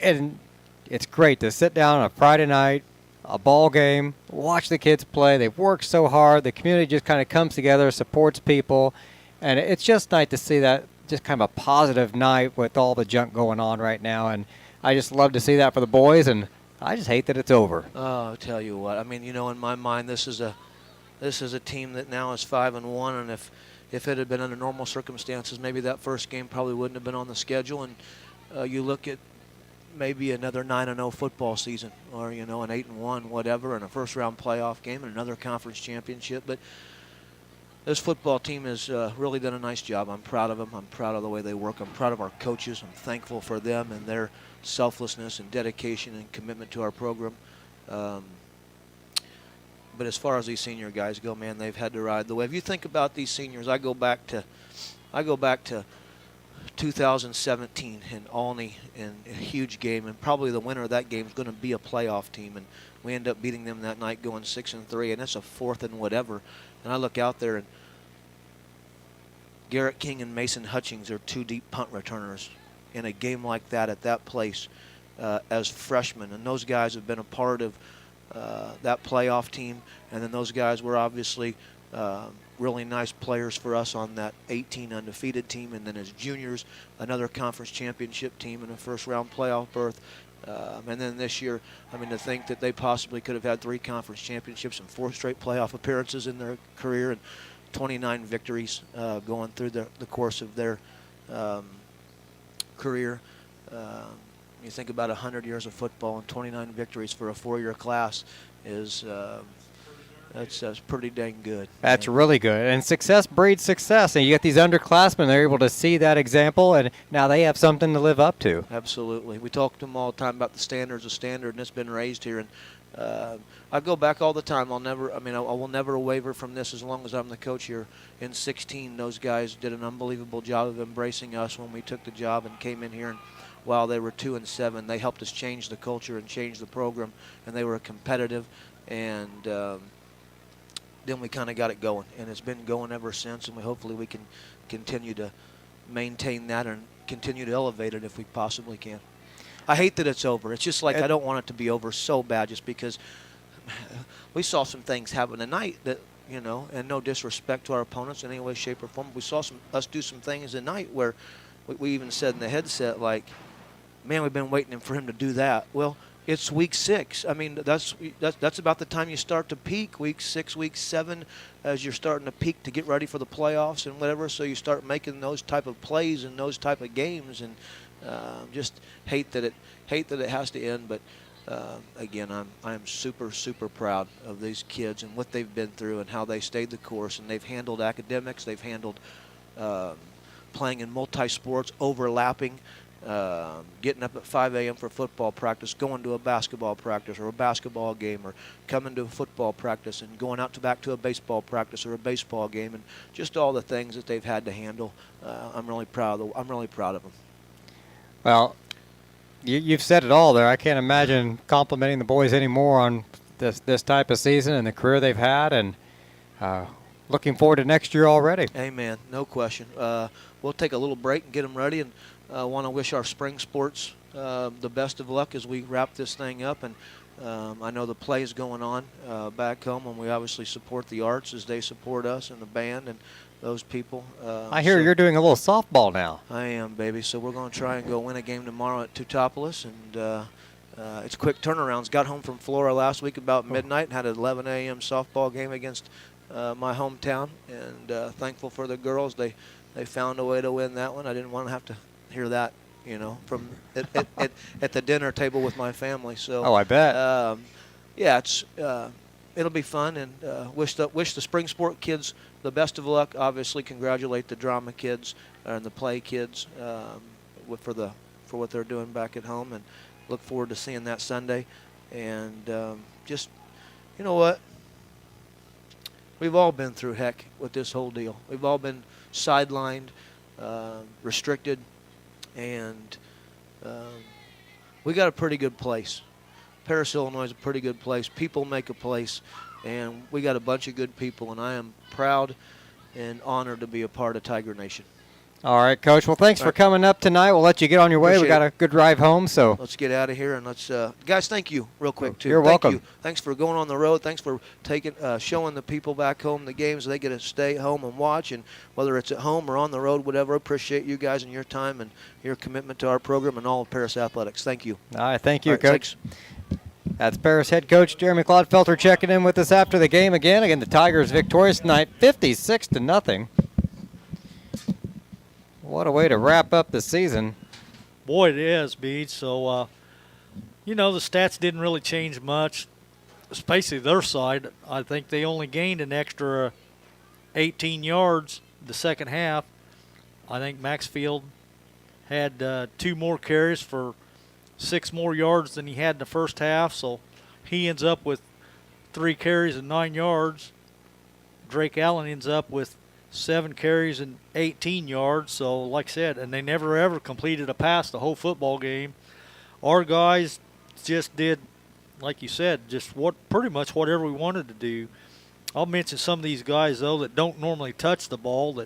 And it's great to sit down on a Friday night, a ball game, watch the kids play. They've worked so hard. The community just kind of comes together, supports people. And it's just nice to see that, just kind of a positive night with all the junk going on right now. And I just love to see that for the boys, and I just hate that it's over. Oh, I'll tell you what. I mean, in my mind, this is a team that now is 5-1, and if it had been under normal circumstances, maybe that first game probably wouldn't have been on the schedule. And you look at maybe another 9-0 football season, or an 8-1, whatever, and a first-round playoff game and another conference championship. But this football team has really done a nice job. I'm proud of them. I'm proud of the way they work. I'm proud of our coaches. I'm thankful for them and their selflessness and dedication and commitment to our program. But as far as these senior guys go, man, they've had to ride the wave. If you think about these seniors, I go back to 2017 in Olney in a huge game, and probably the winner of that game is going to be a playoff team, and we end up beating them that night, going 6-3, and it's a 4th and whatever. And I look out there, and Garrett King and Mason Hutchings are 2 deep punt returners in a game like that at that place as freshmen, and those guys have been a part of that playoff team, and then those guys were obviously really nice players for us on that 18 undefeated team, and then as juniors, another conference championship team and a first-round playoff berth. And then this year, I mean, to think that they possibly could have had 3 conference championships and 4 straight playoff appearances in their career, and 29 victories going through the course of their career. You think about 100 years of football, and 29 victories for a 4-year class is That's pretty dang good. That's really good. And success breeds success. And you get these underclassmen, they're able to see that example, and now they have something to live up to. Absolutely. We talk to them all the time about the standards of standard, and it's been raised here. And I go back all the time. I will never waver from this as long as I'm the coach here. In 16, those guys did an unbelievable job of embracing us when we took the job and came in here. And while they were 2-7, they helped us change the culture and change the program, and they were competitive. And then we kind of got it going, and it's been going ever since, and hopefully we can continue to maintain that and continue to elevate it if we possibly can. I hate that it's over. It's just like I don't want it to be over so bad, just because we saw some things happen tonight that, you know, and no disrespect to our opponents in any way, shape, or form, we saw us do some things tonight where we even said in the headset, like, man, we've been waiting for him to do that. Well, it's week 6. I mean, that's about the time you start to peak, week 6, week 7, as you're starting to peak to get ready for the playoffs and whatever. So you start making those type of plays and those type of games, and just hate that it has to end. But again, I am super, super proud of these kids and what they've been through and how they stayed the course, and they've handled academics, they've handled playing in multi-sports, overlapping. Getting up at 5 a.m. for football practice, going to a basketball practice or a basketball game, or coming to a football practice and going out back to a baseball practice or a baseball game, and just all the things that they've had to handle. I'm really proud of them. Well, you've said it all there. I can't imagine complimenting the boys anymore on this type of season and the career they've had, and looking forward to next year already. Amen. No question. We'll take a little break and get them ready, and want to wish our spring sports the best of luck as we wrap this thing up. And I know the play is going on back home, and we obviously support the arts as they support us and the band and those people. I hear you're doing a little softball now. I am, baby. So we're going to try and go win a game tomorrow at Teutopolis, and it's quick turnarounds. Got home from Florida last week about midnight and had an 11 a.m. softball game against my hometown, and thankful for the girls. They found a way to win that one. I didn't want to have to hear that, you know, from at the dinner table with my family. So I bet. Yeah, it's it'll be fun, and wish the spring sport kids the best of luck. Obviously, congratulate the drama kids and the play kids for what they're doing back at home, and look forward to seeing that Sunday. And just, you know what? We've all been through heck with this whole deal. We've all been sidelined, restricted, and we got a pretty good place. Paris, Illinois is a pretty good place. People make a place, and we got a bunch of good people, and I am proud and honored to be a part of Tiger Nation. All right, Coach. Well, thanks for coming up tonight. We'll let you get on your way. We got a good drive home, so let's get out of here, and let's guys. Thank you, real quick too. You're welcome. You. Thanks for going on the road. Thanks for showing the people back home the games. They get to stay home and watch, and whether it's at home or on the road, whatever. Appreciate you guys and your time and your commitment to our program and all of Paris Athletics. Thank you. All right, thank you, all right, Coach. Thanks. That's Paris head coach Jeremy Clodfelter checking in with us after the game again. Again, the Tigers victorious tonight, 56-0. What a way to wrap up the season. Boy, it is, Bede. So, you know, the stats didn't really change much, especially their side. I think they only gained an extra 18 yards the second half. I think Maxfield had 2 more carries for 6 more yards than he had in the first half, so he ends up with 3 carries and 9 yards. Drake Allen ends up with 7 carries and 18 yards. So, like I said, and they never ever completed a pass the whole football game. Our guys just did, like you said, just pretty much whatever we wanted to do. I'll mention some of these guys though that don't normally touch the ball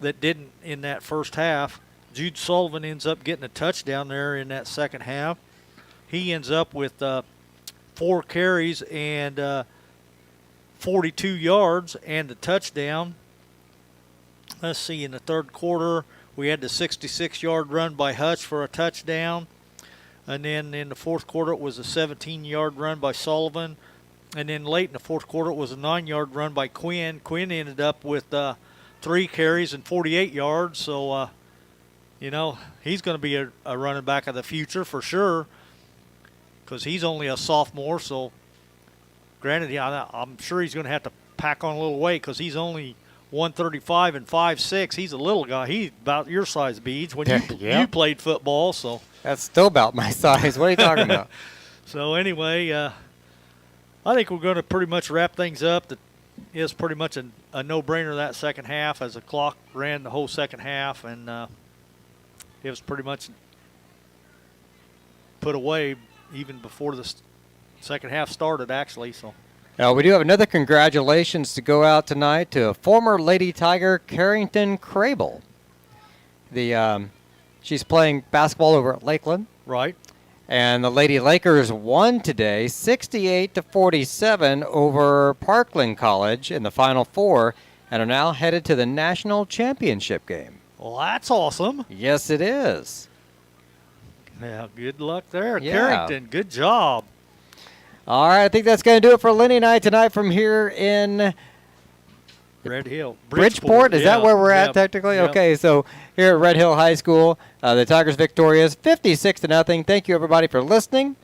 that didn't in that first half. Jude Sullivan ends up getting a touchdown there in that second half. He ends up with 4 carries and 42 yards and the touchdown. Let's see, in the third quarter, we had the 66-yard run by Hutch for a touchdown. And then in the fourth quarter, it was a 17-yard run by Sullivan. And then late in the fourth quarter, it was a 9-yard run by Quinn. Quinn ended up with 3 carries and 48 yards. So, you know, he's going to be a running back of the future for sure, because he's only a sophomore. So Granted, yeah, I'm sure he's going to have to pack on a little weight because he's only 135 and 5'6". He's a little guy. He's about your size, Beads, when you played football. So That's still about my size. What are you talking about? So anyway, I think we're going to pretty much wrap things up. That is pretty much a no-brainer that second half, as the clock ran the whole second half, and it was pretty much put away even before the second half started, actually. So. We do have another congratulations to go out tonight to former Lady Tiger Carrington Crable. She's playing basketball over at Lakeland. Right. And the Lady Lakers won today 68-47 over Parkland College in the Final Four and are now headed to the national championship game. Well, that's awesome. Yes, it is. Yeah, good luck there, Yeah. Carrington. Good job. All right, I think that's going to do it for Illini and I tonight from here in Red Hill. Bridgeport. Is that where we're at technically? Yep. Okay, so here at Red Hill High School, the Tigers victorious 56-0. Thank you, everybody, for listening.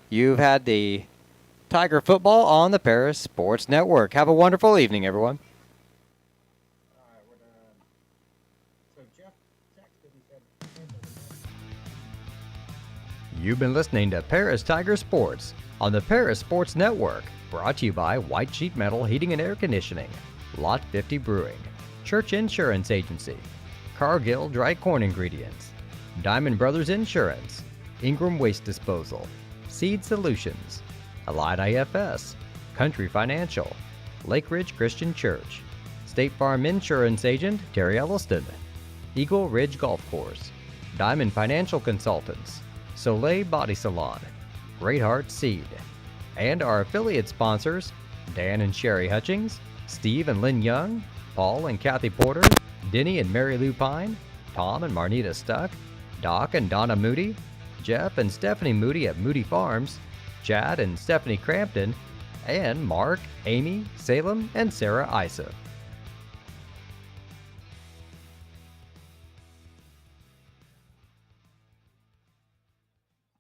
You've had the Tiger football on the Paris Sports Network. Have a wonderful evening, everyone. All right, so Jeff texted and said. You've been listening to Paris Tiger Sports on the Paris Sports Network, brought to you by White Sheet Metal Heating and Air Conditioning, Lot 50 Brewing, Church Insurance Agency, Cargill Dry Corn Ingredients, Diamond Brothers Insurance, Ingram Waste Disposal, Seed Solutions, Allied IFS, Country Financial, Lake Ridge Christian Church, State Farm Insurance Agent Terry Elliston, Eagle Ridge Golf Course, Diamond Financial Consultants, Soleil Body Salon, Great Heart Seed, and our affiliate sponsors, Dan and Sherry Hutchings, Steve and Lynn Young, Paul and Kathy Porter, Denny and Mary Lou Pine, Tom and Marnita Stuck, Doc and Donna Moody, Jeff and Stephanie Moody at Moody Farms, Chad and Stephanie Crampton, and Mark, Amy, Salem, and Sarah Isa.